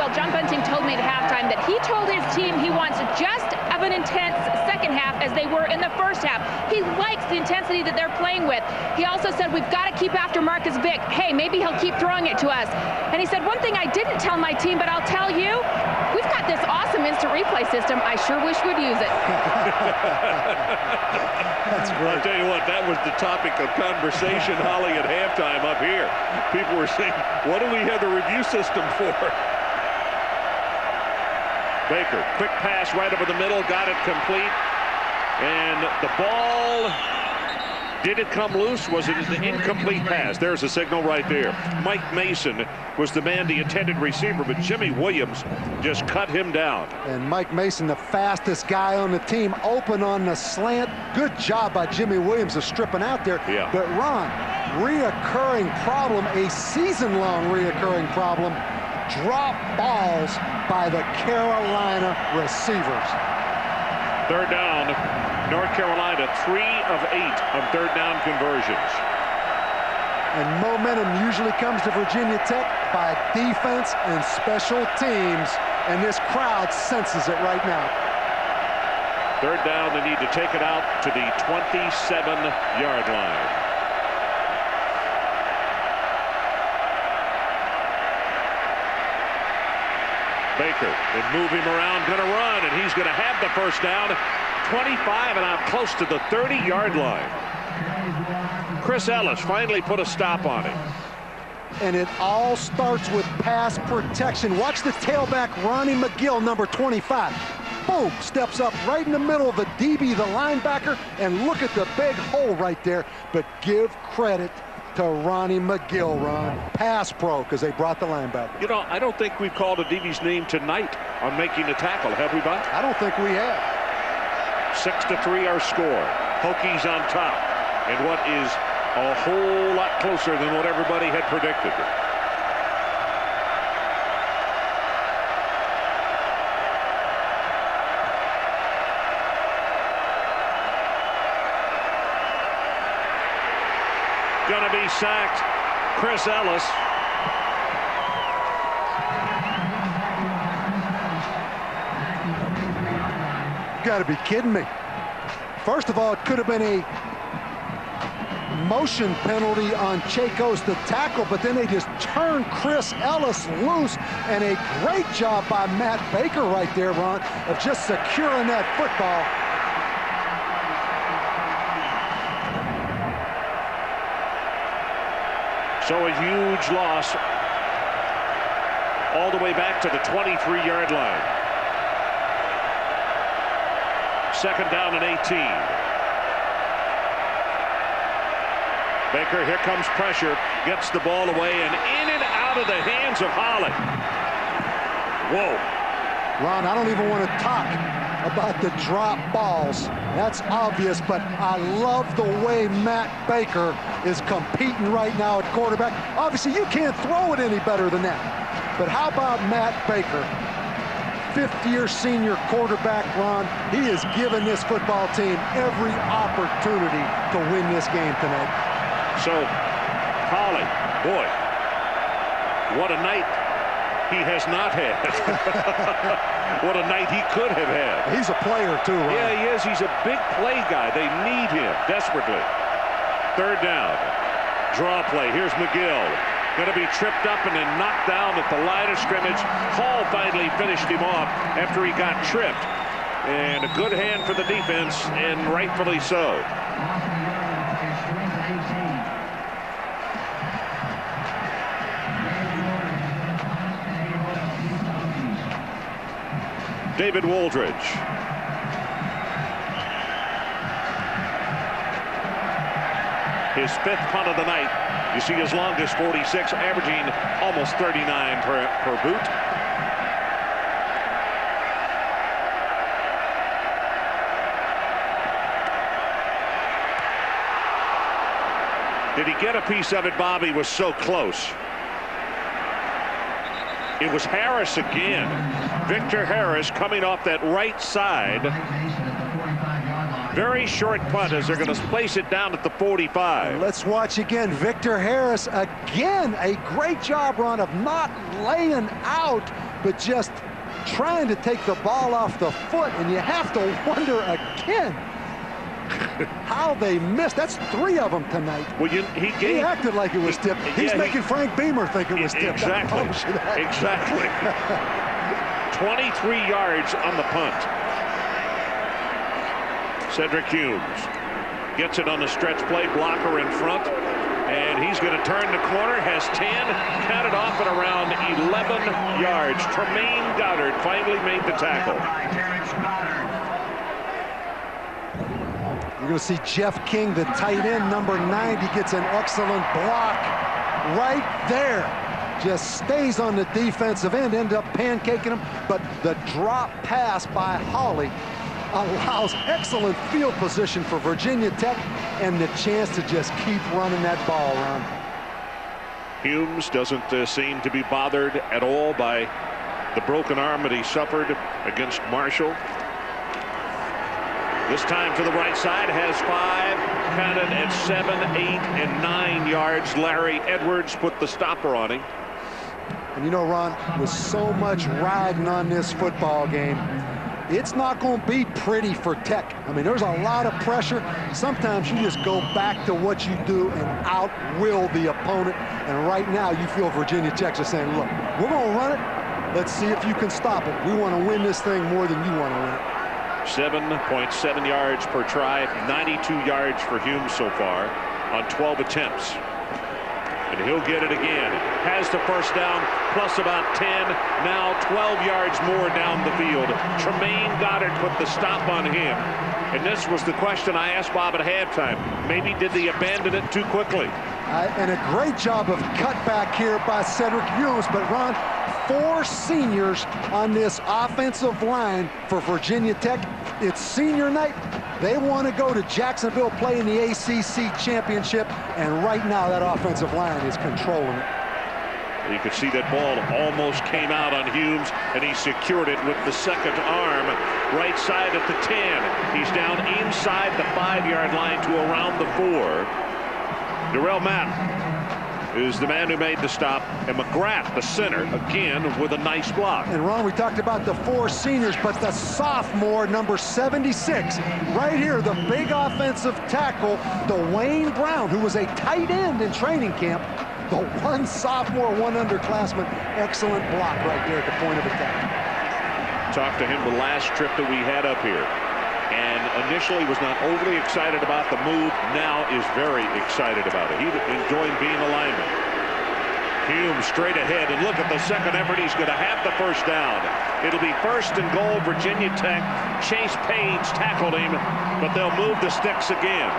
Well, John Bunting told me at halftime that he told his team he wants just of an intense second half as they were in the first half. He likes the intensity that they're playing with. He also said, we've got to keep after Marcus Vick. Hey, maybe he'll keep throwing it to us. And he said, one thing I didn't tell my team, but I'll tell you, we've got this awesome instant replay system. I sure wish we'd use it. That's great. I'll tell you what, that was the topic of conversation, Holly, at halftime up here. People were saying, what do we have the review system for? Baker, quick pass right over the middle, got it complete. And the ball, did it come loose? Was it an incomplete pass? There's a signal right there. Mike Mason was the man, the intended receiver, but Jimmy Williams just cut him down. And Mike Mason, the fastest guy on the team, open on the slant. Good job by Jimmy Williams of stripping out there. Yeah. But Ron, reoccurring problem, a season-long reoccurring problem, drop balls by the Carolina receivers. Third down, North Carolina 3 of 8 on third down conversions. And momentum usually comes to Virginia Tech by defense and special teams, and this crowd senses it right now. Third down, they need to take it out to the 27-yard line. Baker, and move him around, going to run, and he's going to have the first down. 25 and out close to the 30-yard line. Chris Ellis finally put a stop on him. And it all starts with pass protection. Watch the tailback, Ronnie McGill, number 25. Boom, steps up right in the middle of the DB, the linebacker, and look at the big hole right there. But give credit to Ronnie McGill, Ron. Pass pro, because they brought the linebacker. You know, I don't think we've called a DB's name tonight on making a tackle, have we, Bob? I don't think we have. 6-3 our score. Hokies on top. And what is a whole lot closer than what everybody had predicted. Gonna be sacked, Chris Ellis. You gotta be kidding me. First of all, it could have been a motion penalty on Chacos, the tackle, but then they just turned Chris Ellis loose, and a great job by Matt Baker right there, Ron, of just securing that football. So a huge loss all the way back to the 23-yard line. Second down and 18. Baker, here comes pressure, gets the ball away, and in and out of the hands of Holland. Whoa. Ron, I don't even want to talk about the drop balls. That's obvious, but I love the way Matt Baker is competing right now at quarterback. Obviously, you can't throw it any better than that. But how about Matt Baker? Fifth-year senior quarterback, Ron. He has given this football team every opportunity to win this game tonight. So, Holly, boy, what a night he has not had. What a night he could have had. He's a player, too, Ron. Yeah, he is. He's a big play guy. They need him desperately. Third down. Draw play. Here's McGill. Going to be tripped up and then knocked down at the line of scrimmage. Hall finally finished him off after he got tripped. And a good hand for the defense, and rightfully so. David Wooldridge. His fifth punt of the night. You see his longest 46, averaging almost 39 per boot. Did he get a piece of it, Bob? He was so close. It was Harris again. Victor Harris coming off that right side. Very short punt as they're going to place it down at the 45. Let's watch again. Victor Harris again. A great job, Ron, of not laying out, but just trying to take the ball off the foot. And you have to wonder again how they missed. That's 3 of them tonight. Well, he acted like it was tipped. He's making Frank Beamer think it was tipped. Exactly. Exactly. 23 yards on the punt. Cedric Humes gets it on the stretch play, blocker in front, and he's going to turn the corner, has 10, counted off at around 11 yards. Tremaine Goddard finally made the tackle. You're going to see Jeff King, the tight end, number 90, gets an excellent block right there. Just stays on the defensive end, end up pancaking him, but the drop pass by Hawley allows excellent field position for Virginia Tech and the chance to just keep running that ball around. Humes doesn't seem to be bothered at all by the broken arm that he suffered against Marshall. This time to the right side, has 5, counted at 7, 8, and 9 yards. Larry Edwards put the stopper on him. And you know, Ron, with so much riding on this football game, it's not going to be pretty for Tech. I mean, there's a lot of pressure. Sometimes you just go back to what you do and outwill the opponent. And right now, you feel Virginia Tech's just saying, look, we're going to run it. Let's see if you can stop it. We want to win this thing more than you want to win it. 7.7 yards per try, 92 yards for Humes so far on 12 attempts. And he'll get it again. Has the first down, plus about 10. Now 12 yards more down the field. Tremaine Goddard put the stop on him. And this was the question I asked Bob at halftime. Maybe did they abandon it too quickly? And a great job of cutback here by Cedric Humes. But Ron, 4 seniors on this offensive line for Virginia Tech. It's senior night. They want to go to Jacksonville, play in the ACC championship, and right now that offensive line is controlling it. You could see that ball almost came out on Humes, and he secured it with the second arm. Right side at the 10. He's down inside the 5-yard line to around the 4. Darrell Mapp is the man who made the stop, and McGrath, the center, again with a nice block. And Ron, we talked about the 4 seniors, but the sophomore, number 76, right here, the big offensive tackle, Dwayne Brown, who was a tight end in training camp, the 1 sophomore, 1 underclassman, excellent block right there at the point of attack. Talked to him the last trip that we had up here, and initially was not overly excited about the move. Now is very excited about it. He enjoyed being a lineman. Humes straight ahead, and look at the second effort. He's going to have the first down. It'll be 1st and goal, Virginia Tech. Chase Page tackled him, but they'll move the sticks again.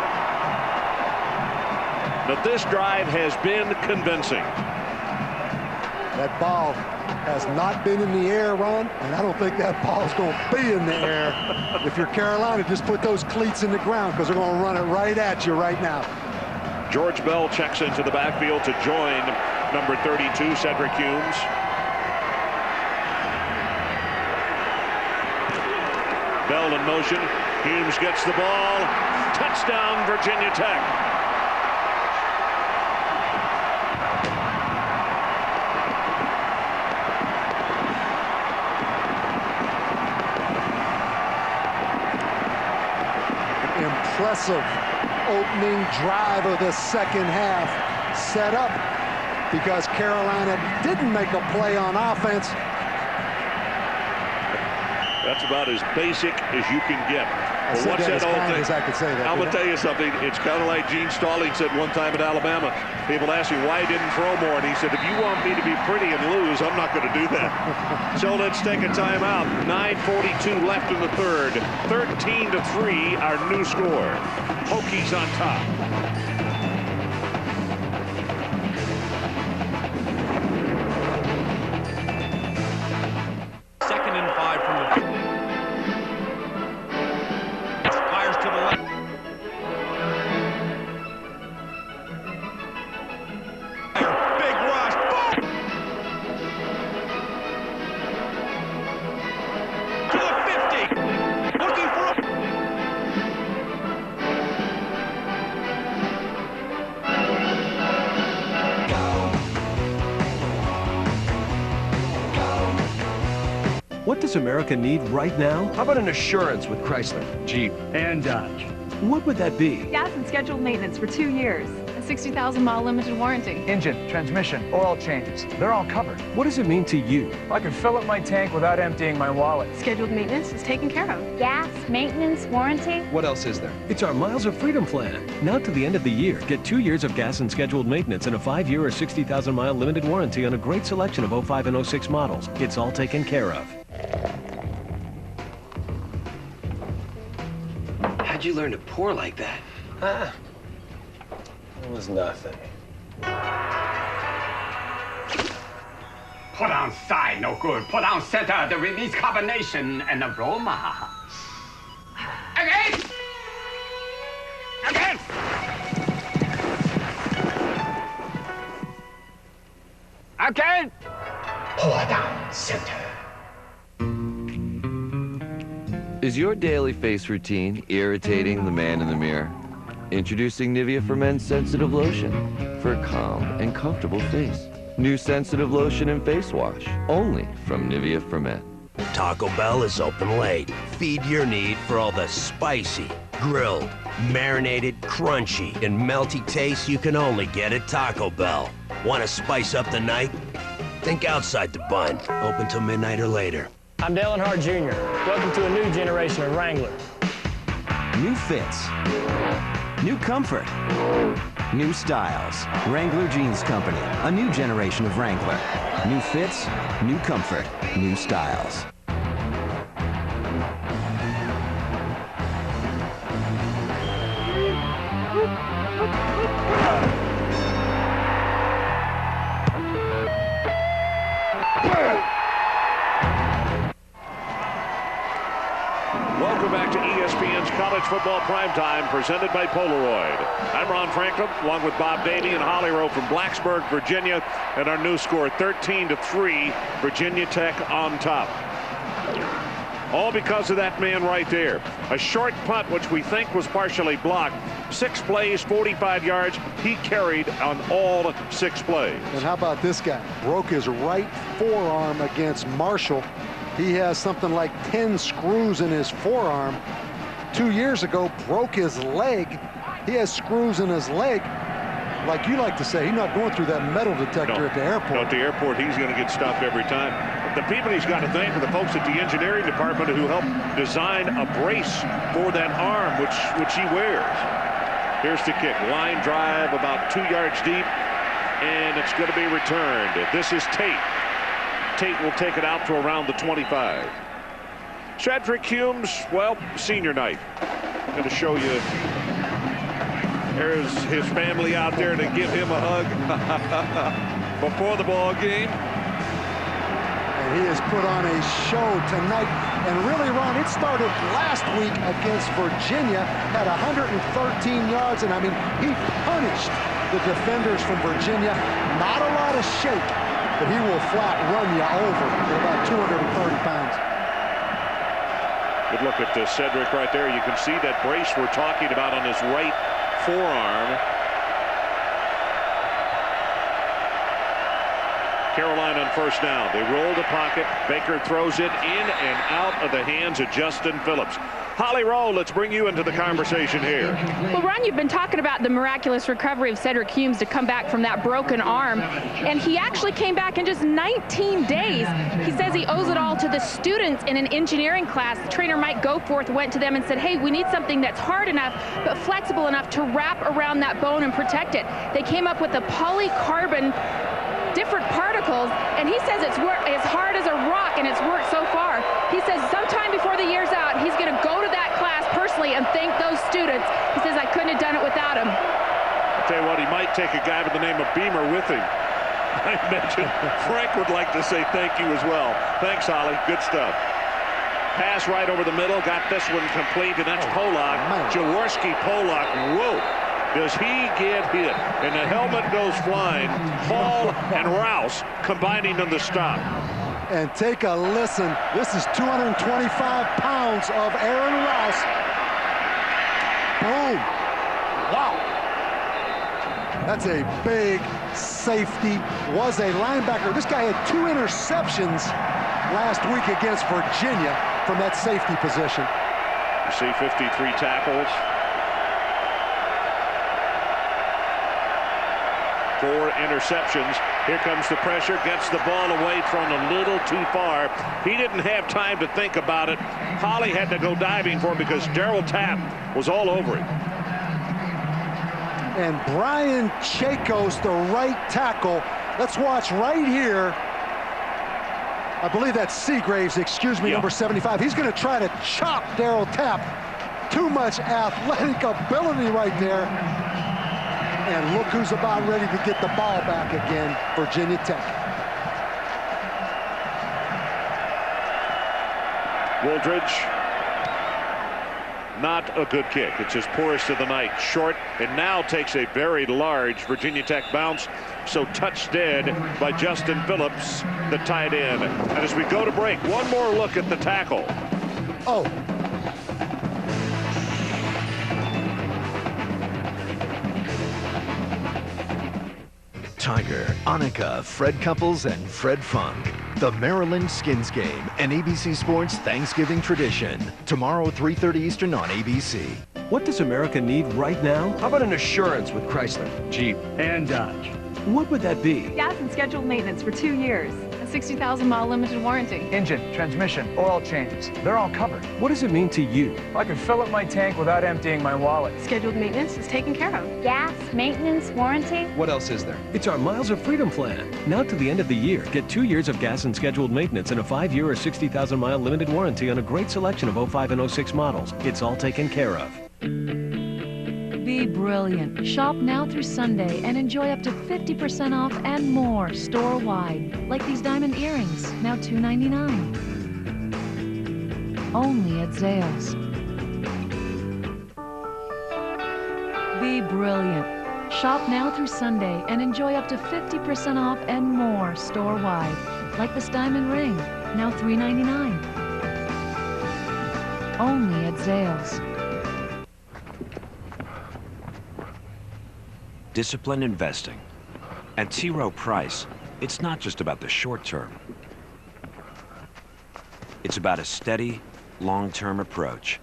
But this drive has been convincing. That ball has not been in the air, Ron, and I don't think that ball's going to be in the air. If you're Carolina, just put those cleats in the ground because they're going to run it right at you right now. George Bell checks into the backfield to join number 32, Cedric Humes. Bell in motion. Humes gets the ball. Touchdown, Virginia Tech. Impressive opening drive of the second half, set up because Carolina didn't make a play on offense. That's about as basic as you can get. Well, what's that old thing? I could say that. I'm going to tell you something. It's kind of like Gene Stalling said one time at Alabama. People ask me why he didn't throw more, and he said, if you want me to be pretty and lose, I'm not going to do that. So let's take a timeout. 9:42 left in the third. 13-3, our new score. Hokies on top. Second and 5 from the fires to the left. What does America need right now? How about an assurance with Chrysler, Jeep, and Dodge? What would that be? Gas and scheduled maintenance for 2 years. A 60,000-mile limited warranty. Engine, transmission, oil changes. They're all covered. What does it mean to you? I can fill up my tank without emptying my wallet. Scheduled maintenance is taken care of. Gas, maintenance, warranty. What else is there? It's our Miles of Freedom plan. Now to the end of the year, get 2 years of gas and scheduled maintenance and a 5-year or 60,000-mile limited warranty on a great selection of 05 and 06 models. It's all taken care of. How'd you learn to pour like that? It was nothing. Put on side, no good. Put on center, the release combination and aroma. Again! Again! Again! Pour down center. Is your daily face routine irritating the man in the mirror? Introducing Nivea for Men's Sensitive Lotion for a calm and comfortable face. New sensitive lotion and face wash, only from Nivea for Men. Taco Bell is open late. Feed your need for all the spicy, grilled, marinated, crunchy, and melty taste you can only get at Taco Bell. Want to spice up the night? Think outside the bun. Open till midnight or later. I'm Dale Earnhardt Jr. Welcome to a new generation of Wrangler. New fits. New comfort. New styles. Wrangler Jeans Company. A new generation of Wrangler. New fits, new comfort, new styles. Welcome back to ESPN's College Football Primetime, presented by Polaroid. I'm Ron Franklin, along with Bob Davey and Holly Rowe from Blacksburg, Virginia, and our new score, 13-3, Virginia Tech on top. All because of that man right there. A short punt, which we think was partially blocked. 6 plays, 45 yards. He carried on all 6 plays. And how about this guy? Broke his right forearm against Marshall. He has something like 10 screws in his forearm. 2 years ago, broke his leg. He has screws in his leg. Like you like to say, he's not going through that metal detector at the airport. No, at the airport, he's going to get stopped every time. The people he's got to thank are the folks at the engineering department who helped design a brace for that arm, which he wears. Here's the kick. Line drive about 2 yards deep, and it's going to be returned. This is Tate. Tate will take it out to around the 25. Cedric Humes, well, senior night. I'm going to show you. There's his family out there to give him a hug before the ball game. And he has put on a show tonight. And really, Ron, it started last week against Virginia at 113 yards. And I mean, he punished the defenders from Virginia. Not a lot of shake, but he will flat run you over at about 230 pounds. Good look at Cedric right there. You can see that brace we're talking about on his right forearm. Carolina on first down. They roll the pocket. Baker throws it in and out of the hands of Justin Phillips. Holly Rowe, let's bring you into the conversation here. Well, Ron, you've been talking about the miraculous recovery of Cedric Humes to come back from that broken arm, and he actually came back in just 19 days. He says he owes it all to the students in an engineering class. Trainer Mike Goforth went to them and said, hey, we need something that's hard enough but flexible enough to wrap around that bone and protect it. They came up with a polycarbon different particles, and he says it's as hard as a rock, and it's worked so far. He says sometime before the year's out, he's going to go to that class personally and thank those students. He says, I couldn't have done it without him. I'll tell you what, he might take a guy by the name of Beamer with him. I mentioned Frank would like to say thank you as well. Thanks, Holly. Good stuff. Pass right over the middle. Got this one complete, and that's Polak. Jaworski Polak. Whoa. Does he get hit? And the helmet goes flying. Hall and Rouse combining on the stop. And take a listen. This is 225 pounds of Aaron Rouse. Boom. Wow. That's a big safety. Was a linebacker. This guy had 2 interceptions last week against Virginia from that safety position. You see 53 tackles. 4 interceptions. Here comes the pressure, gets the ball away, thrown a little too far. He didn't have time to think about it. Holly had to go diving for it because Darryl Tapp was all over him. And Brian Chacos, the right tackle. Let's watch right here. I believe that's Seagraves, excuse me, number 75. He's going to try to chop Darryl Tapp. Too much athletic ability right there. And look who's about ready to get the ball back again, Virginia Tech. Wooldridge, not a good kick. It's his poorest of the night. Short, and now takes a very large Virginia Tech bounce. So touched dead by Justin Phillips, the tight end. And as we go to break, one more look at the tackle. Oh. Tiger, Annika, Fred Couples, and Fred Funk. The Maryland Skins Game, an ABC Sports Thanksgiving tradition. Tomorrow, 3:30 Eastern on ABC. What does America need right now? How about an assurance with Chrysler, Jeep, and Dodge? What would that be? Gas and scheduled maintenance for 2 years. A 60,000-mile limited warranty. Engine, transmission, oil changes. They're all covered. What does it mean to you? I can fill up my tank without emptying my wallet. Scheduled maintenance is taken care of. Gas, maintenance, warranty. What else is there? It's our Miles of Freedom plan. Now to the end of the year, get 2 years of gas and scheduled maintenance and a 5-year or 60,000-mile limited warranty on a great selection of 05 and 06 models. It's all taken care of. Be brilliant. Shop now through Sunday and enjoy up to 50% off and more store-wide. Like these diamond earrings, now $2.99. Only at Zales. Be brilliant. Shop now through Sunday and enjoy up to 50% off and more store-wide. Like this diamond ring, now $3.99. Only at Zales. Disciplined investing. At T. Rowe Price, it's not just about the short term. It's about a steady, long-term approach.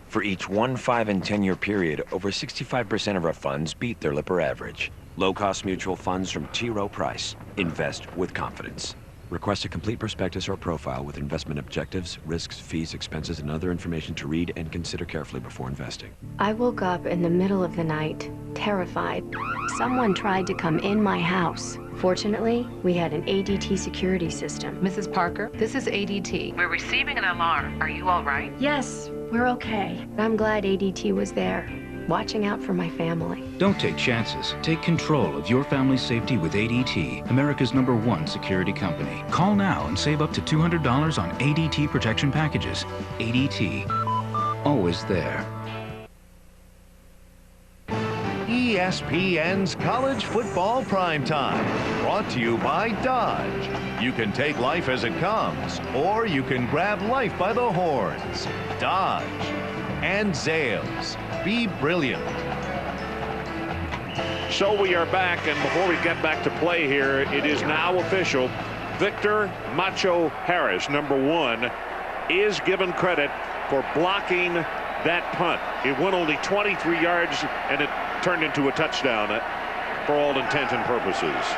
For each 1, 5, and 10-year period, over 65% of our funds beat their Lipper average. Low-cost mutual funds from T. Rowe Price. Invest with confidence. Request a complete prospectus or profile with investment objectives, risks, fees, expenses, and other information to read and consider carefully before investing. I woke up in the middle of the night, terrified. Someone tried to come in my house. Fortunately, we had an ADT security system. Mrs. Parker, this is ADT. We're receiving an alarm. Are you all right? Yes, we're okay. I'm glad ADT was there, watching out for my family. Don't take chances. Take control of your family's safety with ADT, America's #1 security company. Call now and save up to $200 on ADT protection packages. ADT, always there. ESPN's College Football Primetime, brought to you by Dodge. You can take life as it comes, or you can grab life by the horns. Dodge. And Zales. Be brilliant. So we are back, and before we get back to play here, it is now official. Victor Macho Harris, #1, is given credit for blocking that punt. It went only 23 yards, and it turned into a touchdown for all intents and purposes.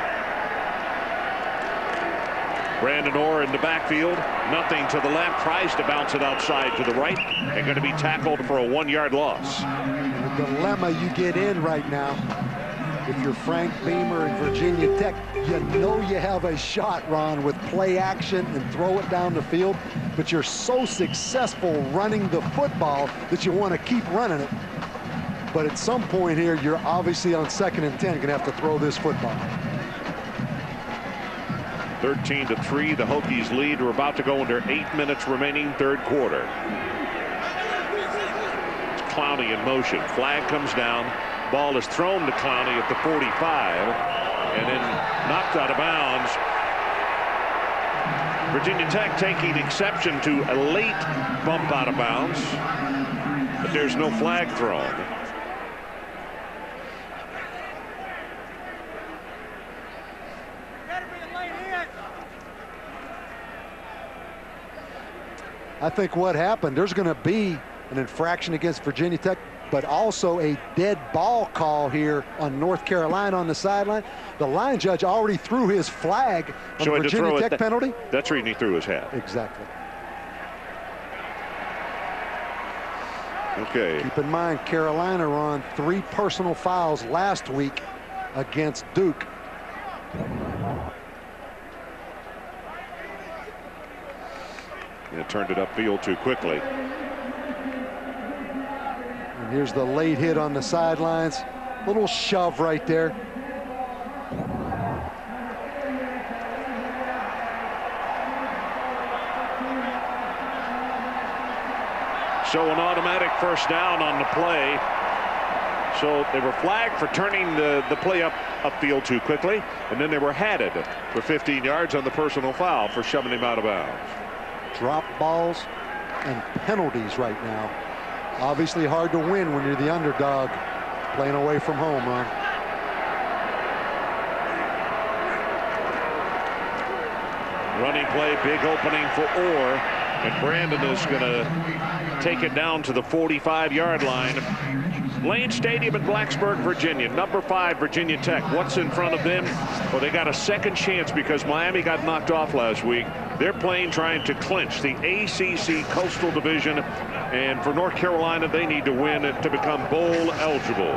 Branden Orr in the backfield, nothing to the left, tries to bounce it outside to the right, and going to be tackled for a 1-yard loss. The dilemma you get in right now, if you're Frank Beamer and Virginia Tech, you know you have a shot, Ron, with play action and throw it down the field, but you're so successful running the football that you want to keep running it. But at some point here, you're obviously on 2nd and 10, going to have to throw this football. 13-3, the Hokies lead. We're about to go under 8 minutes remaining, third quarter. It's Clowney in motion. Flag comes down. Ball is thrown to Clowney at the 45 and then knocked out of bounds. Virginia Tech taking exception to a late bump out of bounds, but there's no flag thrown. I think what happened, there's going to be an infraction against Virginia Tech, but also a dead ball call here on North Carolina on the sideline. The line judge already threw his flag on the Virginia Tech penalty. That's the reason he threw his hat. Exactly. Okay. Keep in mind, Carolina were on 3 personal fouls last week against Duke. It turned it upfield too quickly. And here's the late hit on the sidelines. Little shove right there. So an automatic first down on the play. So they were flagged for turning the play upfield too quickly, and then they were hatted for 15 yards on the personal foul for shoving him out of bounds. Drop balls and penalties right now. Obviously hard to win when you're the underdog playing away from home, Ron. Running play, big opening for Orr, and Branden is going to take it down to the 45-yard line. Lane Stadium in Blacksburg, Virginia. Number 5, Virginia Tech. What's in front of them? Well, they got a second chance because Miami got knocked off last week. They're playing trying to clinch the ACC Coastal Division. And for North Carolina, they need to win to become bowl eligible.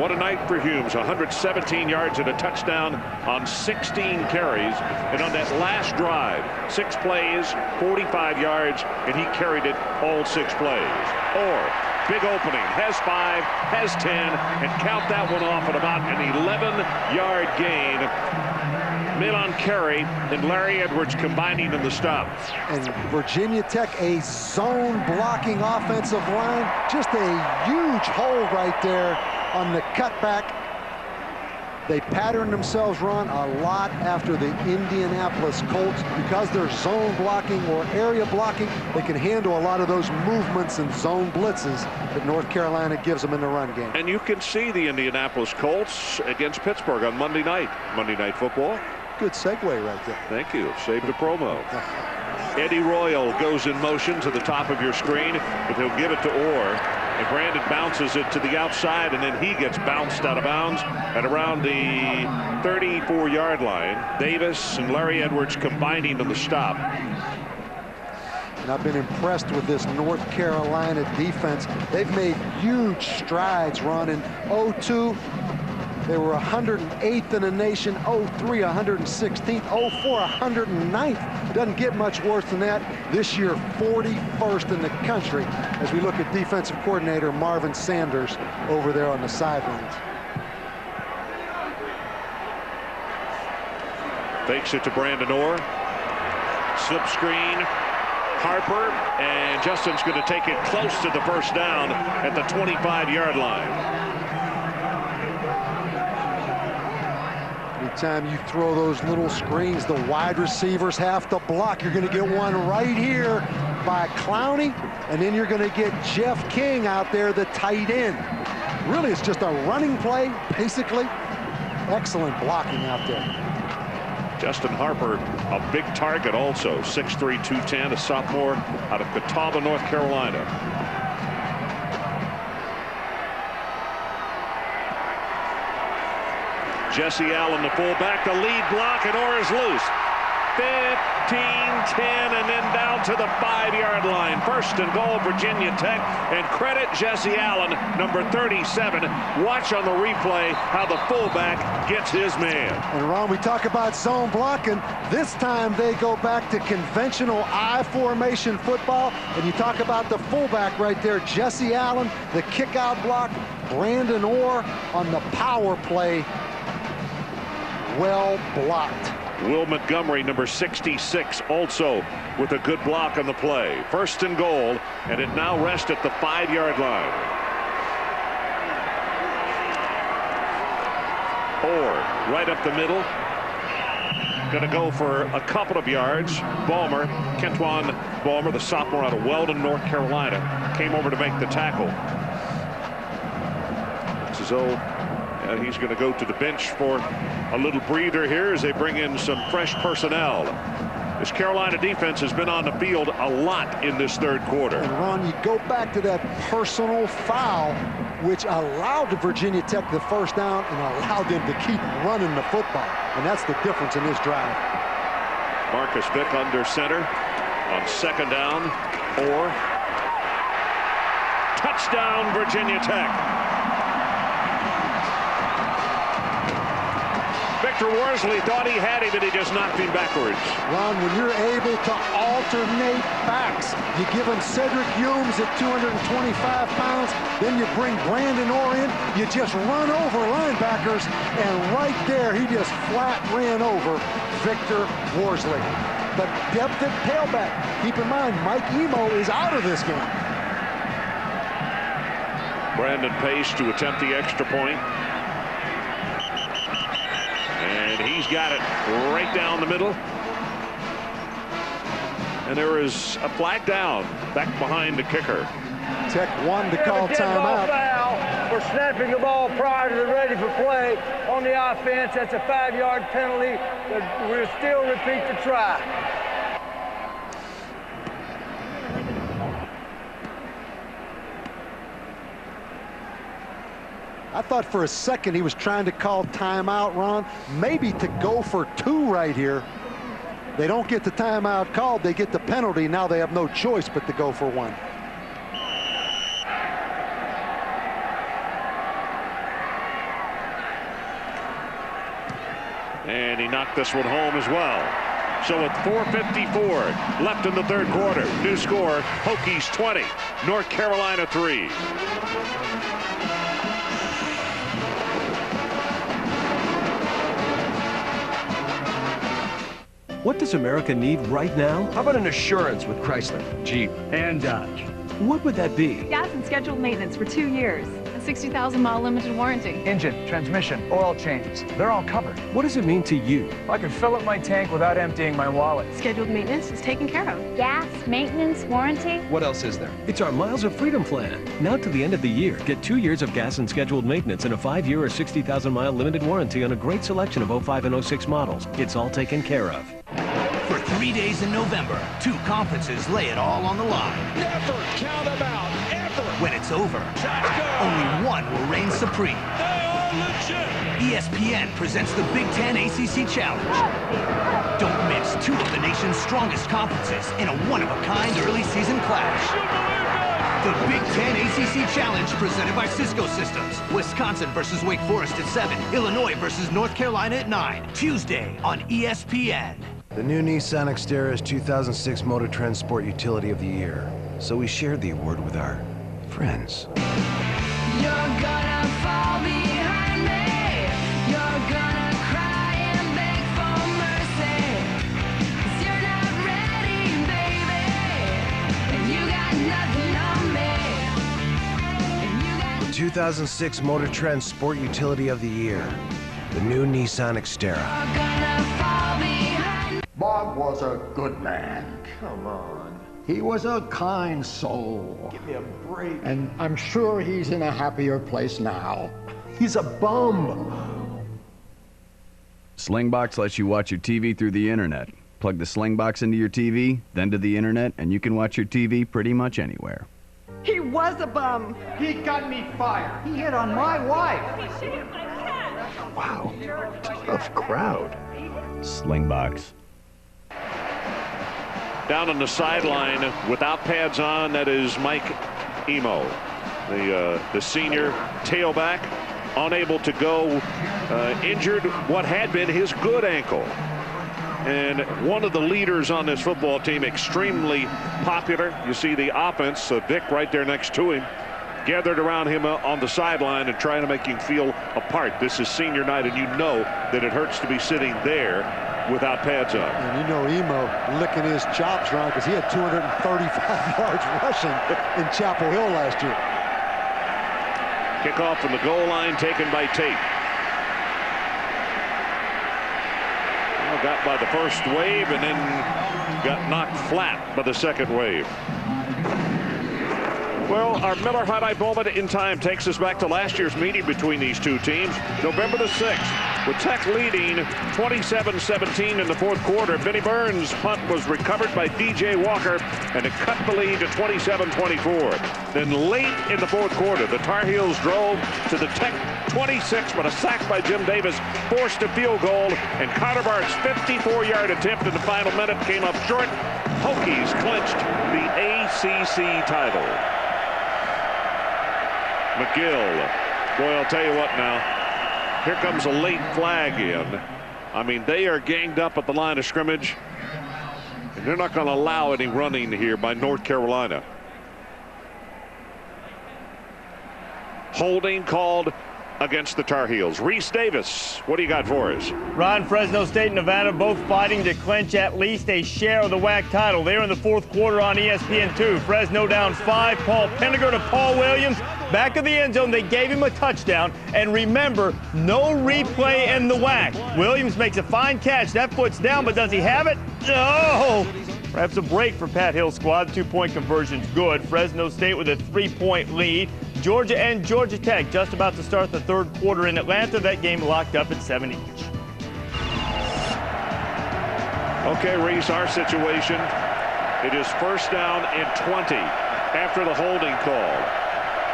What a night for Humes. 117 yards and a touchdown on 16 carries. And on that last drive, 6 plays, 45 yards, and he carried it all 6 plays. Or big opening, has 5, has 10, and count that one off at about an 11-yard gain. Made on carry, and Larry Edwards combining in the stop. And Virginia Tech, a zone blocking offensive line. Just a huge hole right there on the cutback. They patterned themselves, Ron, a lot after the Indianapolis Colts. Because they're zone blocking or area blocking, they can handle a lot of those movements and zone blitzes that North Carolina gives them in the run game. And you can see the Indianapolis Colts against Pittsburgh on Monday Night Football. Good segue right there. Thank you. Save the promo. Eddie Royal goes in motion to the top of your screen, but he'll give it to Orr. And Branden bounces it to the outside, and then he gets bounced out of bounds at around the 34-yard line. Davis and Larry Edwards combining on the stop. And I've been impressed with this North Carolina defense. They've made huge strides, Ron. In 02, they were 108th in the nation. 03, 116th. 04, 109th. Doesn't get much worse than that. This year, 41st in the country as we look at defensive coordinator Marvin Sanders over there on the sidelines. Fakes it to Branden Orr. Slip screen. Harper, and Justin's going to take it close to the first down at the 25-yard line. Anytime you throw those little screens, the wide receivers have to block. You're going to get one right here by Clowney, and then you're going to get Jeff King out there, the tight end. Really, it's just a running play, basically. Excellent blocking out there. Justin Harper, a big target also, 6'3", 210, a sophomore out of Catawba, North Carolina. Jesse Allen, the fullback, the lead block, and Orr is loose. 15, 10, and then down to the 5-yard line. First and goal, Virginia Tech, and credit Jesse Allen, number 37. Watch on the replay how the fullback gets his man. And Ron, we talk about zone blocking. This time they go back to conventional I formation football, and you talk about the fullback right there, Jesse Allen, the kick-out block, Branden Orr on the power play. Well blocked. Will Montgomery, number 66, also with a good block on the play. First and goal, and it now rests at the 5-yard line. Orr right up the middle. Going to go for a couple of yards. Balmer, Kentwan Balmer, the sophomore out of Weldon, North Carolina, came over to make the tackle. It's as though he's going to go to the bench for a little breather here as they bring in some fresh personnel. This Carolina defense has been on the field a lot in this third quarter. And Ron, you go back to that personal foul, which allowed Virginia Tech the first down and allowed them to keep running the football. And that's the difference in this drive. Marcus Vick under center on second down, 4. Touchdown, Virginia Tech. Victor Worsley thought he had him, and he just knocked him backwards. Ron, when you're able to alternate backs, you give him Cedric at 225 pounds, then you bring Branden in, you just run over linebackers, and right there, he just flat ran over Victor Worsley. But depth at tailback. Keep in mind, Mike Emo is out of this game. Branden Pace to attempt the extra point. And he's got it right down the middle. And there is a flag down back behind the kicker. Tech wanted to call timeout. Foul for snapping the ball prior to the ready for play on the offense. That's a 5-yard penalty. But we'll still repeat the try. I thought for a second he was trying to call timeout, Ron, maybe to go for 2 right here. They don't get the timeout called, they get the penalty. Now they have no choice but to go for 1. And he knocked this one home as well. So with 4:54 left in the third quarter, new score, Hokies 20, North Carolina 3. What does America need right now? How about an assurance with Chrysler, Jeep, and Dodge? What would that be? Gas and scheduled maintenance for 2 years. A 60,000-mile limited warranty. Engine, transmission, oil changes. They're all covered. What does it mean to you? I can fill up my tank without emptying my wallet. Scheduled maintenance is taken care of. Gas, maintenance, warranty. What else is there? It's our Miles of Freedom plan. Now to the end of the year, get 2 years of gas and scheduled maintenance and a 5-year or 60,000-mile limited warranty on a great selection of 05 and 06 models. It's all taken care of. For 3 days in November, 2 conferences lay it all on the line. Never count them out, ever. When it's over, only one will reign supreme. They are legit. ESPN presents the Big Ten ACC Challenge. Don't miss 2 of the nation's strongest conferences in a one-of-a-kind early season clash. The Big Ten ACC Challenge presented by Cisco Systems. Wisconsin versus Wake Forest at 7. Illinois versus North Carolina at 9. Tuesday on ESPN. The new Nissan Xterra is 2006 Motor Trend Sport Utility of the Year. So we shared the award with our friends. You're gonna fall behind me. You're gonna cry and beg for mercy. 'Cause you're not ready, baby. And you got nothing on me. The 2006 Motor Trend Sport Utility of the Year. The new Nissan Xterra. Bob was a good man. Come on. He was a kind soul. Give me a break. And I'm sure he's in a happier place now. He's a bum. Slingbox lets you watch your TV through the internet. Plug the Slingbox into your TV, then to the internet, and you can watch your TV pretty much anywhere. He was a bum. He got me fired. He hit on my wife. Wow. Tough crowd. Slingbox. Down on the sideline without pads on, that is Mike Emo, the senior tailback, unable to go, injured what had been his good ankle. And one of the leaders on this football team, extremely popular. You see the offense, Vick right there next to him, gathered around him on the sideline and trying to make him feel a part. This is senior night, and you know that it hurts to be sitting there without pads on. And you know Emo licking his chops, Ron, because he had 235 yards rushing in Chapel Hill last year. Kickoff from the goal line taken by Tate. Well, got by the first wave and then got knocked flat by the second wave. Well, our Miller High Life moment in time takes us back to last year's meeting between these two teams, November the 6th. With Tech leading 27-17 in the fourth quarter, Benny Burns' punt was recovered by DJ Walker, and it cut the lead to 27-24. Then late in the fourth quarter, the Tar Heels drove to the Tech 26, but a sack by Jim Davis forced a field goal, and Connor Barth's 54-yard attempt in the final minute came up short. Hokies clinched the ACC title. McGill, boy, I'll tell you what now. Here comes a late flag in. I mean, they are ganged up at the line of scrimmage, and they're not going to allow any running here by North Carolina. Holding called against the Tar Heels. Reese Davis, what do you got for us? Ron, Fresno State and Nevada both fighting to clinch at least a share of the WAC title. They're in the fourth quarter on ESPN2. Fresno down 5. Paul Penninger to Paul Williams. Back of the end zone, they gave him a touchdown. And remember, no replay in the WAC. Williams makes a fine catch. That foot's down, but does he have it? No! Perhaps a break for Pat Hill's squad. 2-point conversion's good. Fresno State with a 3-point lead. Georgia and Georgia Tech just about to start the third quarter in Atlanta. That game locked up at 7 each. Okay, Reese, our situation. It is first down and 20 after the holding call.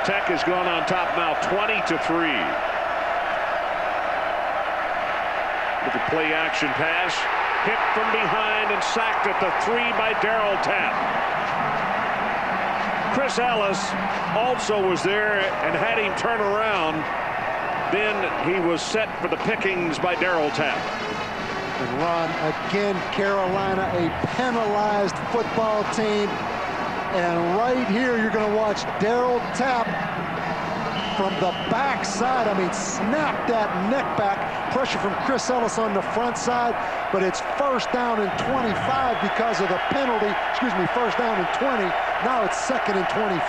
Tech has gone on top now 20-3. With a play action pass. Hit from behind and sacked at the 3 by Darryl Tapp. Chris Ellis also was there and had him turn around. Then he was set for the pickings by Darryl Tapp. And Ron, again, Carolina, a penalized football team. And right here, you're going to watch Darryl Tapp from the backside. I mean, snap that neck back. Pressure from Chris Ellis on the front side. But it's first down and 25 because of the penalty. Excuse me, first down and 20. Now it's second and 25.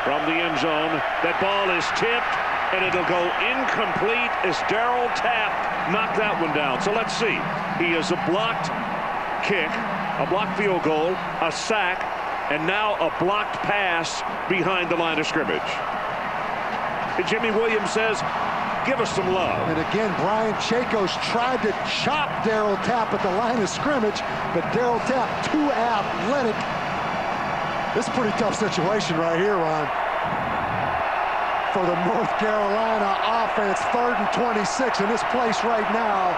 From the end zone, that ball is tipped, and it'll go incomplete as Darryl Tapp knocked that one down. So let's see. He is a blocked kick, a blocked field goal, a sack, and now a blocked pass behind the line of scrimmage. And Jimmy Williams says, give us some love. And again, Brian Chacos tried to chop Darryl Tapp at the line of scrimmage, but Darryl Tapp, too athletic. This is a pretty tough situation right here, Ron. For the North Carolina offense, 3rd and 26, and this place right now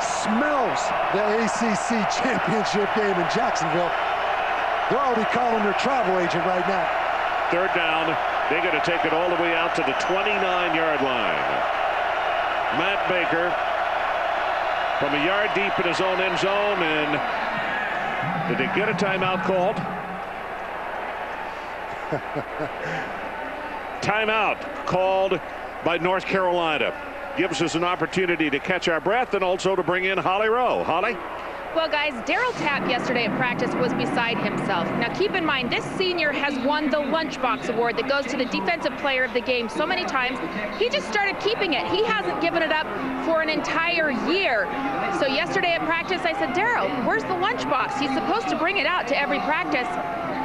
smells the ACC championship game in Jacksonville. They're already calling their travel agent right now. Third down, they're going to take it all the way out to the 29-yard line. Matt Baker from a yard deep in his own end zone, and did they get a timeout called? Timeout called by North Carolina. Gives us an opportunity to catch our breath and also to bring in Holly Rowe. Holly? Well, guys, Darryl Tapp yesterday at practice was beside himself. Now, keep in mind, this senior has won the Lunchbox Award that goes to the Defensive Player of the Game so many times. He just started keeping it. He hasn't given it up for an entire year. So yesterday at practice, I said, Darryl, where's the lunchbox? He's supposed to bring it out to every practice.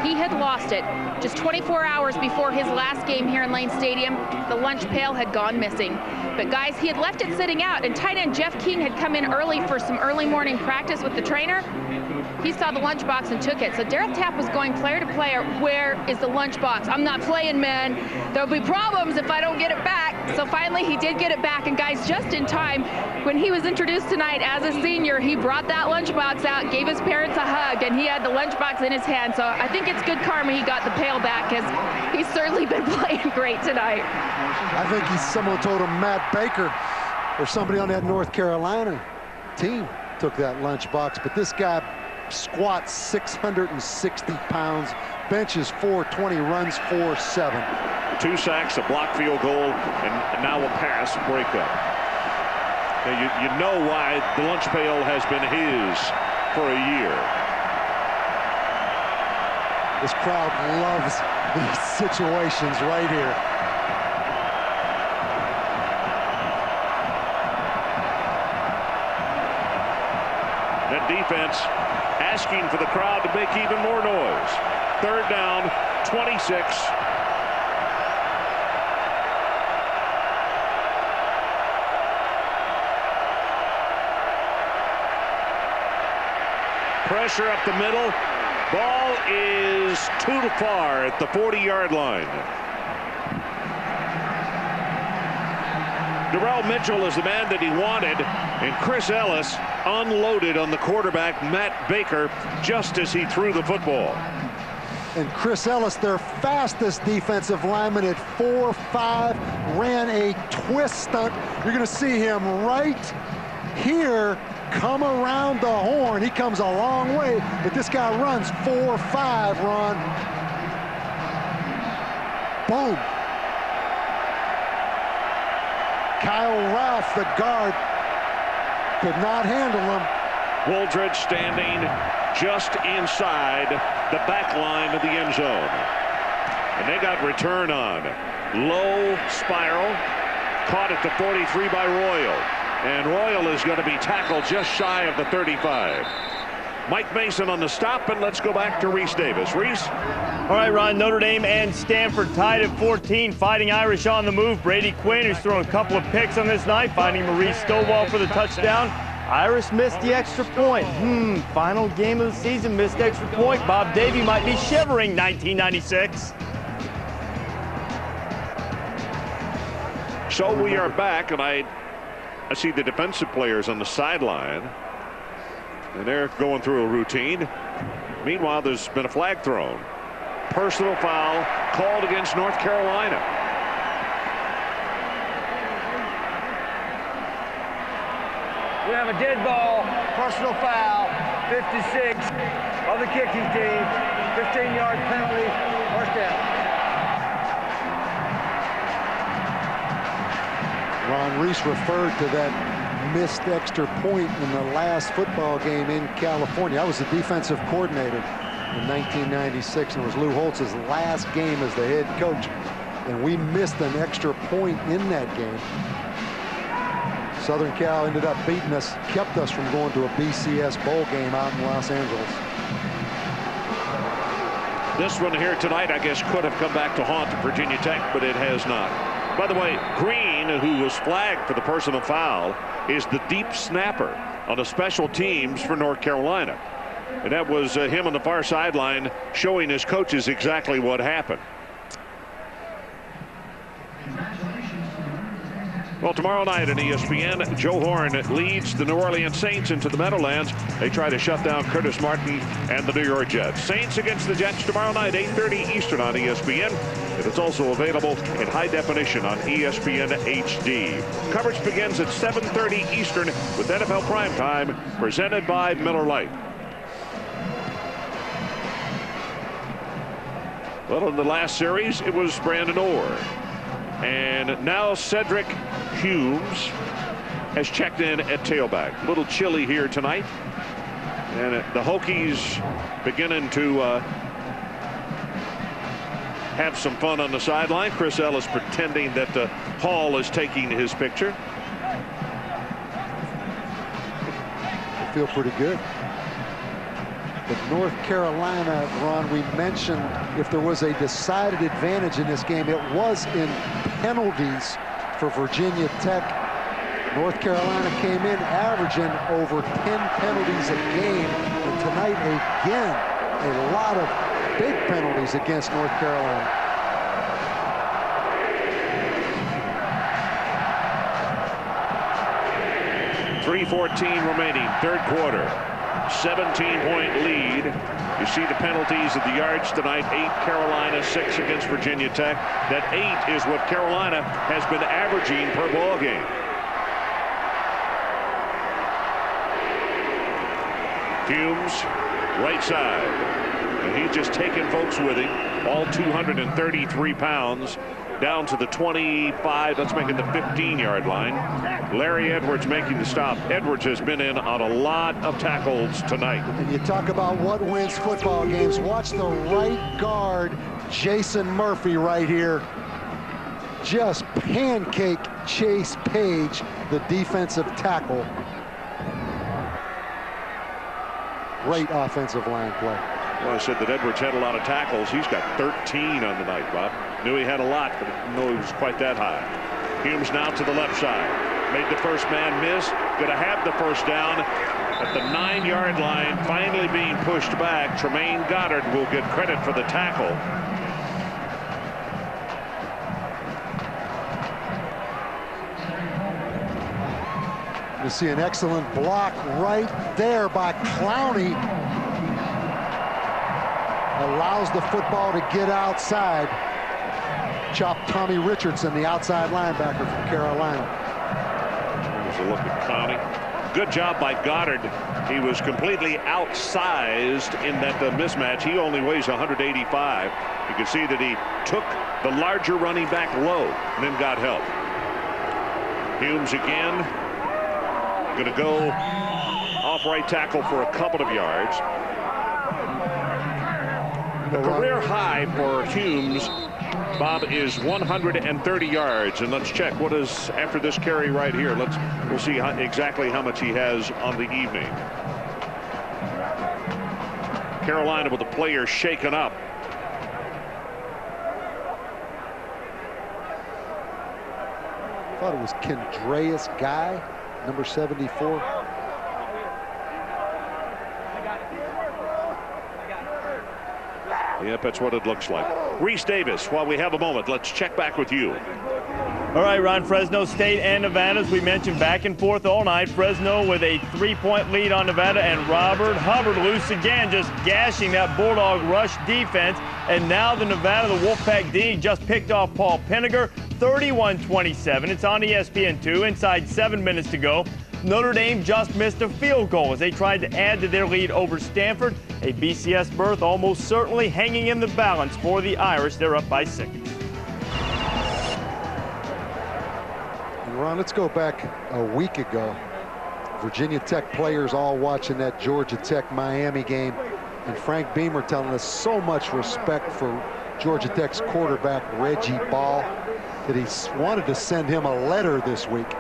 He had lost it. Just 24 hours before his last game here in Lane Stadium, the lunch pail had gone missing. But guys, he had left it sitting out, and tight end Jeff King had come in early for some early morning practice with the trainer. He saw the lunchbox and took it. So Darryl Tapp was going player to player. Where is the lunchbox? I'm not playing, man. There'll be problems if I don't get it back. So finally, he did get it back. And guys, just in time, when he was introduced tonight as a senior, he brought that lunchbox out, gave his parents a hug, and he had the lunchbox in his hand. So I think it's good karma he got the pail back, because he's certainly been playing great tonight. I think someone told him Matt Baker or somebody on that North Carolina team took that lunchbox, but this guy squats 660 pounds, benches 420, runs 4.7. 2 sacks, a blocked field goal, and now a pass breakup. You know why the lunch pail has been his for a year. This crowd loves these situations right here. That defense asking for the crowd to make even more noise. 3rd down, 26. Pressure up the middle. Ball is too far at the 40-yard line. Darrell Mitchell is the man that he wanted, and Chris Ellis unloaded on the quarterback, Matt Baker, just as he threw the football. And Chris Ellis, their fastest defensive lineman at 4'5", ran a twist stunt. You're going to see him right here come around the horn. He comes a long way, but this guy runs 4'5", Ron. Boom. Kyle Ralph, the guard, could not handle him. Wooldridge standing just inside the back line of the end zone. And they got return on. Low spiral, caught at the 43 by Royal. And Royal is going to be tackled just shy of the 35. Mike Mason on the stop, and let's go back to Reese Davis. Reese? All right, Ron, Notre Dame and Stanford tied at 14. Fighting Irish on the move. Brady Quinn, who's thrown a couple of picks on this night, finding Maurice Stovall for the touchdown. Irish missed the extra point. Final game of the season, missed extra point. Bob Davie might be shivering 1996. So we are back, and I see the defensive players on the sideline, and they're going through a routine. Meanwhile, there's been a flag thrown. Personal foul called against North Carolina. We have a dead ball, personal foul, 56 of the kicking team, 15-yard penalty, first down. Ron Reese referred to that missed extra point in the last football game in California. I was the defensive coordinator in 1996, and it was Lou Holtz's last game as the head coach. And we missed an extra point in that game. Southern Cal ended up beating us, kept us from going to a BCS bowl game out in Los Angeles. This one here tonight, I guess, could have come back to haunt Virginia Tech, but it has not. By the way, Green, who was flagged for the personal foul, is the deep snapper on the special teams for North Carolina. And that was him on the far sideline showing his coaches exactly what happened. Well, tomorrow night on ESPN, Joe Horn leads the New Orleans Saints into the Meadowlands. They try to shut down Curtis Martin and the New York Jets. Saints against the Jets tomorrow night, 8:30 Eastern on ESPN. And it's also available in high definition on ESPN HD. Coverage begins at 7:30 Eastern with NFL Primetime, presented by Miller Lite. Well, in the last series, it was Branden Orr. And now Cedric Humes has checked in at tailback. A little chilly here tonight. And the Hokies beginning to have some fun on the sideline. Chris Ellis pretending that Hall is taking his picture. I feel pretty good. But North Carolina, Ron, we mentioned if there was a decided advantage in this game, it was in penalties for Virginia Tech. North Carolina came in averaging over 10 penalties a game. And tonight, again, a lot of big penalties against North Carolina. .3:14 remaining, third quarter. 17-point lead. You see the penalties of the yards tonight. 8 Carolina, 6 against Virginia Tech. That 8 is what Carolina has been averaging per ball game. Humes, right side. And he's just taking folks with him. All 233 pounds. Down to the 25, let's make it the 15-yard line. Larry Edwards making the stop. Edwards has been in on a lot of tackles tonight. And you talk about what wins football games. Watch the right guard, Jason Murphy, right here. Just pancake Chase Page, the defensive tackle. Great offensive line play. Well, I said that Edwards had a lot of tackles. He's got 13 on the night, Bob. Knew he had a lot, but didn't know he was quite that high. Humes now to the left side. Made the first man miss. Going to have the first down at the 9-yard line. Finally being pushed back. Tremaine Goddard will get credit for the tackle. You see an excellent block right there by Clowney. Allows the football to get outside. Chopped Tommy Richardson, the outside linebacker from Carolina. Here's a look at Clowney. Good job by Goddard. He was completely outsized in that mismatch. He only weighs 185. You can see that he took the larger running back low and then got help. Humes again. Going to go off right tackle for a couple of yards. The career high for Humes, Bob, is 130 yards. And let's check what is after this carry right here. We'll see exactly how much he has on the evening. Carolina with the players shaken up. I thought it was Kendreus Guy, number 74. Yep, that's what it looks like. Reese Davis, while we have a moment, let's check back with you. All right, Ron, Fresno State and Nevada, as we mentioned, back and forth all night. Fresno with a 3-point lead on Nevada, and Robert Hubbard loose again, just gashing that Bulldog rush defense. And now the Nevada, the Wolfpack D, just picked off Paul Penninger, 31-27. It's on ESPN2, inside 7 minutes to go. Notre Dame just missed a field goal as they tried to add to their lead over Stanford. A BCS berth almost certainly hanging in the balance for the Irish. They're up by 6. And Ron, let's go back a week ago. Virginia Tech players all watching that Georgia Tech Miami game, and Frank Beamer telling us so much respect for Georgia Tech's quarterback Reggie Ball that he wanted to send him a letter this week,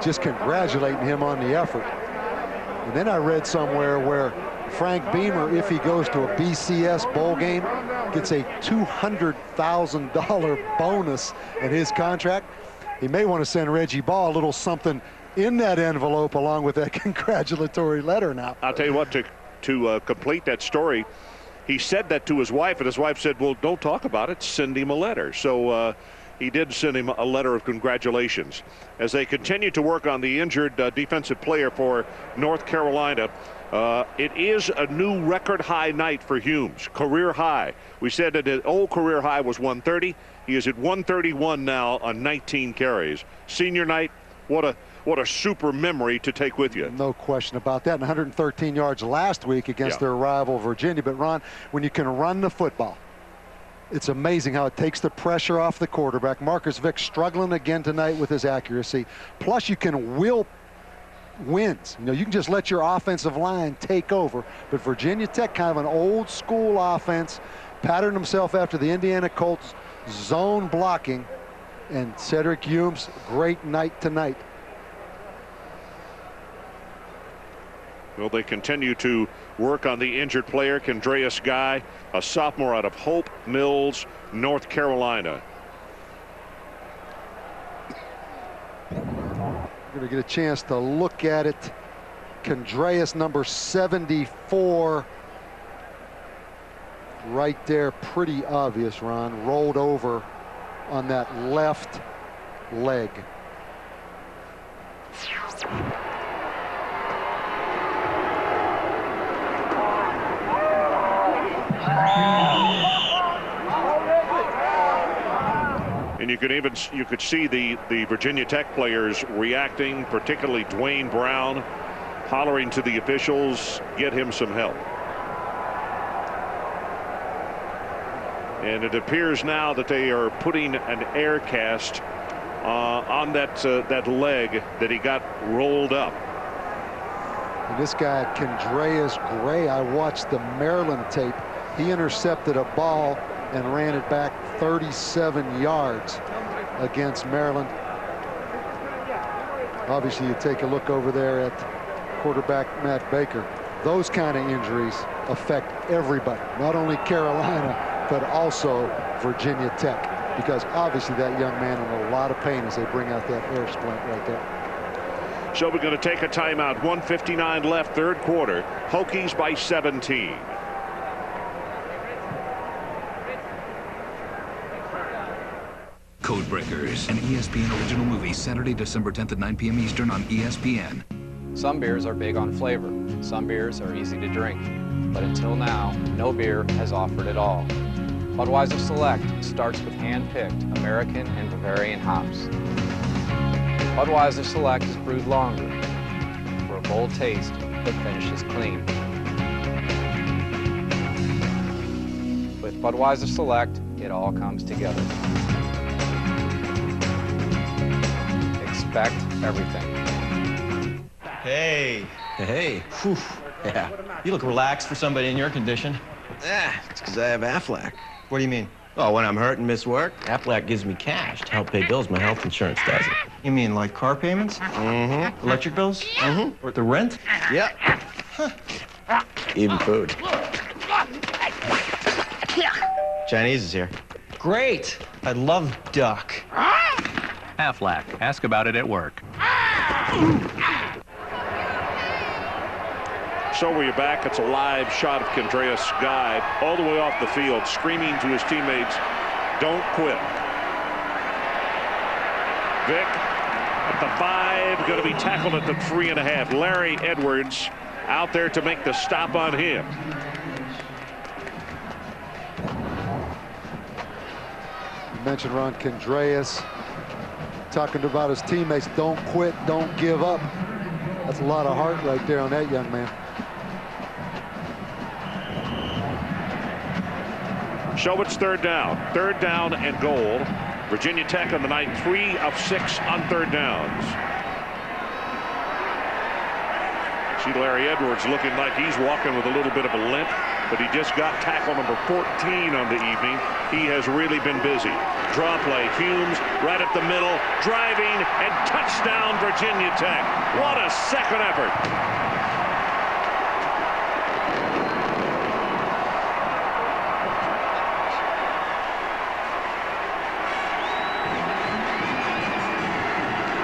just congratulating him on the effort. And then I read somewhere where Frank Beamer, if he goes to a BCS bowl game, gets a $200,000 bonus in his contract. He may want to send Reggie Ball a little something in that envelope along with that congratulatory letter now. I'll tell you what, to complete that story, he said that to his wife, and his wife said, well, don't talk about it, send him a letter. So he did send him a letter of congratulations. As they continue to work on the injured defensive player for North Carolina, it is a new record high night for Humes, career high. We said that his old career high was 130. He is at 131 now on 19 carries. Senior night, what a super memory to take with you. No question about that. And 113 yards last week against their rival Virginia. But Ron, when you can run the football, it's amazing how it takes the pressure off the quarterback. Marcus Vick struggling again tonight with his accuracy. Plus you can will wins. You know, you can just let your offensive line take over. But Virginia Tech, kind of an old school offense, patterned himself after the Indiana Colts zone blocking. And Cedric Humes, great night tonight. Well, they continue to work on the injured player, Kendreus Guy, a sophomore out of Hope Mills, North Carolina. We're going to get a chance to look at it. Kendreus, number 74. Right there, pretty obvious, Ron. Rolled over on that left leg. And you could see the Virginia Tech players reacting, particularly Dwayne Brown, hollering to the officials, get him some help. And it appears now that they are putting an air cast on that leg that he got rolled up. And this guy, Kendreus Gray, I watched the Maryland tape. He intercepted a ball and ran it back 37 yards against Maryland. Obviously, you take a look over there at quarterback Matt Baker. those kind of injuries affect everybody, not only Carolina, but also Virginia Tech, because obviously that young man in a lot of pain as they bring out that air splint right there. So we're going to take a timeout. 1:59 left, third quarter. Hokies by 17. Codebreakers, an ESPN original movie, Saturday, December 10th at 9 p.m. Eastern on ESPN. Some beers are big on flavor. Some beers are easy to drink. But until now, no beer has offered it all. Budweiser Select starts with hand-picked American and Bavarian hops. Budweiser Select is brewed longer for a bold taste that finishes clean. With Budweiser Select, it all comes together. Expect everything. Hey. Hey. Whew. Yeah. You look relaxed for somebody in your condition. It's because I have Aflac. What do you mean? Oh, when I'm hurt and miss work, Aflac gives me cash to help pay bills my health insurance doesn't. You mean like car payments? Mm-hmm. Electric bills? Mm-hmm. Or the rent? Yep. Huh. Even food. Chinese is here. Great. I love duck. Aflac. Ask about it at work. So we're back. It's a live shot of Kendreas Guy all the way off the field, screaming to his teammates, "Don't quit." Vick at the 5, going to be tackled at the 3.5. Larry Edwards out there to make the stop on him. You mentioned Ron Kendreas talking about his teammates. Don't quit, don't give up. That's a lot of heart right there on that young man. So it's third down and goal. Virginia Tech on the night, 3 of 6 on third downs. See Larry Edwards looking like he's walking with a little bit of a limp, but he just got tackle number 14 on the evening. He has really been busy. Draw play, Humes right up the middle, driving, and touchdown Virginia Tech. What a second effort.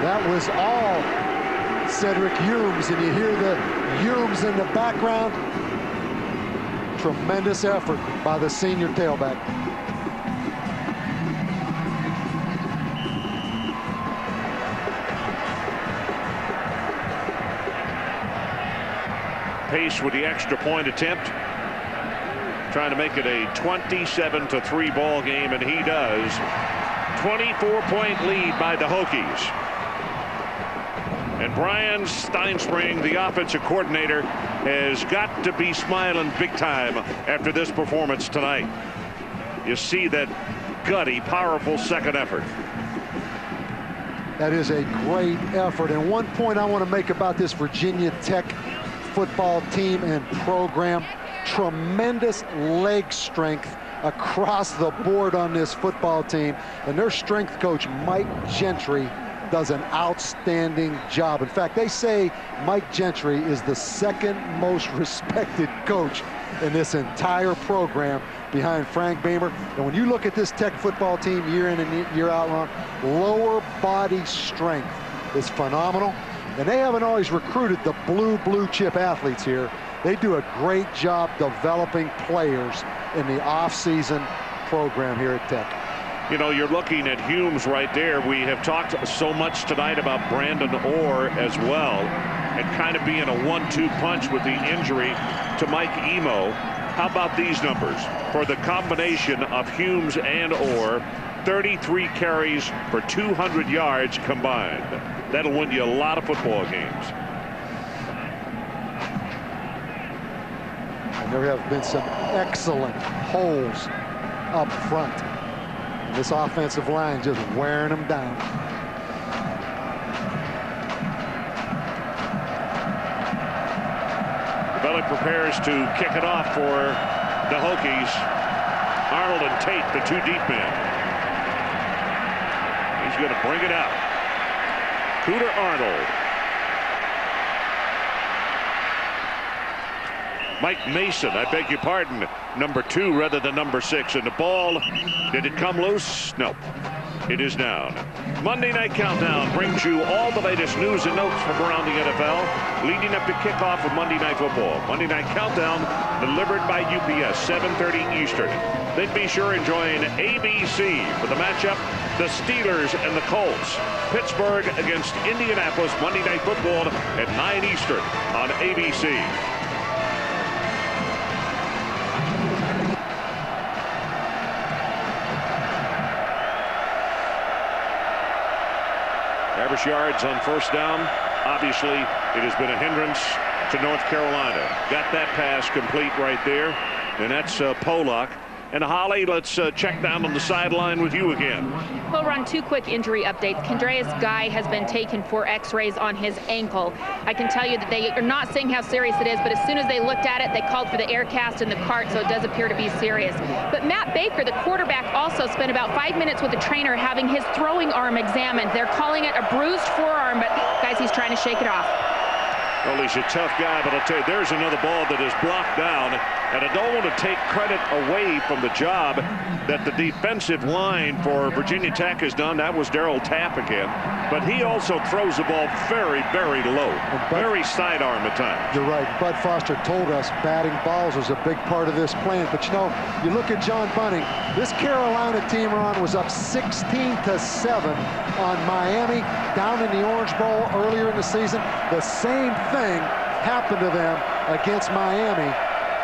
That was all Cedric Humes, and you hear the Humes in the background. Tremendous effort by the senior tailback. Pace with the extra point attempt, trying to make it a 27-3 ball game, and he does. 24-point lead by the Hokies. And Brian Steinspring, the offensive coordinator, has got to be smiling big time after this performance tonight. You see that gutty, powerful second effort. That is a great effort. And one point I want to make about this Virginia Tech football team and program: tremendous leg strength across the board on this football team. And their strength coach, Mike Gentry, does an outstanding job. In fact, they say Mike Gentry is the second most respected coach in this entire program behind Frank Beamer. And when you look at this Tech football team year in and year out, lower body strength is phenomenal. And they haven't always recruited the blue chip athletes here. They do a great job developing players in the off-season program here at Tech. You know, you're looking at Humes right there. We have talked so much tonight about Branden Orr as well, and kind of being a 1-2 punch with the injury to Mike Emo. How about these numbers for the combination of Humes and Orr? 33 carries for 200 yards combined. That'll win you a lot of football games. And there have been some excellent holes up front. This offensive line just wearing them down. Belly prepares to kick it off for the Hokies. Arnold and Tate, the 2 deep men. He's going to bring it out. Cooter Arnold. Mike Mason, I beg your pardon, number 2 rather than number 6. And the ball, did it come loose? No, it is down. Monday Night Countdown brings you all the latest news and notes from around the NFL, leading up to kickoff of Monday Night Football. Monday Night Countdown delivered by UPS, 7:30 Eastern. Then be sure and join ABC for the matchup, the Steelers and the Colts. Pittsburgh against Indianapolis, Monday Night Football at 9 Eastern on ABC. Average yards on first down. Obviously, it has been a hindrance to North Carolina. Got that pass complete right there, and that's Pollock. And Holly, let's check down on the sideline with you again. We'll run 2 quick injury updates. Kendreas Guy has been taken for x-rays on his ankle. I can tell you that they are not saying how serious it is, but as soon as they looked at it, they called for the air cast in the cart, so it does appear to be serious. But Matt Baker, the quarterback, also spent about 5 minutes with the trainer having his throwing arm examined. They're calling it a bruised forearm, but guys, he's trying to shake it off. Well, he's a tough guy, but I'll tell you, there's another ball that is blocked down, and I don't want to take credit away from the job that the defensive line for Virginia Tech has done. That was Darryl Tapp again, but he also throws the ball very, very low, very sidearm at times. You're right. Bud Foster told us batting balls was a big part of this plan, but you know, you look at John Bunting, this Carolina team, Ron, was up 16-7 on Miami down in the Orange Bowl earlier in the season. The same thing happened to them against Miami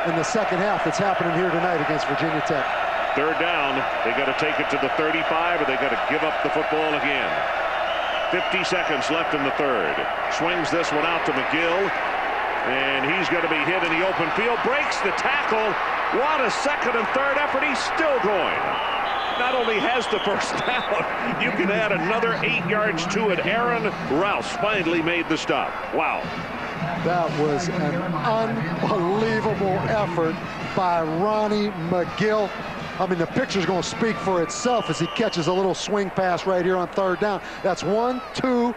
in the second half that's happening here tonight against Virginia Tech. Third down, they got to take it to the 35, or they got to give up the football again. 50 seconds left in the third. Swings this one out to McGill, and he's going to be hit in the open field. Breaks the tackle. What a second and third effort. He's still going. Not only has the first down, you can add another 8 yards to it. Aaron Rouse finally made the stop. Wow. That was an unbelievable effort by Ronnie McGill. I mean, the picture's going to speak for itself as he catches a little swing pass right here on third down. That's 1, 2,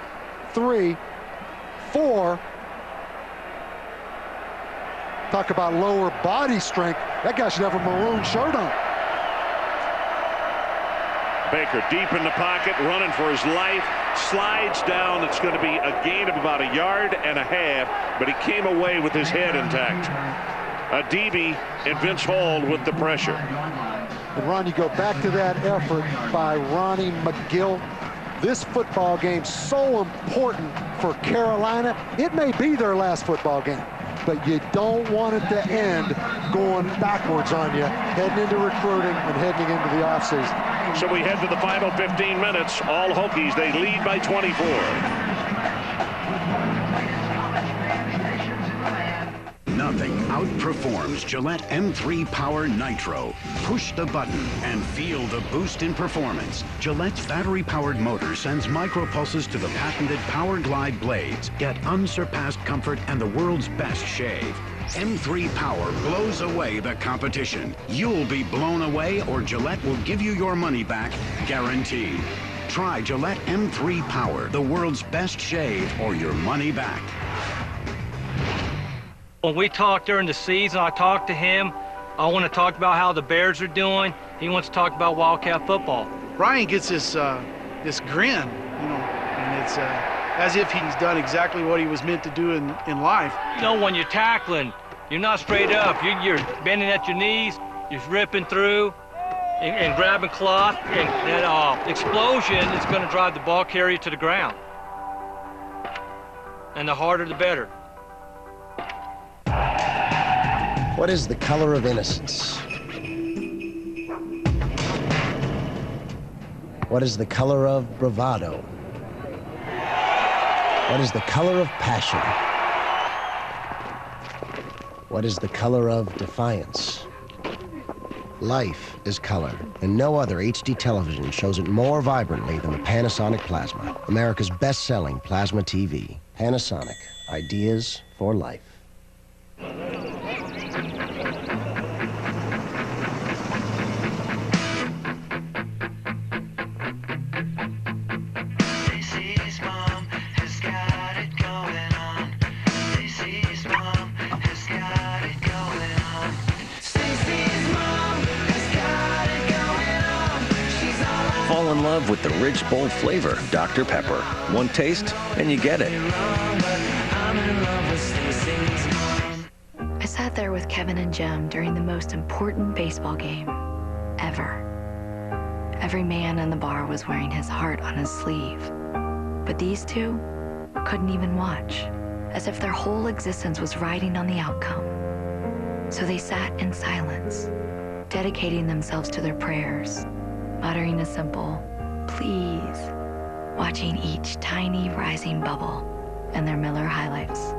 3, 4. Talk about lower body strength. That guy should have a maroon shirt on. Baker deep in the pocket, running for his life, slides down. It's going to be a gain of about 1.5 yards, but he came away with his head intact. Adibi and Vince Hall with the pressure. And Ron, you go back to that effort by Ronnie McGill. This football game so important for Carolina. It may be their last football game, but you don't want it to end going backwards on you, heading into recruiting and heading into the offseason. So we head to the final 15 minutes. All Hokies, they lead by 24. Nothing outperforms Gillette M3 Power Nitro. Push the button and feel the boost in performance. Gillette's battery-powered motor sends micropulses to the patented Power Glide blades. Get unsurpassed comfort and the world's best shave. M3 Power blows away the competition. You'll be blown away, or Gillette will give you your money back, guaranteed. Try Gillette M3 Power, the world's best shave, or your money back. When we talk during the season, I talk to him. I want to talk about how the Bears are doing. He wants to talk about Wildcat football. Ryan gets this this grin, you know, and it's as if he's done exactly what he was meant to do in life. You know, when you're tackling, you're not straight up. You're bending at your knees, you're ripping through and grabbing cloth, and that explosion is going to drive the ball carrier to the ground. And the harder, the better. What is the color of innocence? What is the color of bravado? What is the color of passion? What is the color of defiance? Life is color, and no other HD television shows it more vibrantly than the Panasonic Plasma, America's best-selling plasma TV. Panasonic, ideas for life. Fall in love with the rich, bold flavor of Dr. Pepper. One taste, and you get it. I sat there with Kevin and Jim during the most important baseball game ever. Every man in the bar was wearing his heart on his sleeve. But these two couldn't even watch, as if their whole existence was riding on the outcome. So they sat in silence, dedicating themselves to their prayers, muttering a simple, please, watching each tiny rising bubble in their Miller High Lifes.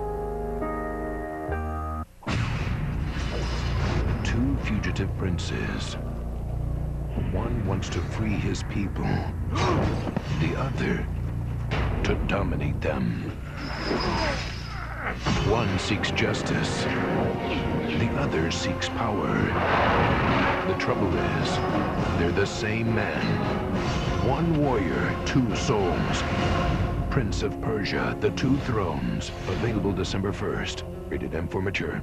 Two fugitive princes. One wants to free his people, the other to dominate them. One seeks justice, the other seeks power. The trouble is, they're the same man. One warrior, two souls. Prince of Persia, The Two Thrones. Available December 1st. Rated M for mature.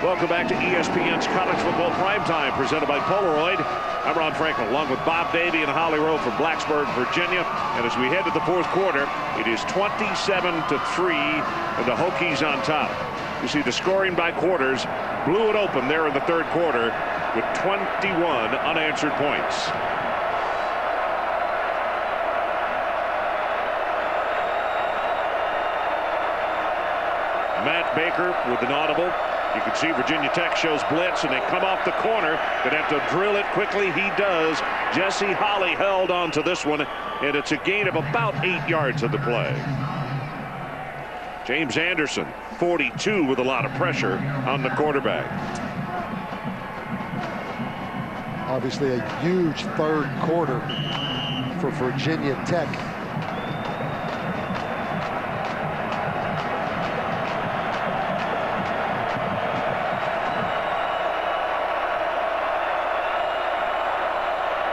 Welcome back to ESPN's College Football Primetime, presented by Polaroid. I'm Ron Franklin, along with Bob Davey and Holly Rowe from Blacksburg, Virginia. And as we head to the fourth quarter, it is 27-3, and the Hokies on top. You see the scoring by quarters blew it open there in the third quarter with 21 unanswered points. Matt Baker with an audible. You can see Virginia Tech shows blitz, and they come off the corner. Gonna have to drill it quickly. He does. Jesse Holley held on to this one, and it's a gain of about 8 yards of the play. James Anderson, 42, with a lot of pressure on the quarterback. Obviously a huge third quarter for Virginia Tech.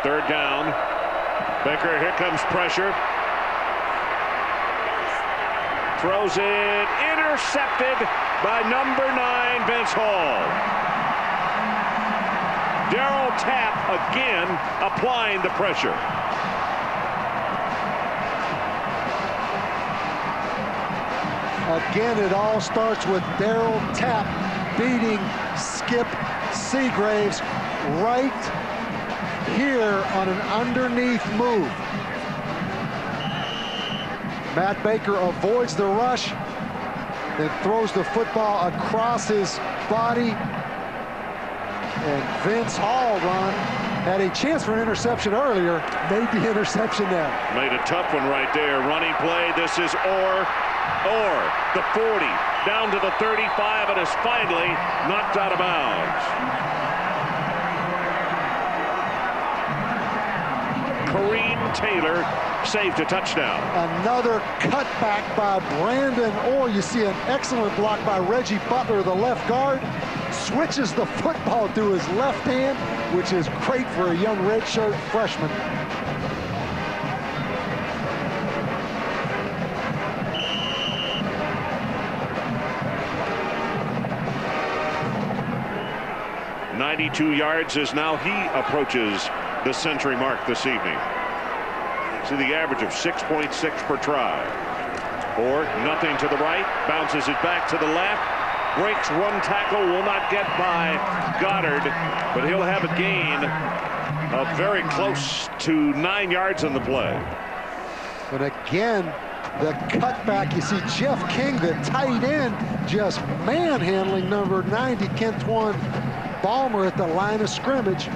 Third down. Baker, here comes pressure. Throws it, intercepted by number 9, Vince Hall. Darryl Tapp again applying the pressure. Again, it all starts with Darryl Tapp beating Skip Seagraves right here on an underneath move. Matt Baker avoids the rush, then throws the football across his body. And Vince Hall, Ron, had a chance for an interception earlier, made the interception there. Made a tough one right there. Running play. This is or the 40 down to the 35, and is finally knocked out of bounds. Kareem Taylor saved a touchdown. Another cutback by Branden, or you see an excellent block by Reggie Butler, the left guard. Switches the football to his left hand, which is great for a young redshirt freshman. .92 yards as now he approaches the century mark this evening. See the average of 6.6 per try. Or nothing to the right, bounces it back to the left, breaks one tackle, will not get by Goddard, but he'll have a gain of very close to 9 yards on the play. But again, the cutback, you see Jeff King, the tight end, just manhandling number 90, Kentwan Balmer, at the line of scrimmage.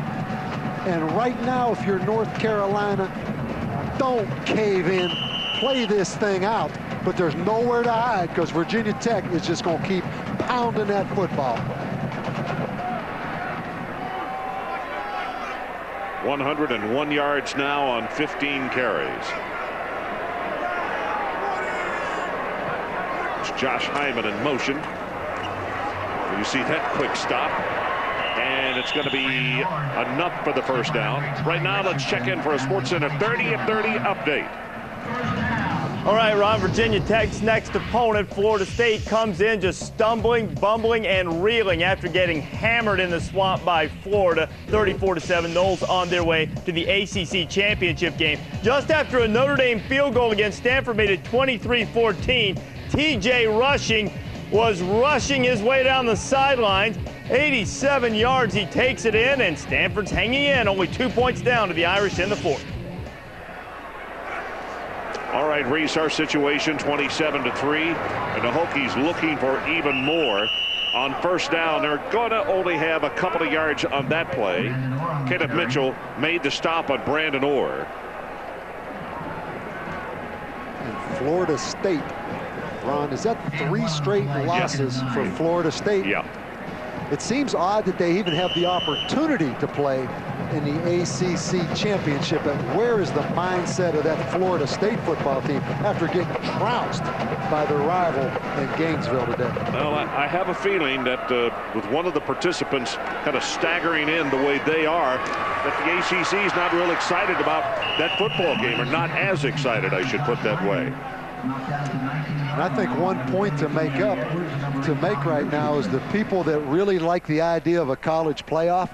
And right now, if you're North Carolina, don't cave in, play this thing out. But there's nowhere to hide because Virginia Tech is just going to keep pounding that football. 101 yards now on 15 carries. It's Josh Hyman in motion. You see that quick stop. And it's going to be enough for the first down. Right now, let's check in for a SportsCenter 30 at 30 update. All right, Ron, Virginia Tech's next opponent, Florida State, comes in just stumbling, bumbling, and reeling after getting hammered in the swamp by Florida, 34-7. Noles on their way to the ACC championship game. Just after a Notre Dame field goal against Stanford made it 23-14, TJ Rushing was rushing his way down the sidelines. 87 yards, he takes it in, and Stanford's hanging in, only 2 points down to the Irish in the fourth. All right, Reese, our situation 27-3, and the Hokies looking for even more. On first down, they're going to only have a couple of yards on that play. Kenneth Mitchell made the stop on Branden Orr. And Florida State, Ron, is that 3 straight losses for Florida State? Yeah. It seems odd that they even have the opportunity to play in the ACC championship. And where is the mindset of that Florida State football team after getting trounced by their rival in Gainesville today? Well, I have a feeling that with one of the participants kind of staggering in the way they are, that the ACC is not real excited about that football game, or not as excited, I should put that way. And I think one point to make right now is the people that really like the idea of a college playoff.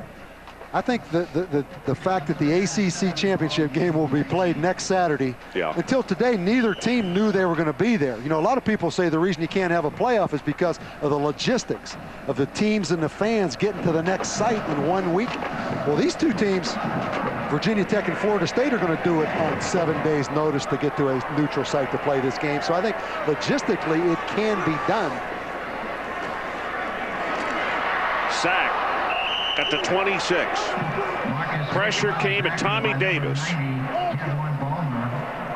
I think the fact that the ACC championship game will be played next Saturday. Yeah. Until today, neither team knew they were going to be there. You know, a lot of people say the reason you can't have a playoff is because of the logistics of the teams and the fans getting to the next site in 1 week. Well, these two teams, Virginia Tech and Florida State, are going to do it on 7 days' notice to get to a neutral site to play this game. So I think logistically it can be done. Sack at the 26. Pressure came at Tommy Davis.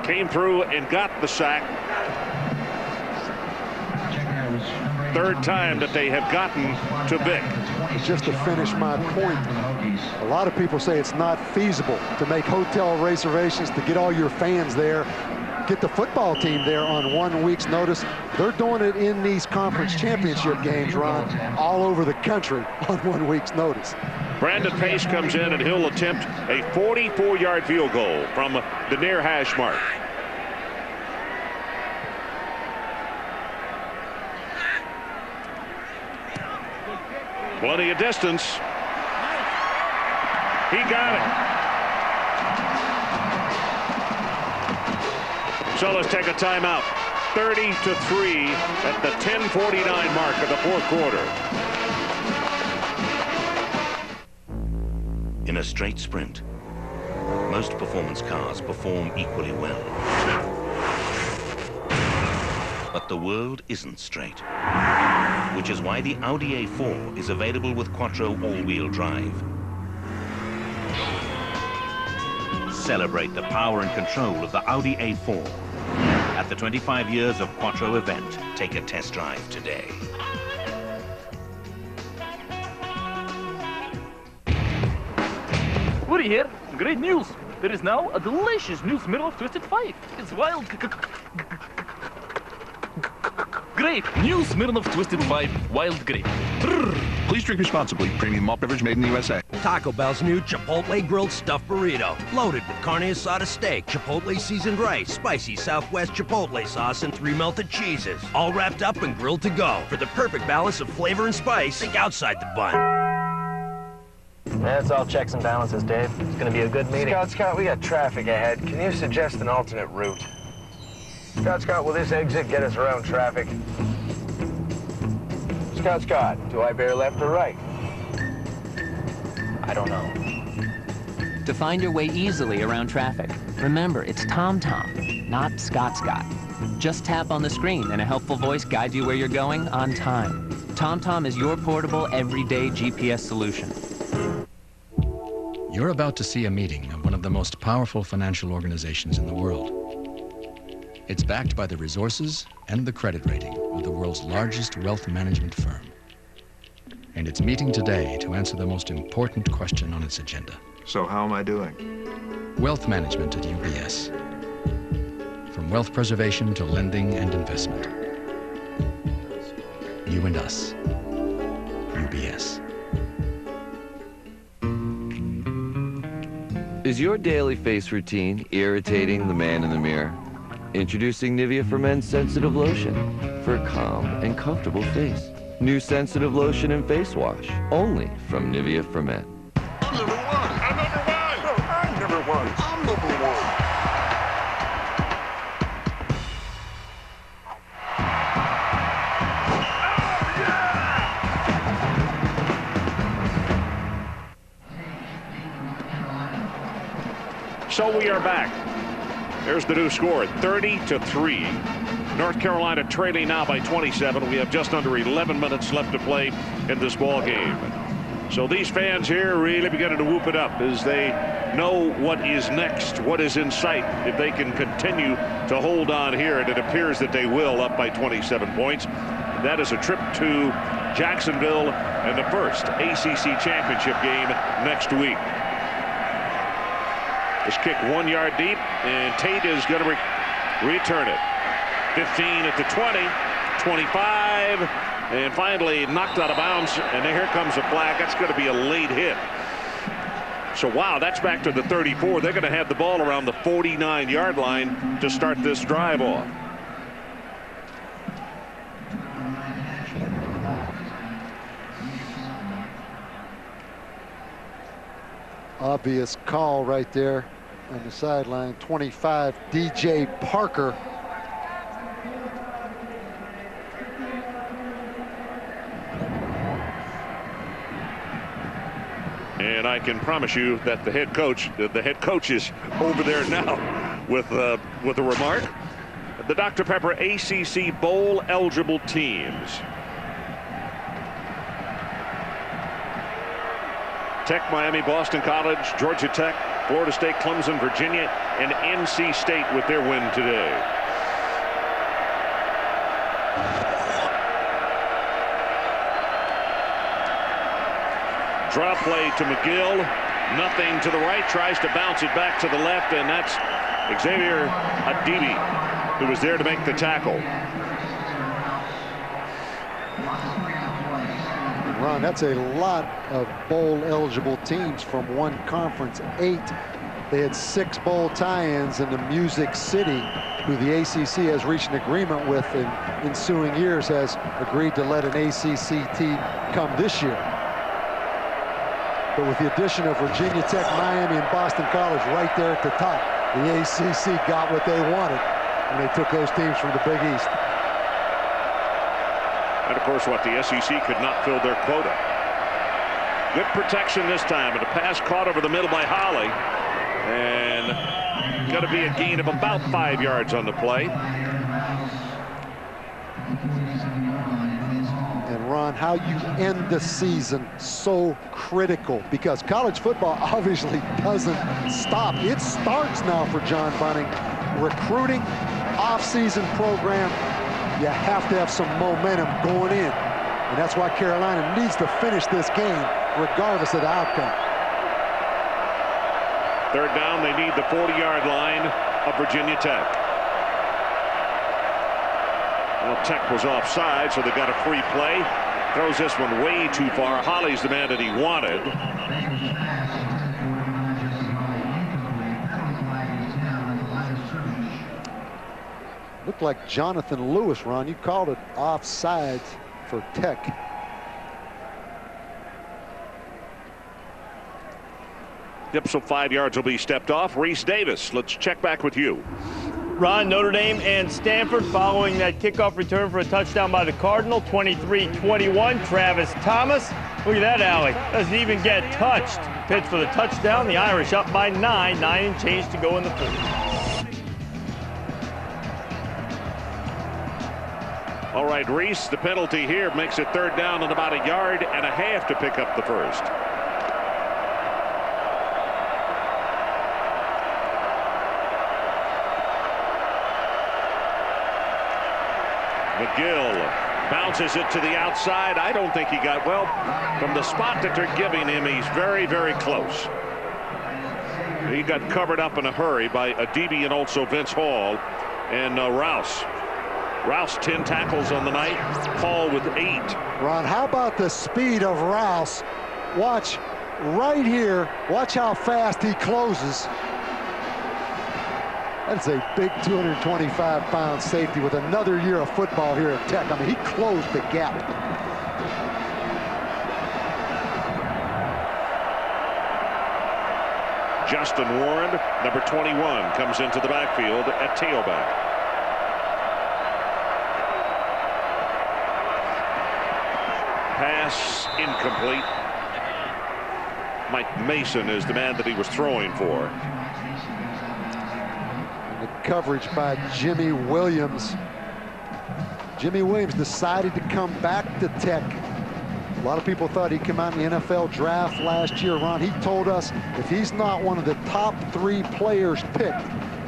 Came through and got the sack. Third time that they have gotten to Vick. Just to finish my point, a lot of people say it's not feasible to make hotel reservations to get all your fans there, get the football team there on 1 week's notice. They're doing it in these conference championship games, Ron, all over the country on 1 week's notice. Brandon Pace comes in and he'll attempt a 44-yard field goal from the near hash mark. Plenty of distance. He got it. So let's take a timeout. 30-3 at the 10:49 mark of the fourth quarter. In a straight sprint, most performance cars perform equally well. But the world isn't straight, which is why the Audi A4 is available with Quattro all-wheel drive. Celebrate the power and control of the Audi A4 at the 25 Years of Quattro event. Take a test drive today. Woody here. Great news. There is now a delicious new Smirnoff of Twisted 5. It's wild. Grape. New Smirnoff of Twisted 5 Wild Grape. Please drink responsibly. Premium malt beverage made in the USA. Taco Bell's new Chipotle grilled stuffed burrito, loaded with carne asada steak, Chipotle seasoned rice, spicy Southwest Chipotle sauce, and 3 melted cheeses, all wrapped up and grilled to go for the perfect balance of flavor and spice. Think outside the bun. That's all checks and balances, Dave. It's going to be a good meeting. Scott, we got traffic ahead. Can you suggest an alternate route? Scott, will this exit get us around traffic? Scott, do I bear left or right? I don't know. To find your way easily around traffic, remember it's TomTom, not Scott. Just tap on the screen and a helpful voice guides you where you're going on time. TomTom is your portable, everyday GPS solution. You're about to see a meeting of one of the most powerful financial organizations in the world. It's backed by the resources and the credit rating of the world's largest wealth management firm. And it's meeting today to answer the most important question on its agenda. So how am I doing? Wealth management at UBS. From wealth preservation to lending and investment. You and us. UBS. Is your daily face routine irritating the man in the mirror? Introducing Nivea for Men's Sensitive Lotion for a calm and comfortable face. New sensitive lotion and face wash, only from Nivea for Men. I'm number one. I'm number one. No, I'm number one. I'm number one. So we are back. There's the new score, 30-3. North Carolina trailing now by 27. We have just under 11 minutes left to play in this ball game. So these fans here really beginning to whoop it up as they know what is next, what is in sight. If they can continue to hold on here, and it appears that they will, up by 27 points. That is a trip to Jacksonville and the first ACC championship game next week. This kick 1 yard deep, and Tate is going to return it. 15 at the 20, 25, and finally knocked out of bounds, and here comes a flag. That's going to be a late hit. So, wow, that's back to the 34. They're going to have the ball around the 49-yard line to start this drive off. Obvious call right there on the sideline. 25, DJ Parker. And I can promise you that the head coach is over there now with a remark. The Dr. Pepper ACC Bowl eligible teams. Tech, Miami, Boston College, Georgia Tech, Florida State, Clemson, Virginia, and NC State with their win today. Draw play to McGill. Nothing to the right. Tries to bounce it back to the left, and that's Xavier Adibi, who was there to make the tackle. Ron, that's a lot of bowl eligible teams from one conference. 8. They had 6 bowl tie-ins, and the Music City, who the ACC has reached an agreement with in ensuing years, has agreed to let an ACC team come this year. But with the addition of Virginia Tech, Miami, and Boston College right there at the top, the ACC got what they wanted when they took those teams from the Big East. And of course, what the SEC could not fill their quota. Good protection this time, and a pass caught over the middle by Holly, and going to be a gain of about 5 yards on the play. And Ron, how you end the season so critical, because college football obviously doesn't stop. It starts now for John Bunting. Recruiting, off-season program. You have to have some momentum going in. And that's why Carolina needs to finish this game regardless of the outcome. Third down, they need the 40-yard line of Virginia Tech. Well, Tech was offside, so they got a free play. Throws this one way too far. Holly's the man that he wanted. Looked like Jonathan Lewis, Ron. You called it offside for Tech. Yep, so 5 yards will be stepped off. Reese Davis, let's check back with you. Ron, Notre Dame and Stanford following that kickoff return for a touchdown by the Cardinal, 23-21. Travis Thomas, look at that alley, doesn't even get touched. Pitch for the touchdown, the Irish up by 9 and change to go in the fourth. All right, Reese, the penalty here makes it third down and about 1.5 yards to pick up the first. McGill bounces it to the outside. I don't think he got, well, from the spot that they're giving him, he's very, very close. He got covered up in a hurry by Adibi and also Vince Hall and Rouse. Rouse 10 tackles on the night. Hall with 8. Ron, how about the speed of Rouse? Watch right here. Watch how fast he closes. That's a big 225-pound safety with another year of football here at Tech. I mean, he closed the gap. Justin Warren, number 21, comes into the backfield at tailback. Pass incomplete. Mike Mason is the man that he was throwing for. And the coverage by Jimmy Williams. Jimmy Williams decided to come back to Tech. A lot of people thought he'd come out in the NFL draft last year. Ron, he told us if he's not one of the top 3 players picked,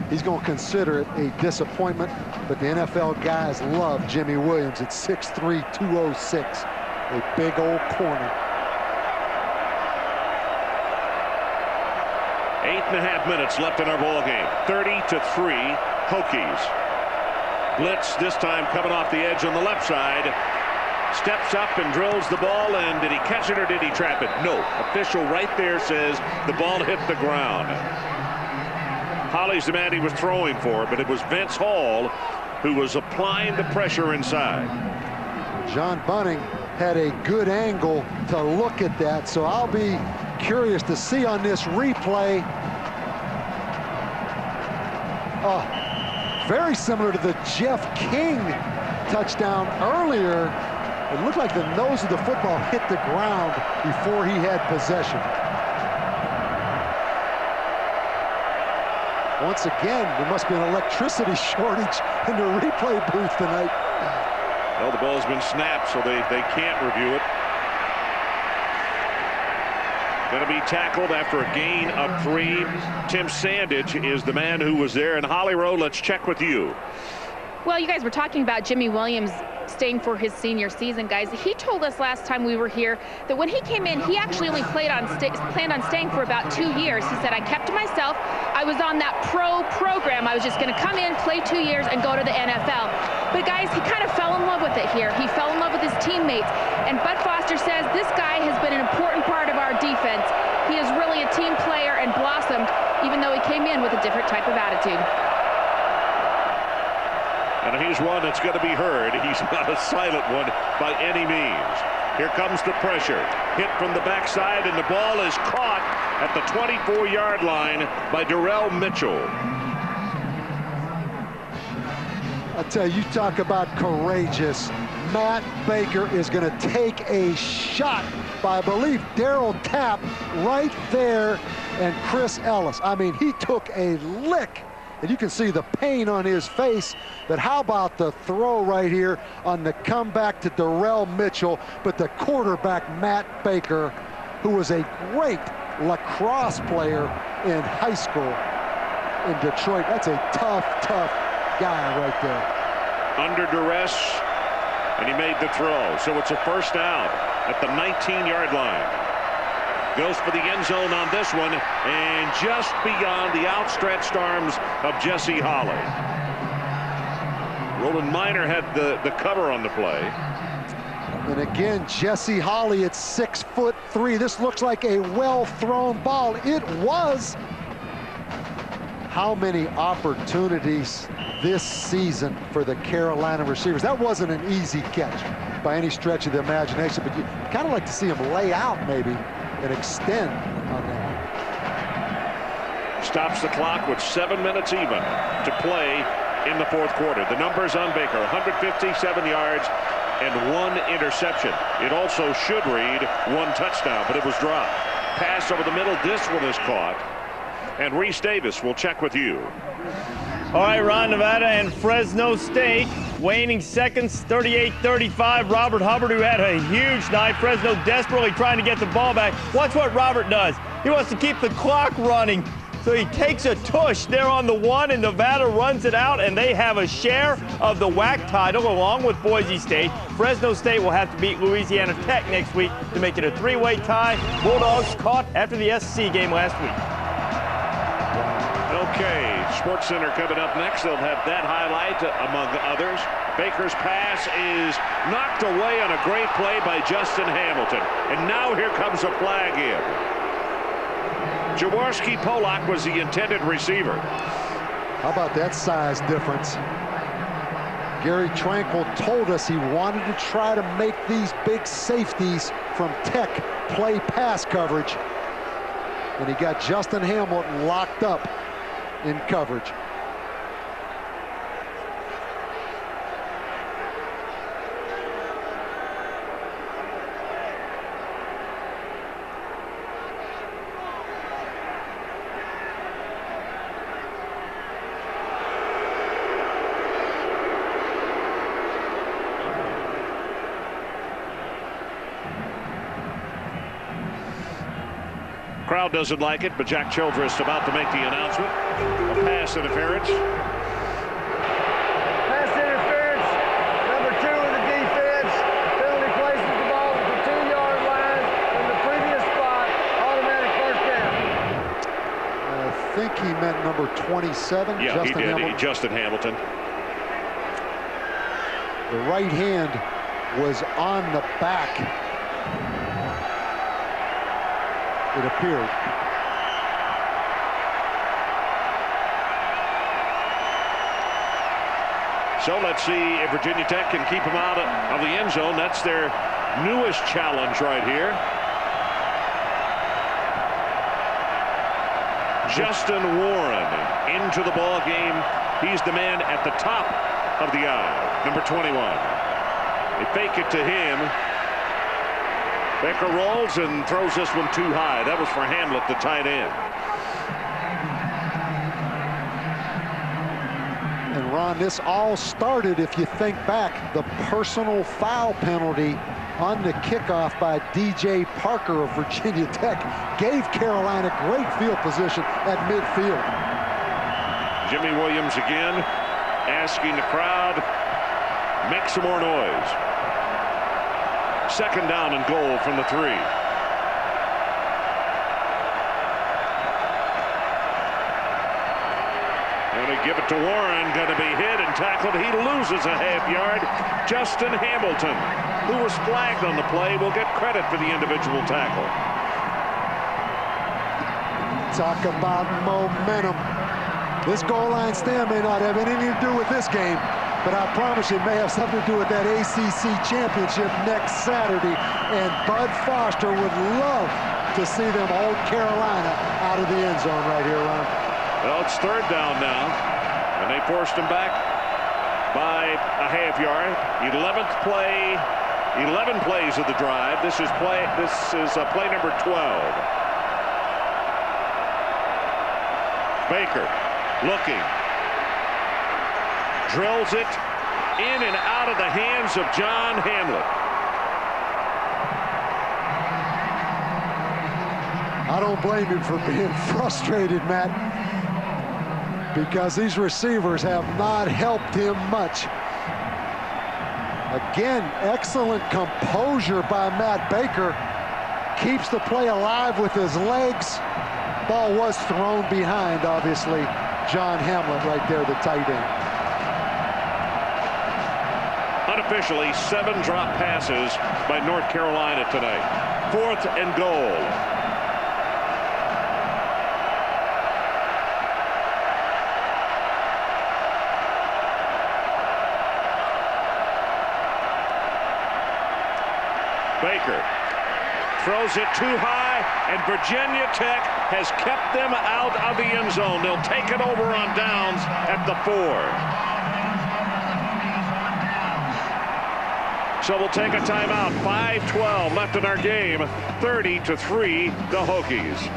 he's going to consider it a disappointment. But the NFL guys love Jimmy Williams at 6'3", 206. A big old corner. 8.5 minutes left in our ball game. 30-3 Hokies. Blitz this time coming off the edge on the left side. Steps up and drills the ball, and did he catch it or did he trap it? No. Official right there says the ball hit the ground. Holly's the man he was throwing for, but it was Vince Hall who was applying the pressure inside. John Bunning had a good angle to look at that, so I'll be curious to see on this replay. Very similar to the Jeff King touchdown earlier. It looked like the nose of the football hit the ground before he had possession. Once again, there must be an electricity shortage in the replay booth tonight. Well, the ball's been snapped, so they can't review it. Going to be tackled after a gain of 3. Tim Sandage is the man who was there. And Holly Rowe, let's check with you. Well, you guys were talking about Jimmy Williams staying for his senior season, guys. He told us last time we were here that when he came in, he actually only planned on staying for about 2 years. He said, I kept to myself. I was on that program. I was just going to come in, play 2 years, and go to the NFL. But guys, he kind of fell in love with it here. He fell in love with his teammates. And Bud Foster says this guy has been an important part of our defense. He is really a team player and blossomed, even though he came in with a different type of attitude. And he's one that's going to be heard. He's not a silent one by any means. Here comes the pressure. Hit from the backside, and the ball is caught at the 24-yard line by Darrell Mitchell. I'll tell you, talk about courageous. Matt Baker is going to take a shot by, I believe, Darryl Tapp right there, and Chris Ellis. I mean, he took a lick, and you can see the pain on his face. But how about the throw right here on the comeback to Darrell Mitchell? But the quarterback, Matt Baker, who was a great lacrosse player in high school in Detroit. That's a tough guy right there. Under duress, and he made the throw. So it's a first down at the 19-yard line. Goes for the end zone on this one, and just beyond the outstretched arms of Jesse Holly. Roland Miner had the cover on the play. And again, Jesse Holly at 6'3". This looks like a well-thrown ball. It was. How many opportunities this season for the Carolina receivers. That wasn't an easy catch by any stretch of the imagination, but you kind of like to see them lay out maybe and extend on that. Stops the clock with 7 minutes even to play in the fourth quarter. The numbers on Baker, 157 yards and 1 interception. It also should read 1 touchdown, but it was dropped. Pass over the middle. This one is caught. And Reese Davis will check with you. All right, Ron, Nevada and Fresno State. Waning seconds, 38-35. Robert Hubbard, who had a huge night. Fresno desperately trying to get the ball back. Watch what Robert does. He wants to keep the clock running. So he takes a tush there on the 1, and Nevada runs it out, and they have a share of the WAC title along with Boise State. Fresno State will have to beat Louisiana Tech next week to make it a 3-way tie. Bulldogs caught after the SC game last week. Okay, Sports Center coming up next. They'll have that highlight among others. Baker's pass is knocked away on a great play by Justin Hamilton. And now here comes a flag in. Jaworski Polak was the intended receiver. How about that size difference? Gary Tranquil told us he wanted to try to make these big safeties from Tech play pass coverage. And he got Justin Hamilton locked up in coverage. Crowd doesn't like it, but Jack Childress about to make the announcement. A pass interference. Pass interference, number 2 of the defense. Penalty places the ball at the 2-yard line from the previous spot. Automatic first down. I think he meant number 27. Yeah, Justin he did. Hamilton. Justin Hamilton. The right hand was on the back. It appeared. So let's see if Virginia Tech can keep them out of the end zone. That's their newest challenge right here. Justin Warren into the ball game. He's the man at the top of the aisle, number 21. They fake it to him. Baker rolls and throws this one too high. That was for Hamlet, the tight end. And Ron, this all started, if you think back, the personal foul penalty on the kickoff by DJ Parker of Virginia Tech gave Carolina great field position at midfield. Jimmy Williams again asking the crowd, make some more noise. Second down and goal from the 3. Going to give it to Warren, going to be hit and tackled. He loses a half yard. Justin Hamilton, who was flagged on the play, will get credit for the individual tackle. Talk about momentum. This goal line stand may not have anything to do with this game, but I promise you it may have something to do with that ACC championship next Saturday. And Bud Foster would love to see them hold Carolina out of the end zone right here, Ron. Well, it's third down now, and they forced him back by a half yard. 11th play, 11 plays of the drive. This is play number 12. Baker looking. Drills it in and out of the hands of John Hamlet. I don't blame him for being frustrated, Matt, because these receivers have not helped him much. Again, excellent composure by Matt Baker. Keeps the play alive with his legs. Ball was thrown behind, obviously. John Hamlet right there, the tight end. Unofficially, 7 drop passes by North Carolina tonight. 4th and goal. Baker throws it too high, and Virginia Tech has kept them out of the end zone. They'll take it over on downs at the 4. So we'll take a timeout. 5:12 left in our game. 30-3, the Hokies.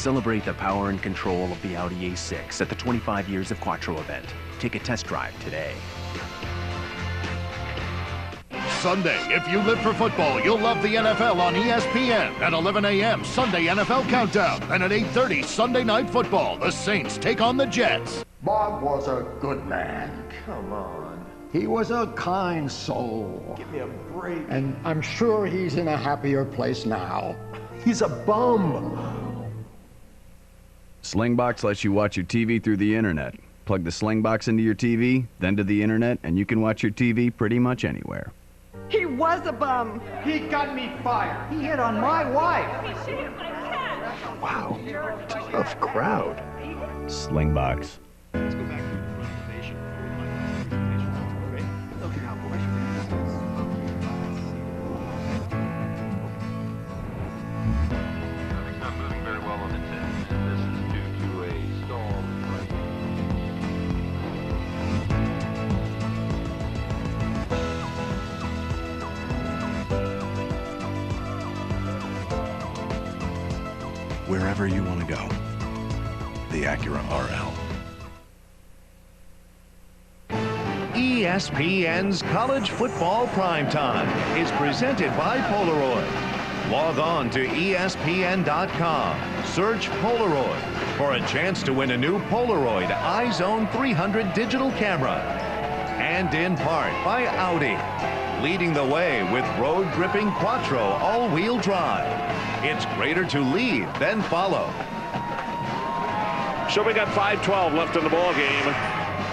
Celebrate the power and control of the Audi A6 at the 25 Years of Quattro event. Take a test drive today. Sunday, if you live for football, you'll love the NFL on ESPN. At 11 a.m., Sunday NFL Countdown. And at 8:30, Sunday Night Football. The Saints take on the Jets. Bob was a good man. Come on. He was a kind soul. Give me a break. And I'm sure he's in a happier place now. He's a bum. Slingbox lets you watch your TV through the internet. Plug the Slingbox into your TV, then to the internet, and you can watch your TV pretty much anywhere. He was a bum. He got me fired. He hit on my wife. Wow. Tough crowd. Slingbox. Let's go back to the presentation. Okay. Okay, now, boys. Traffic's not moving very well on the 10. This is due to a stall. Wherever you want to go, the Acura RL. ESPN's College Football Primetime is presented by Polaroid. Log on to ESPN.com, search Polaroid for a chance to win a new Polaroid iZone 300 digital camera. And in part by Audi, leading the way with road-gripping Quattro all-wheel drive. It's greater to lead than follow. So we got 5:12 left in the ball game,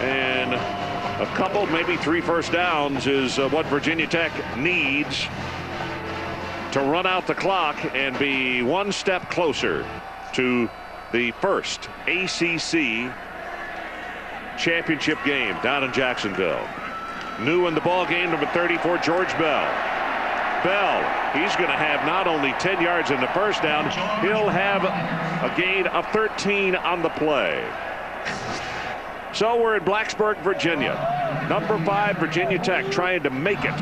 and a couple, maybe 3 first downs is what Virginia Tech needs to run out the clock and be one step closer to the first ACC championship game down in Jacksonville. New in the ball game, number 34, George Bell. Bell, he's going to have not only 10 yards in the first down, he'll have a gain of 13 on the play. So we're in Blacksburg, Virginia. Number 5, Virginia Tech, trying to make it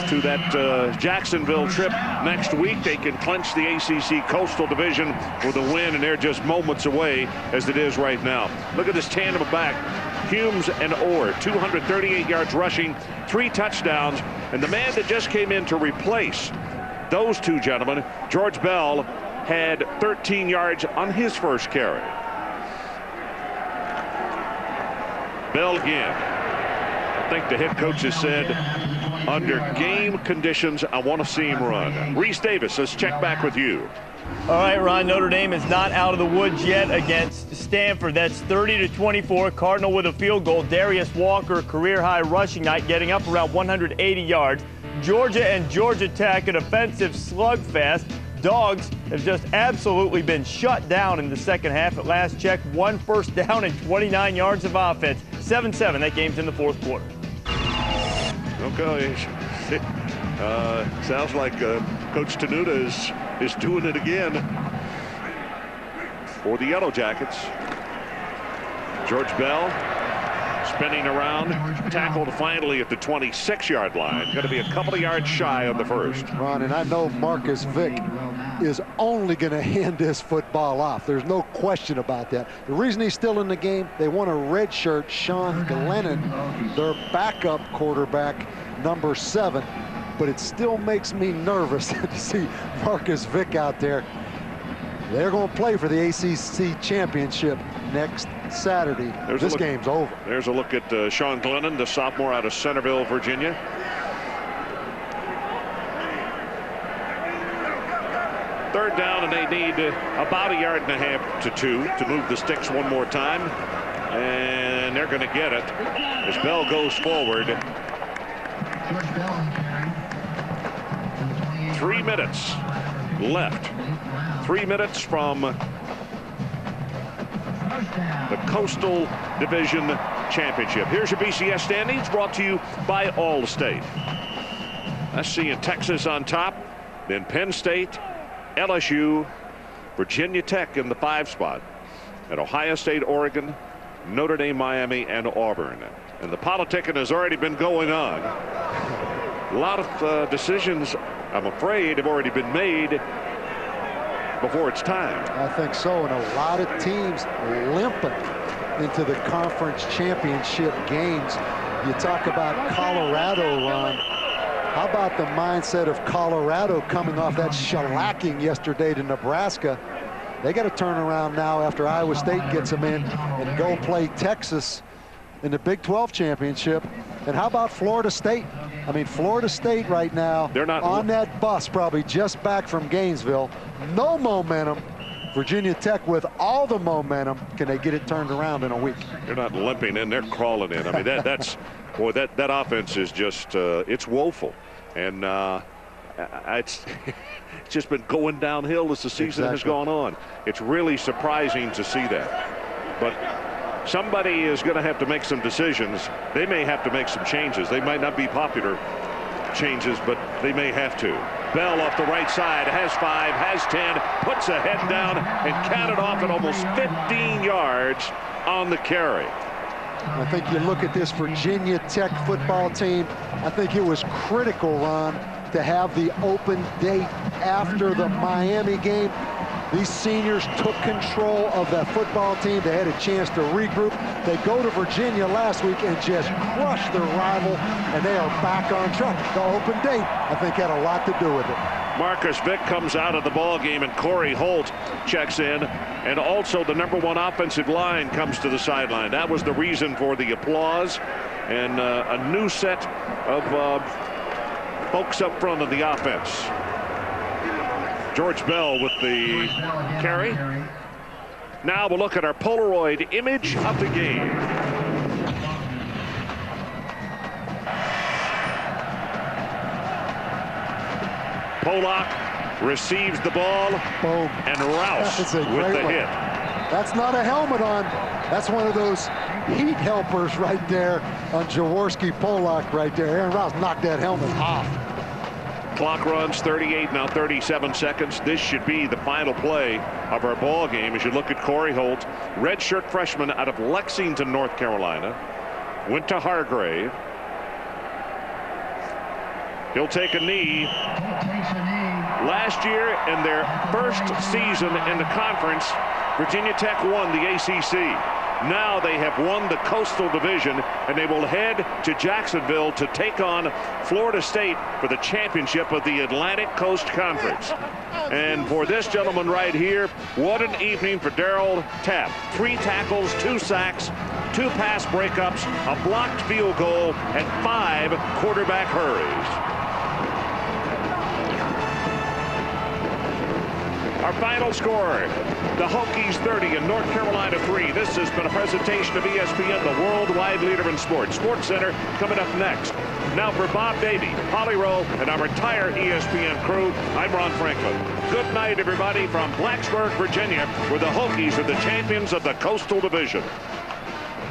to that Jacksonville trip next week. They can clinch the ACC Coastal Division with a win, and they're just moments away as it is right now. Look at this tandem of back. Humes and Orr, 238 yards rushing, 3 touchdowns, and the man that just came in to replace those two gentlemen, George Bell, had 13 yards on his first carry. Bell again. I think the head coach has said, under game conditions, I want to see him run. Reese Davis, let's check back with you. All right, Ron, Notre Dame is not out of the woods yet against Stanford. That's 30-24. Cardinal with a field goal. Darius Walker, career-high rushing night, getting up around 180 yards. Georgia and Georgia Tech, an offensive slugfest. Dogs have just absolutely been shut down in the second half. At last check, 1 first down and 29 yards of offense. 7-7, that game's in the fourth quarter. Okay. Sounds like Coach Tenuta is doing it again for the Yellow Jackets. George Bell spinning around, tackled finally at the 26-yard line. Going to be a couple of yards shy of the first. Ron, and I know Marcus Vick is only going to hand this football off. There's no question about that. The reason he's still in the game, they want to redshirt Sean Glennon, their backup quarterback, number 7. But it still makes me nervous to see Marcus Vick out there. They're going to play for the ACC championship next Saturday. This game's over. There's a look at Sean Glennon, the sophomore out of Centerville, Virginia. Third down, and they need about 1.5 yards to 2 to move the sticks one more time. And they're going to get it as Bell goes forward. 3 minutes left. 3 minutes from the Coastal Division Championship. Here's your BCS standings, brought to you by Allstate. SC and Texas on top, then Penn State, LSU, Virginia Tech in the 5 spot, and Ohio State, Oregon, Notre Dame, Miami, and Auburn. And the politicking has already been going on. A lot of decisions, I'm afraid, have already been made before it's time. I think so, and a lot of teams limping into the conference championship games. You talk about Colorado, Ron. How about the mindset of Colorado coming off that shellacking yesterday to Nebraska? They got to turn around now after Iowa State gets them in and go play Texas in the Big 12 championship. And how about Florida State? I mean, Florida State right now, they're not on that bus, probably just back from Gainesville. No momentum. Virginia Tech with all the momentum. Can they get it turned around in a week? They're not limping in, they're crawling in. I mean, that's boy, that offense is just it's woeful, and it's just been going downhill as the season has gone on. It's really surprising to see that, but somebody is going to have to make some decisions. They may have to make some changes. They might not be popular changes, but they may have to. Bell off the right side, has 5, has 10, puts a head down and counted off at almost 15 yards on the carry. I think you look at this Virginia Tech football team, I think it was critical, Ron, to have the open date after the Miami game. These seniors took control of that football team. They had a chance to regroup. They go to Virginia last week and just crush their rival, and they are back on track. The open date, I think, had a lot to do with it. Marcus Vick comes out of the ball game, and Corey Holt checks in, and also the #1 offensive line comes to the sideline. That was the reason for the applause, and a new set of folks up front of the offense. George Bell with the carry. Now we'll look at our Polaroid image of the game. Pollock receives the ball. Boom. And Rouse with the hit. That's not a helmet on. That's one of those heat helpers right there on Jaworski Pollock right there. Aaron Rouse knocked that helmet off. Clock runs 38, now 37 seconds. This should be the final play of our ball game as you look at Corey Holt, redshirt freshman out of Lexington, North Carolina. Went to Hargrave. He'll take a knee. Last year, in their first season in the conference, Virginia Tech won the ACC. Now they have won the Coastal Division, and they will head to Jacksonville to take on Florida State for the championship of the Atlantic Coast Conference. And for this gentleman right here, what an evening for Darryl Tapp. 3 tackles, 2 sacks, 2 pass breakups, a blocked field goal, and 5 quarterback hurries. Our final score, the Hokies 30 and North Carolina 3. This has been a presentation of ESPN, the worldwide leader in sports. Sports Center coming up next. Now for Bob Davey, Holly Rowe, and our entire ESPN crew, I'm Ron Franklin. Good night, everybody, from Blacksburg, Virginia, where the Hokies are the champions of the Coastal Division.